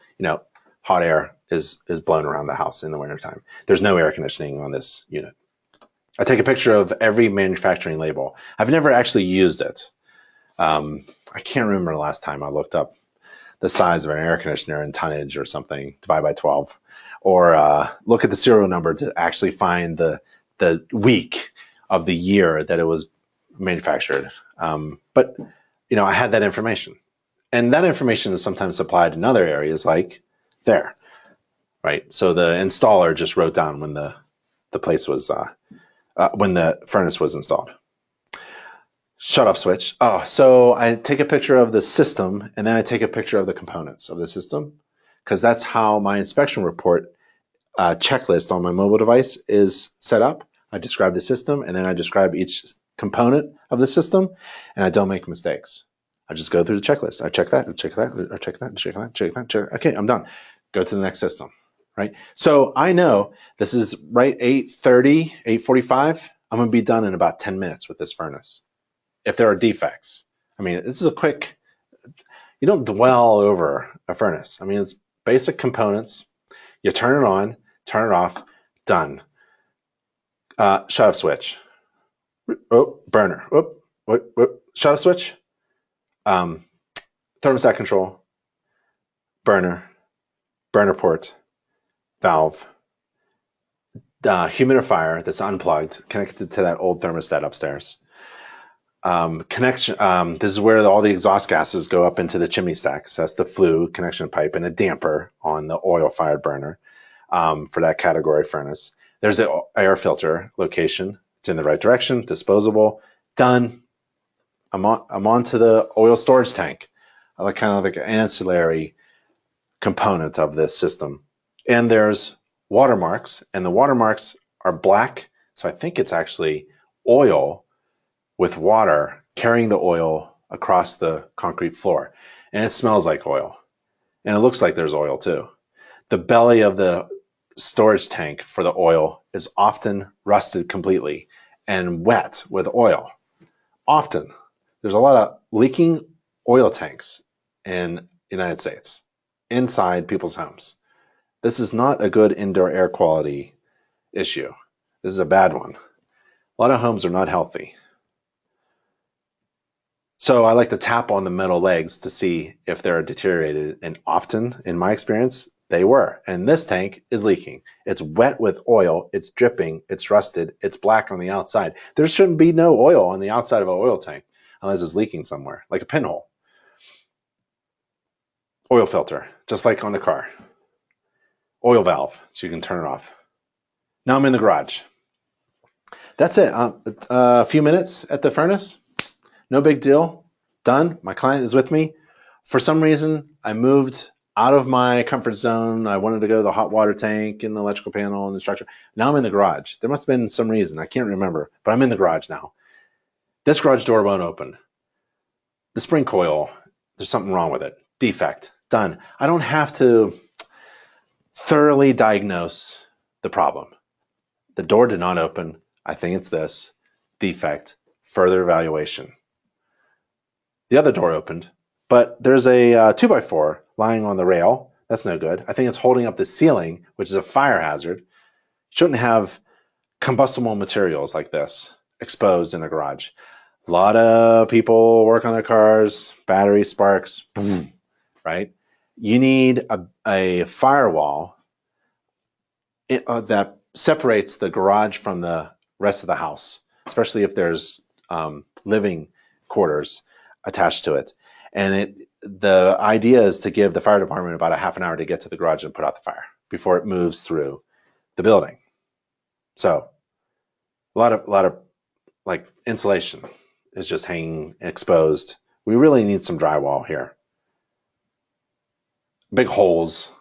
[SPEAKER 1] hot air is blown around the house in the wintertime. There's no air conditioning on this unit. I take a picture of every manufacturing label. I've never actually used it. I can't remember the last time I looked up the size of an air conditioner in tonnage or something, divide by 12, or look at the serial number to actually find the week of the year that it was manufactured. But I had that information, and that information is sometimes applied in other areas, like there, right? So the installer just wrote down when the place was when the furnace was installed. Shut off switch. Oh, so I take a picture of the system, and then I take a picture of the components of the system, because that's how my inspection report checklist on my mobile device is set up. I describe the system, and then I describe each component of the system, and I don't make mistakes. I just go through the checklist. I check that, I check that, I check that, check that, check that, check. Okay, I'm done. Go to the next system, right? So I know this is right 8:30, 8:45. I'm going to be done in about 10 minutes with this furnace. If there are defects, I mean, this is a quick, you don't dwell over a furnace. I mean, it's basic components. You turn it on, turn it off, done. Shut off switch. Oh, burner. Whoop, whoop, whoop. Shut off switch. Thermostat control. Burner. Burner port. Valve. Humidifier that's unplugged, connected to that old thermostat upstairs. Connection. This is where all the exhaust gases go up into the chimney stack. So that's the flue connection pipe and a damper on the oil-fired burner for that category furnace. There's the air filter location. It's in the right direction. Disposable. Done. I'm on to the oil storage tank. I like kind of like an ancillary component of this system. And there's watermarks, and the watermarks are black. So I think it's actually oil with water carrying the oil across the concrete floor. And it smells like oil. And it looks like there's oil too. The belly of the storage tank for the oil is often rusted completely and wet with oil. Often. There's a lot of leaking oil tanks in the United States, inside people's homes. This is not a good indoor air quality issue. This is a bad one. A lot of homes are not healthy. So I like to tap on the metal legs to see if they're deteriorated, and often, in my experience, they were. And this tank is leaking. It's wet with oil, it's dripping, it's rusted, it's black on the outside. There shouldn't be no oil on the outside of an oil tank unless it's leaking somewhere, like a pinhole. Oil filter, just like on the car. Oil valve, so you can turn it off. Now I'm in the garage. That's it. A few minutes at the furnace. No big deal. Done. My client is with me. For some reason, I moved out of my comfort zone. I wanted to go to the hot water tank and the electrical panel and the structure. Now I'm in the garage. There must have been some reason. I can't remember, but I'm in the garage now. This garage door won't open. The spring coil, there's something wrong with it. Defect. Done. I don't have to thoroughly diagnose the problem. The door did not open. I think it's this. Defect. Further evaluation. The other door opened, but there's a 2x4 lying on the rail. That's no good. I think it's holding up the ceiling, which is a fire hazard. Shouldn't have combustible materials like this exposed in a garage. A lot of people work on their cars, battery sparks, boom, right? You need a firewall that separates the garage from the rest of the house, especially if there's living quarters attached to it. And the idea is to give the fire department about a half an hour to get to the garage and put out the fire before it moves through the building. So a lot of like insulation is just hanging exposed. We really need some drywall here. Big holes,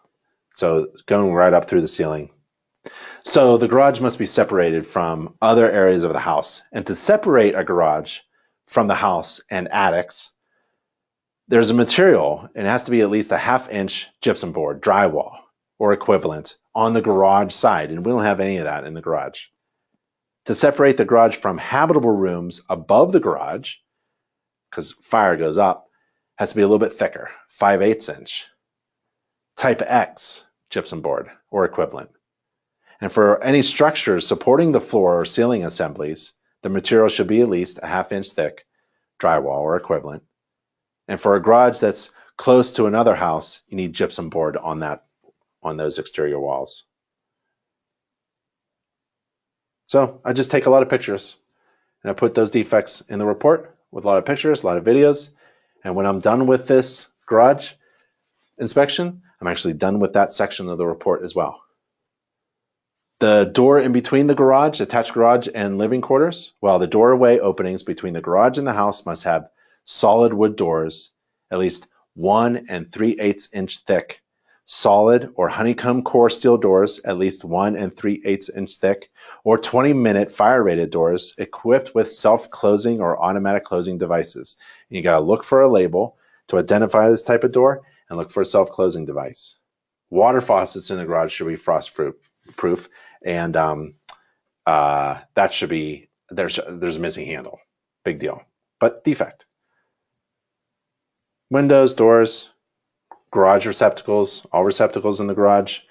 [SPEAKER 1] so going right up through the ceiling. So the garage must be separated from other areas of the house. And to separate a garage from the house and attics, there's a material, and it has to be at least a 1/2 inch gypsum board, drywall or equivalent, on the garage side. And we don't have any of that in the garage. To separate the garage from habitable rooms above the garage, because fire goes up, has to be a little bit thicker, 5/8 inch. Type X gypsum board or equivalent. And for any structures supporting the floor or ceiling assemblies, the material should be at least a 1/2 inch thick, drywall or equivalent. And for a garage that's close to another house, you need gypsum board on those exterior walls. So I just take a lot of pictures and I put those defects in the report with a lot of pictures, a lot of videos. And when I'm done with this garage inspection, I'm actually done with that section of the report as well. The door in between the garage, attached garage and living quarters, well, the doorway openings between the garage and the house must have solid wood doors, at least 1 3/8 inch thick, solid or honeycomb core steel doors, at least 1 3/8 inch thick, or 20-minute fire-rated doors equipped with self-closing or automatic closing devices. And you got to look for a label to identify this type of door and look for a self-closing device. Water faucets in the garage should be frost-proof, and that should be, there's a missing handle. Big deal, but defect. Windows, doors, garage receptacles, all receptacles in the garage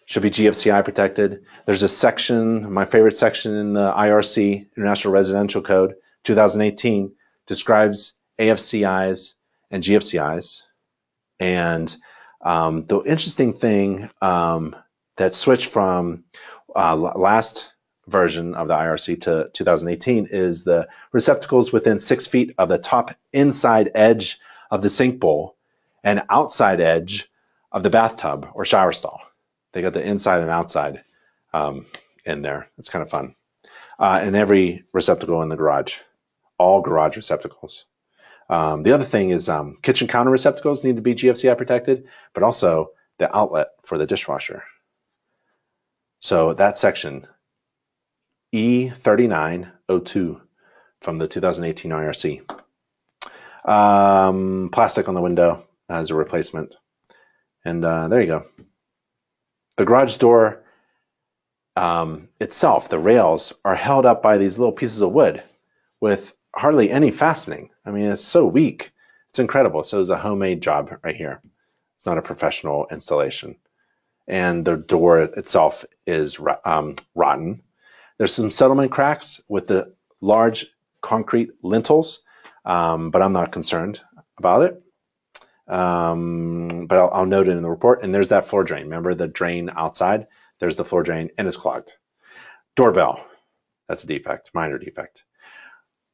[SPEAKER 1] should be GFCI protected. There's a section, my favorite section in the IRC, International Residential Code, 2018, describes AFCIs and GFCIs. And the interesting thing that switched from last version of the IRC to 2018 is the receptacles within 6 feet of the top inside edge of the sink bowl and outside edge of the bathtub or shower stall. They got the inside and outside in there. It's kind of fun. And every receptacle in the garage, all garage receptacles. The other thing is kitchen counter receptacles need to be GFCI protected, but also the outlet for the dishwasher. So that section, E3902 from the 2018 IRC. Plastic on the window as a replacement. And there you go. The garage door itself, the rails, are held up by these little pieces of wood with hardly any fastening. I mean, it's so weak. It's incredible. So it's a homemade job right here. It's not a professional installation. And the door itself is rotten. There's some settlement cracks with the large concrete lintels, but I'm not concerned about it. But I'll note it in the report. And there's that floor drain. Remember the drain outside? There's the floor drain, and it's clogged. Doorbell. That's a defect, minor defect.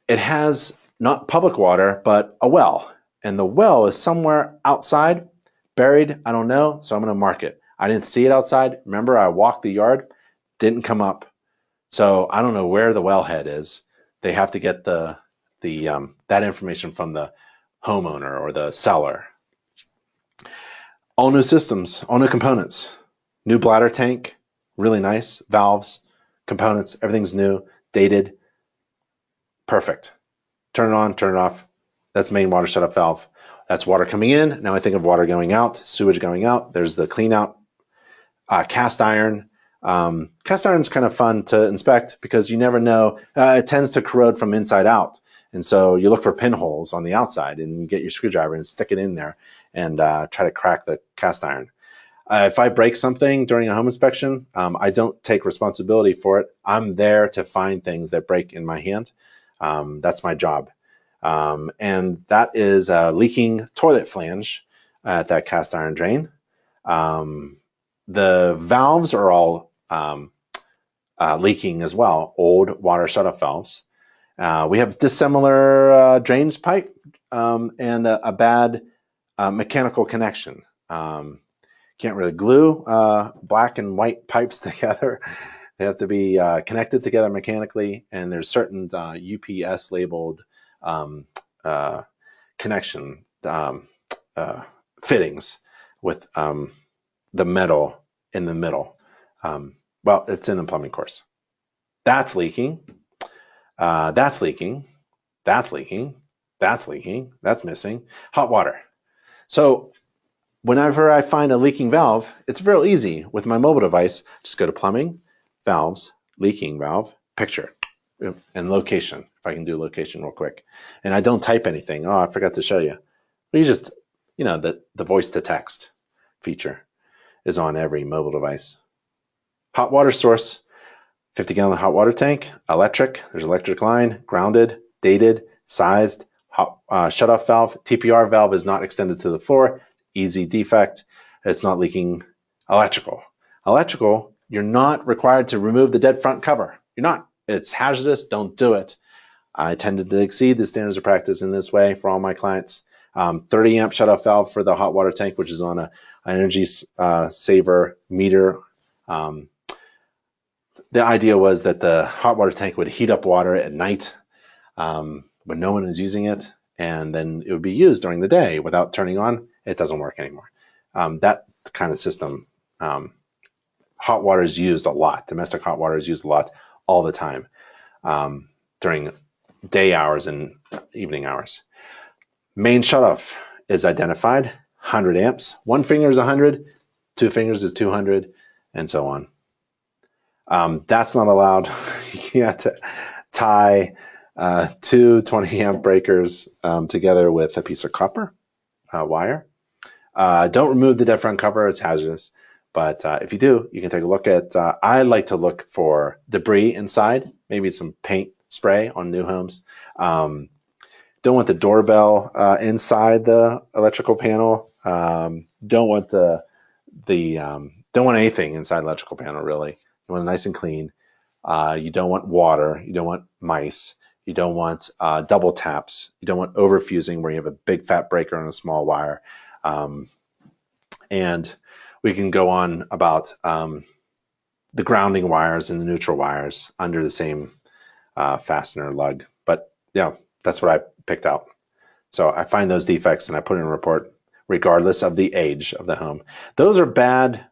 [SPEAKER 1] It has not public water, but a well. And the well is somewhere outside, buried, I don't know, so I'm going to mark it. I didn't see it outside. Remember, I walked the yard, didn't come up. So I don't know where the wellhead is. They have to get that information from the homeowner or the seller. All new systems, all new components. New bladder tank, really nice. Valves, components, everything's new, dated. Perfect. Turn it on, turn it off. That's the main water shut-off valve. That's water coming in. Now I think of water going out, sewage going out. There's the clean out. Cast iron. Cast iron is kind of fun to inspect because you never know. It tends to corrode from inside out. And so you look for pinholes on the outside and you get your screwdriver and stick it in there and try to crack the cast iron. If I break something during a home inspection, I don't take responsibility for it. I'm there to find things that break in my hand. That's my job. And that is a leaking toilet flange at that cast iron drain. The valves are all leaking as well, old water shutoff valves. We have dissimilar drains pipe and a bad mechanical connection. Can't really glue black and white pipes together. They have to be connected together mechanically, and there's certain UPS labeled connection fittings with the metal in the middle. Well, it's in the plumbing course. That's leaking. That's leaking. That's leaking. That's leaking. That's missing. Hot water. So whenever I find a leaking valve, it's real easy with my mobile device. Just go to plumbing, valves, leaking valve, picture, and location. If I can do location real quick. And I don't type anything. Oh, I forgot to show you. But you just, the voice to text feature is on every mobile device. Hot water source, 50-gallon hot water tank, electric. There's electric line, grounded, dated, sized, shut-off valve. TPR valve is not extended to the floor. Easy defect. It's not leaking. Electrical. Electrical, you're not required to remove the dead front cover. You're not. It's hazardous. Don't do it. I tended to exceed the standards of practice in this way for all my clients. 30 amp shutoff valve for the hot water tank, which is on an energy saver meter. The idea was that the hot water tank would heat up water at night when no one is using it, and then it would be used during the day without turning on. It doesn't work anymore. That kind of system, hot water is used a lot. Domestic hot water is used a lot all the time during day hours and evening hours. Main shutoff is identified, 100 amps. One finger is 100, two fingers is 200, and so on. That's not allowed. You have to tie two 20 amp breakers together with a piece of copper wire. Don't remove the dead front cover. It's hazardous. But if you do, you can take a look at, I like to look for debris inside, maybe some paint spray on new homes. Don't want the doorbell inside the electrical panel. Don't want don't want anything inside the electrical panel, really. You want it nice and clean. You don't want water. You don't want mice. You don't want double taps. You don't want overfusing where you have a big fat breaker on a small wire. And we can go on about the grounding wires and the neutral wires under the same fastener lug. But yeah, that's what I picked out. So I find those defects and I put in a report regardless of the age of the home. Those are bad,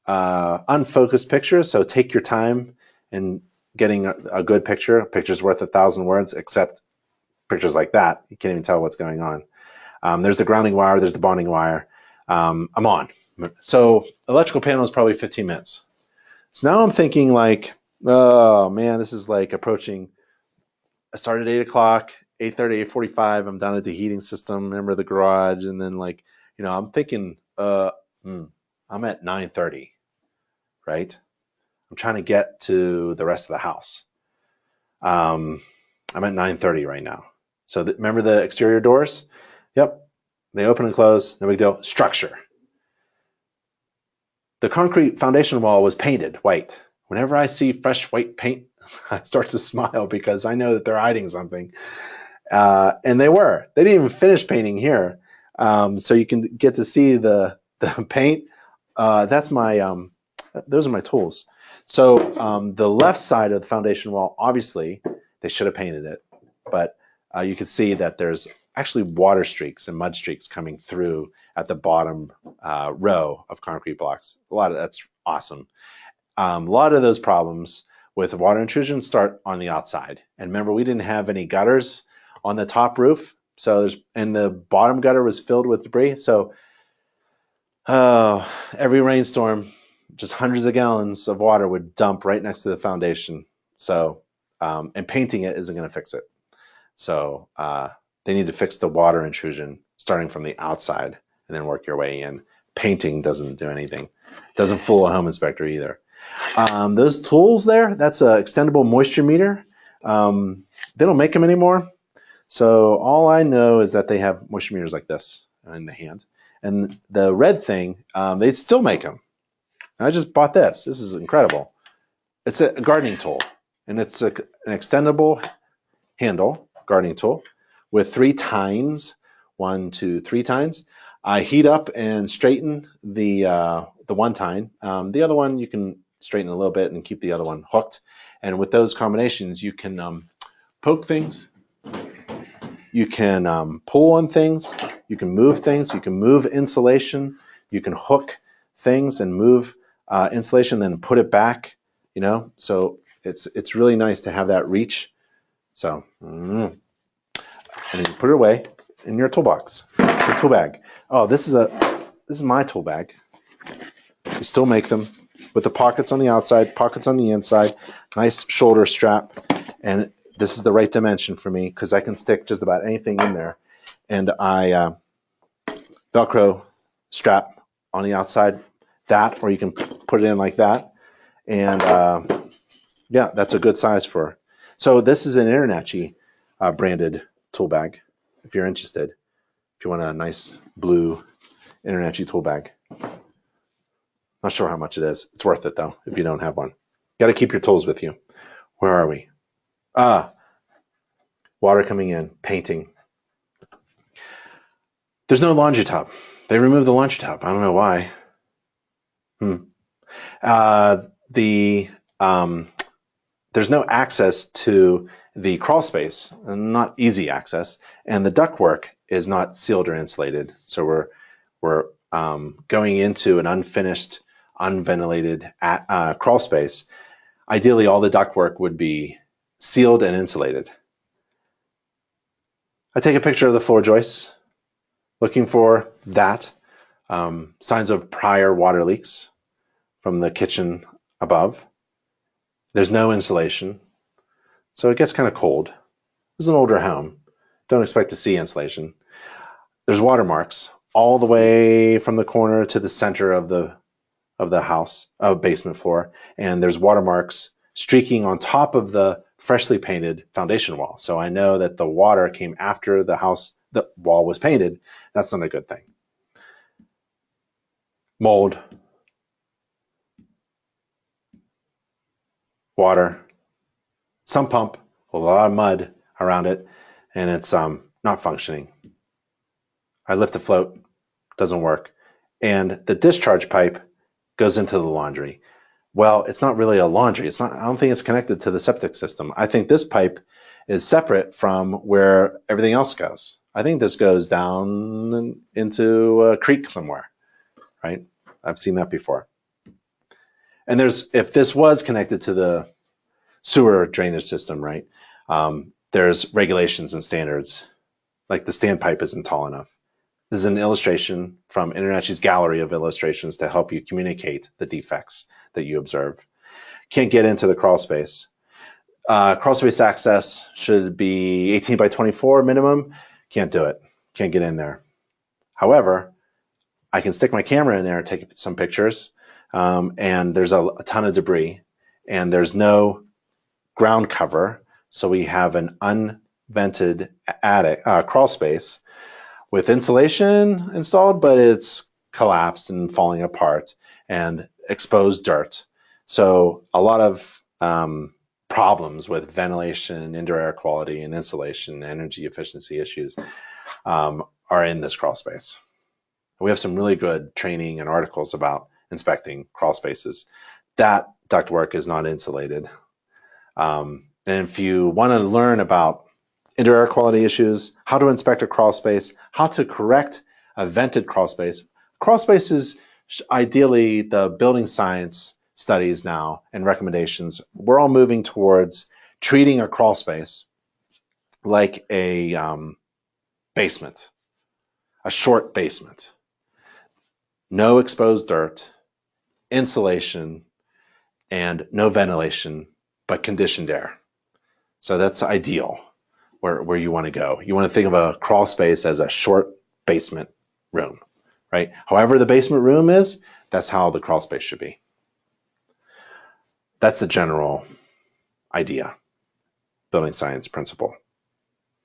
[SPEAKER 1] unfocused pictures. So take your time in getting a good picture. A picture's worth 1,000 words, except pictures like that. You can't even tell what's going on. There's the grounding wire. There's the bonding wire. I'm on. So electrical panel is probably 15 minutes. So now I'm thinking like, oh man, this is like approaching. I started at 8 o'clock, 8:30, 8:45. I'm down at the heating system, remember the garage. And then like, I'm thinking, I'm at 9:30, right? I'm trying to get to the rest of the house. I'm at 9:30 right now. So remember the exterior doors? Yep. They open and close. No big deal. Structure. The concrete foundation wall was painted white. Whenever I see fresh white paint, I start to smile because I know that they're hiding something. And they were. They didn't even finish painting here. So you can get to see the paint. That's my, those are my tools. So the left side of the foundation wall, obviously, they should have painted it. But you can see that there's actually water streaks and mud streaks coming through at the bottom row of concrete blocks. That's awesome. A lot of those problems with water intrusion start on the outside. And remember, we didn't have any gutters on the top roof. So and the bottom gutter was filled with debris. So every rainstorm, just hundreds of gallons of water would dump right next to the foundation. So, and painting it isn't going to fix it. So they need to fix the water intrusion starting from the outside and then work your way in. Painting doesn't do anything. Doesn't fool a home inspector either. Those tools there, that's an extendable moisture meter. They don't make them anymore. So all I know is that they have moisture meters like this in the hand. And the red thing, they still make them. I just bought this. This is incredible. It's a gardening tool. And it's an extendable handle, gardening tool, with 3 tines, 1, 2, 3 tines. I heat up and straighten the one tine. The other one you can straighten a little bit and keep the other one hooked. And with those combinations, you can poke things, you can pull on things, you can move things, you can move insulation, you can hook things and move insulation, then put it back. You know, so it's really nice to have that reach. So, and then you put it away in your toolbox, your tool bag. Oh, this is my tool bag. You still make them with the pockets on the outside, pockets on the inside, nice shoulder strap, and this is the right dimension for me because I can stick just about anything in there. And I Velcro strap on the outside, that, or you can put it in like that, and yeah, that's a good size for. So this is an InterNACHI branded tool bag. If you're interested, if you want a nice blue InterNACHI tool bag. Not sure how much it is. It's worth it though if you don't have one. Got to keep your tools with you. Where are we? Water coming in, painting. There's no laundry tub. They removed the laundry tub. I don't know why. There's no access to the crawl space, not easy access, and the ductwork is not sealed or insulated. So we're going into an unfinished, unventilated crawl space. Ideally, all the ductwork would be sealed and insulated. I take a picture of the floor joists, looking for that, signs of prior water leaks from the kitchen above. There's no insulation, so it gets kind of cold. This is an older home. Don't expect to see insulation. There's watermarks all the way from the corner to the center of the house, basement floor, and there's watermarks streaking on top of the freshly painted foundation wall. So I know that the water came after the wall was painted. That's not a good thing. Mold, water, sump pump with a lot of mud around it, and it's not functioning. I lift the float, doesn't work, and the discharge pipe goes into the laundry. Well, it's not really a laundry. It's not. I don't think it's connected to the septic system. I think this pipe is separate from where everything else goes. I think this goes down into a creek somewhere, right? I've seen that before. And if this was connected to the sewer drainage system, right? There's regulations and standards. Like the standpipe isn't tall enough. This is an illustration from InterNACHI's gallery of illustrations to help you communicate the defects that you observe. Can't get into the crawl space. Crawl space access should be 18 by 24 minimum. Can't do it. Can't get in there. However, I can stick my camera in there and take some pictures, and there's a ton of debris, and there's no ground cover, so we have an unvented attic crawl space with insulation installed, but it's collapsed and falling apart and exposed dirt. So a lot of problems with ventilation, indoor air quality, and insulation, energy efficiency issues are in this crawl space. We have some really good training and articles about inspecting crawl spaces. That ductwork is not insulated. And if you want to learn about indoor air quality issues, how to inspect a crawl space, how to correct a vented crawl space. Crawl spaces, ideally, the building science studies now and recommendations, we're all moving towards treating a crawl space like a basement, a short basement. No exposed dirt, insulation, and no ventilation, but conditioned air. So that's ideal. Where you want to go. You want to think of a crawl space as a short basement room, right? However the basement room is, that's how the crawl space should be. That's the general idea, building science principle.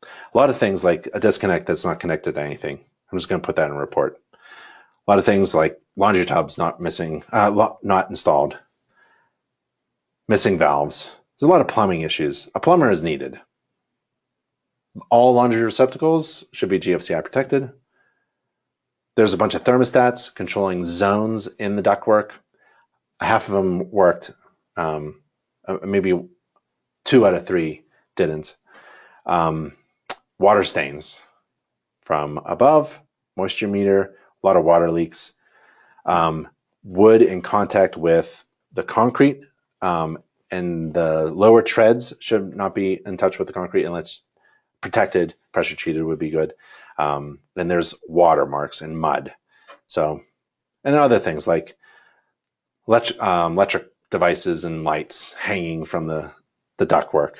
[SPEAKER 1] A lot of things like a disconnect that's not connected to anything. I'm just going to put that in a report. A lot of things like laundry tubs not installed, missing valves. There's a lot of plumbing issues. A plumber is needed. All laundry receptacles should be GFCI protected. There's a bunch of thermostats controlling zones in the ductwork. Half of them worked. Maybe 2 out of 3 didn't. Water stains from above, moisture meter, a lot of water leaks. Wood in contact with the concrete, and the lower treads should not be in touch with the concrete unless protected, pressure treated would be good. Then there's water marks and mud. So, and then other things like electric devices and lights hanging from the ductwork.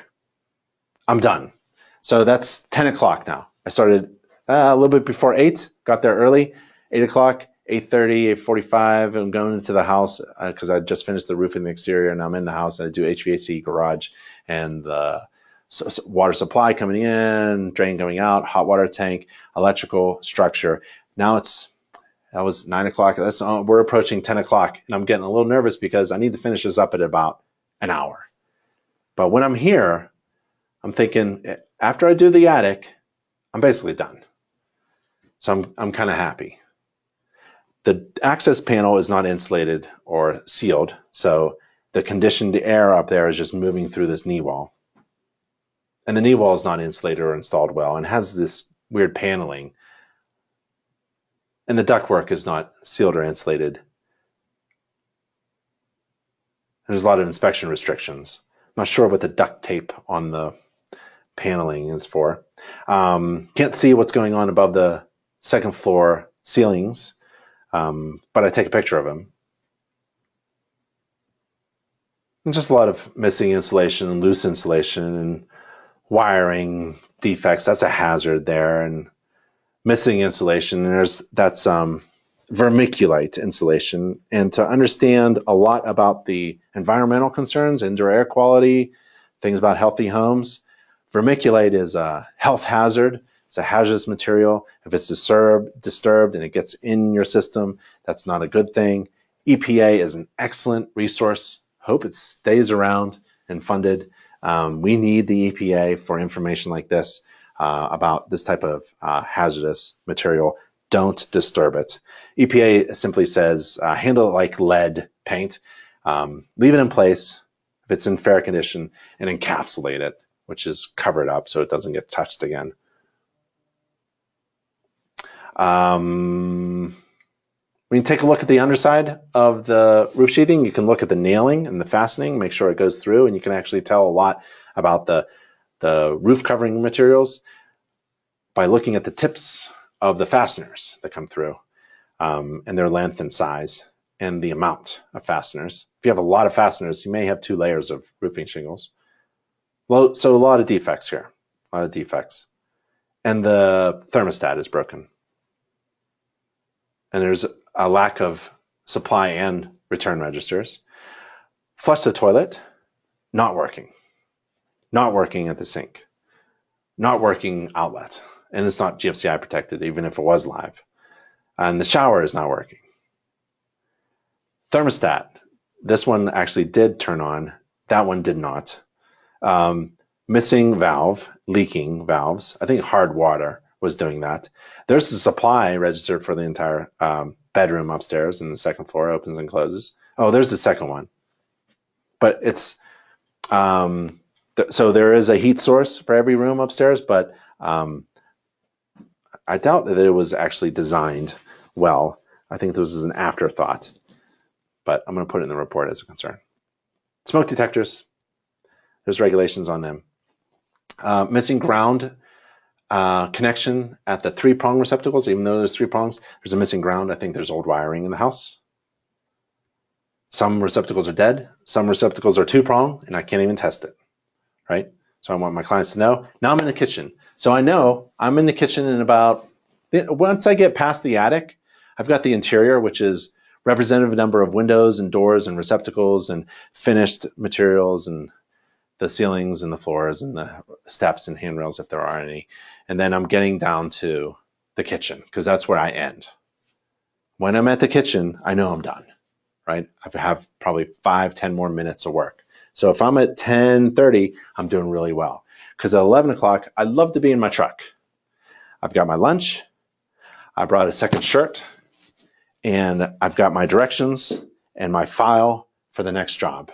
[SPEAKER 1] I'm done. So that's 10 o'clock now. I started a little bit before 8, got there early, 8 o'clock, 8:30, 8:45. I'm going into the house because I just finished the roof and the exterior, and I'm in the house and I do HVAC, garage, and the water supply coming in, drain going out, hot water tank, electrical structure. Now that was 9 o'clock. We're approaching 10 o'clock, and I'm getting a little nervous because I need to finish this up at about an hour. But when I'm here, I'm thinking after I do the attic, I'm basically done. So I'm kind of happy. The access panel is not insulated or sealed, so the conditioned air up there is just moving through this knee wall. And the knee wall is not insulated or installed well and has this weird paneling. And the ductwork is not sealed or insulated. There's a lot of inspection restrictions. I'm not sure what the duct tape on the paneling is for. Can't see what's going on above the second floor ceilings, but I take a picture of them. And just a lot of missing insulation and loose insulation and wiring defects. That's a hazard there. And missing insulation. And that's vermiculite insulation. And to understand a lot about the environmental concerns, indoor air quality, things about healthy homes, vermiculite is a health hazard. It's a hazardous material. If it's disturbed and it gets in your system, that's not a good thing. EPA is an excellent resource. Hope it stays around and funded. We need the EPA for information like this about this type of hazardous material. Don't disturb it. EPA simply says handle it like lead paint. Leave it in place if it's in fair condition and encapsulate it, which is cover it up so it doesn't get touched again. When you take a look at the underside of the roof sheathing, you can look at the nailing and the fastening, make sure it goes through, and you can actually tell a lot about the roof covering materials by looking at the tips of the fasteners that come through, and their length and size and the amount of fasteners. If you have a lot of fasteners, you may have 2 layers of roofing shingles. So a lot of defects here, a lot of defects. And the thermostat is broken. And there's a lack of supply and return registers. Flush the toilet, not working. Not working at the sink. Not working outlet. And it's not GFCI protected, even if it was live. And the shower is not working. Thermostat. This one actually did turn on. That one did not. Missing valve, leaking valves. I think hard water was doing that. There's the supply register for the entire bedroom upstairs, and the second floor opens and closes. Oh, there's the second one. But it's, so there is a heat source for every room upstairs, but I doubt that it was actually designed well. I think this is an afterthought, but I'm going to put it in the report as a concern. Smoke detectors, there's regulations on them. Missing ground connection at the 3-prong receptacles. Even though there's 3 prongs, there's a missing ground. I think there's old wiring in the house. Some receptacles are dead. Some receptacles are 2-prong, and I can't even test it, right? So I want my clients to know. Now I'm in the kitchen. So I know I'm in the kitchen in about, once I get past the attic, I've got the interior, which is representative number of windows and doors and receptacles and finished materials and the ceilings and the floors and the steps and handrails, if there are any. And then I'm getting down to the kitchen because that's where I end. When I'm at the kitchen, I know I'm done, right? I have probably 5-10 more minutes of work. So if I'm at 10:30, I'm doing really well. because at 11 o'clock, I love to be in my truck. I've got my lunch. I brought a second shirt, and I've got my directions and my file for the next job.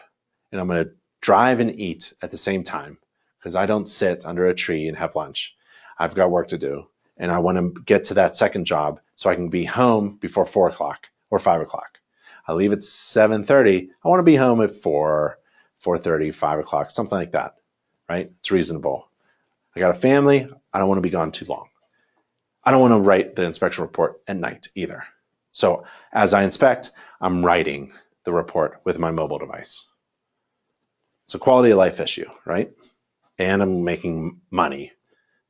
[SPEAKER 1] And I'm going to drive and eat at the same time because I don't sit under a tree and have lunch. I've got work to do, and I want to get to that second job so I can be home before 4 o'clock or 5 o'clock. I leave at 7:30. I want to be home at 4, 4:30, 5 o'clock, something like that, right? It's reasonable. I got a family. I don't want to be gone too long. I don't want to write the inspection report at night either. So as I inspect, I'm writing the report with my mobile device. It's a quality of life issue, right? And I'm making money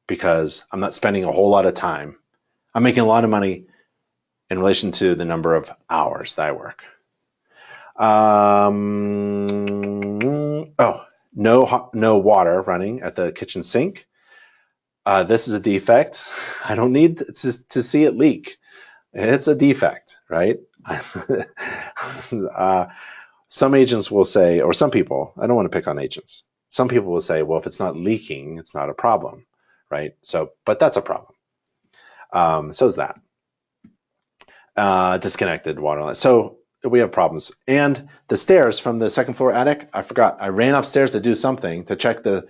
[SPEAKER 1] because I'm not spending a whole lot of time. I'm making a lot of money in relation to the number of hours that I work. No water running at the kitchen sink. This is a defect. I don't need to see it leak. It's a defect, right? Some agents will say, or some people, I don't want to pick on agents. Some people will say, well, if it's not leaking, it's not a problem, right? So, but that's a problem. So is that. Disconnected water line. So we have problems. And the stairs from the second floor attic, I forgot. I ran upstairs to do something to check the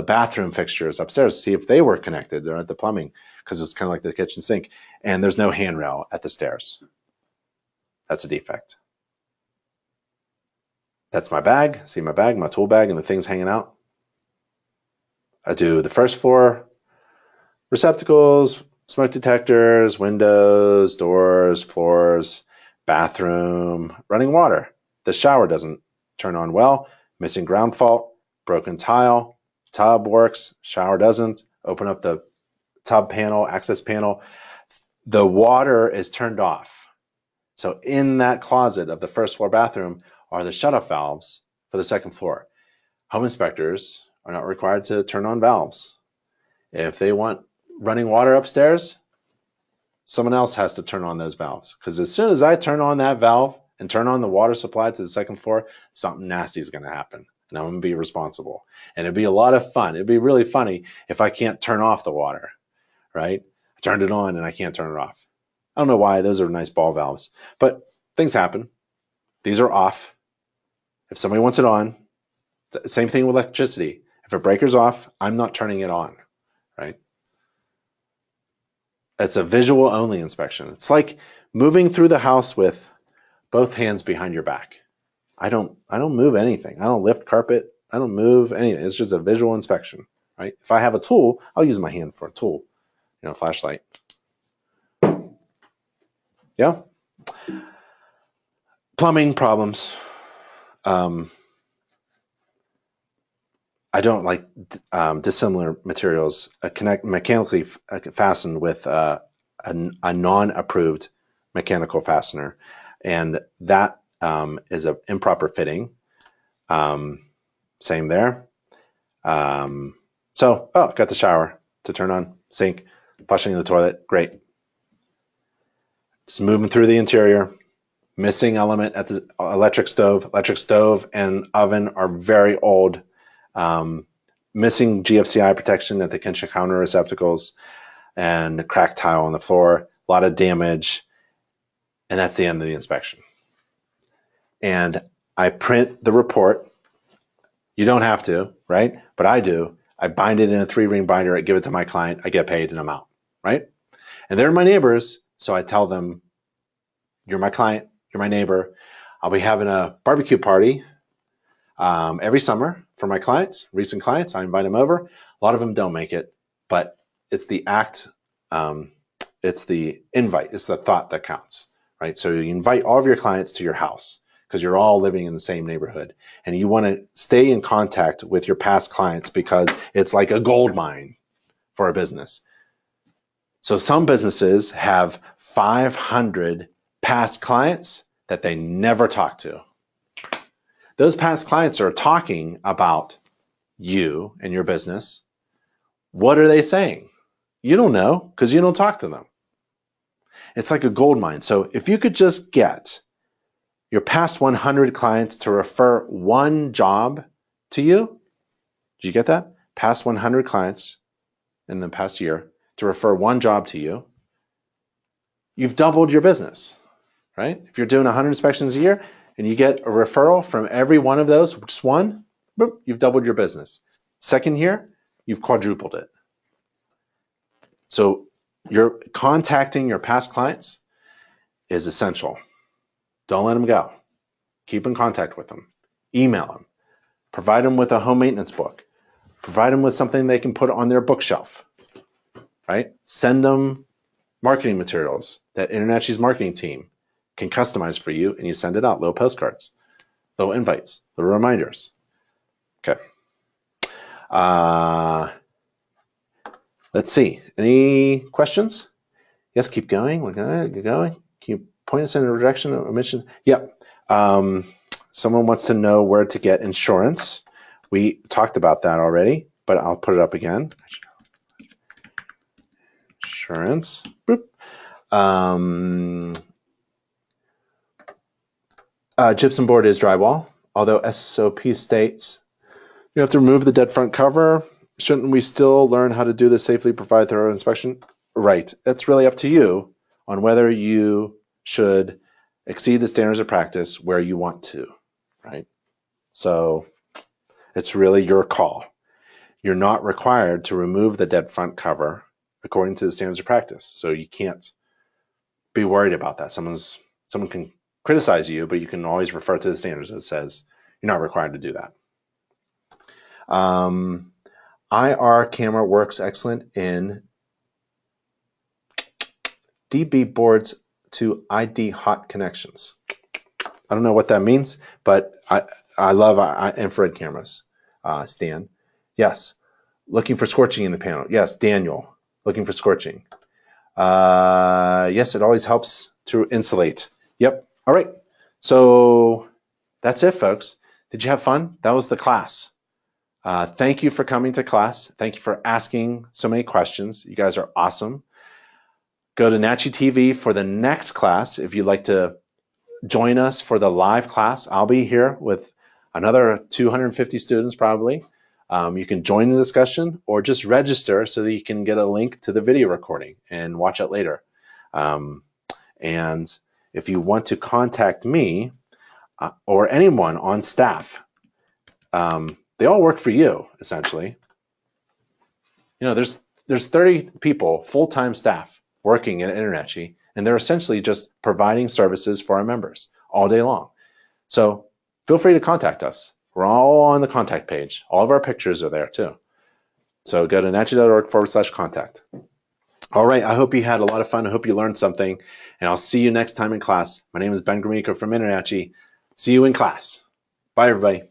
[SPEAKER 1] bathroom fixtures upstairs to see if they were connected or at the plumbing, because it's kind of like the kitchen sink. And there's no handrail at the stairs. That's a defect. That's my bag. See my bag, my tool bag, and the things hanging out. I do the first floor receptacles, smoke detectors, windows, doors, floors, bathroom, running water. The shower doesn't turn on well, missing ground fault, broken tile, tub works, shower doesn't, open up the tub panel, access panel. The water is turned off. So in that closet of the first floor bathroom are the shutoff valves for the second floor. Home inspectors are not required to turn on valves. If they want running water upstairs, someone else has to turn on those valves. Because as soon as I turn on that valve and turn on the water supply to the second floor, something nasty is going to happen. And I'm going to be responsible. And it'd be a lot of fun. It'd be really funny if I can't turn off the water, right? I turned it on and I can't turn it off. I don't know why. Those are nice ball valves. But things happen. These are off. If somebody wants it on, same thing with electricity. If a breaker's off, I'm not turning it on, right? It's a visual only inspection. It's like moving through the house with both hands behind your back. I don't move anything. I don't lift carpet. I don't move anything. It's just a visual inspection, right? If I have a tool, I'll use my hand for a tool, flashlight. Yeah. Plumbing problems. I don't like dissimilar materials mechanically fastened with a non-approved mechanical fastener, and that is an improper fitting. Same there. Got the shower to turn on, sink, flushing the toilet, great. Just moving through the interior, missing element at the electric stove. Electric stove and oven are very old. Missing GFCI protection at the kitchen counter receptacles, and cracked tile on the floor, a lot of damage, and that's the end of the inspection. And I print the report. You don't have to, right? But I do. I bind it in a 3-ring binder. I give it to my client. I get paid and I'm out, right? And they're my neighbors, so I tell them, you're my client, you're my neighbor. I'll be having a barbecue party every summer for my clients, recent clients. I invite them over. A lot of them don't make it, but it's the act, it's the invite, it's the thought that counts, right? So you invite all of your clients to your house because you're all living in the same neighborhood, and you want to stay in contact with your past clients because it's like a gold mine for a business. So some businesses have 500 past clients that they never talk to. Those past clients are talking about you and your business. What are they saying? You don't know because you don't talk to them. It's like a gold mine. So if you could just get your past 100 clients to refer one job to you, did you get that? past 100 clients in the past year to refer one job to you, you've doubled your business, right? If you're doing 100 inspections a year and you get a referral from every one of those, just one, boop, you've doubled your business. Second year, you've quadrupled it. So you're contacting your past clients is essential. Don't let them go. Keep in contact with them. Email them. Provide them with a home maintenance book. Provide them with something they can put on their bookshelf, right? Send them marketing materials that InterNACHI's marketing team can customize for you, and you send it out, little postcards, little invites, little reminders. Okay. Let's see. Any questions? Yes, keep going. We're going. Keep going. Can you point us in a direction of emissions? Yep. Someone wants to know where to get insurance. We talked about that already, but I'll put it up again. Insurance. Boop. Gypsum board is drywall, although SOP states you have to remove the dead front cover. Shouldn't we still learn how to do this safely, provide thorough inspection? Right. That's really up to you on whether you should exceed the standards of practice where you want to, right? So it's really your call. You're not required to remove the dead front cover according to the standards of practice. So you can't be worried about that. Someone can criticize you, but you can always refer to the standards that says you're not required to do that. IR camera works excellent in DB boards to ID hot connections. I don't know what that means, but I love infrared cameras. Stan. Yes. Looking for scorching in the panel. Yes, Daniel. Looking for scorching. Yes, it always helps to insulate. Yep. All right. So that's it, folks. Did you have fun? That was the class. Thank you for coming to class. Thank you for asking so many questions. You guys are awesome. Go to NACHI TV for the next class. If you'd like to join us for the live class, I'll be here with another 250 students probably. You can join the discussion or just register so that you can get a link to the video recording and watch it later. And if you want to contact me or anyone on staff, they all work for you, essentially. You know, there's 30 people, full-time staff, working at InterNACHI, and they're essentially just providing services for our members all day long. So feel free to contact us. We're all on the contact page. All of our pictures are there too. So go to nachi.org/contact. All right, I hope you had a lot of fun. I hope you learned something, and I'll see you next time in class. My name is Ben Gromyko from InterNACHI. See you in class. Bye, everybody.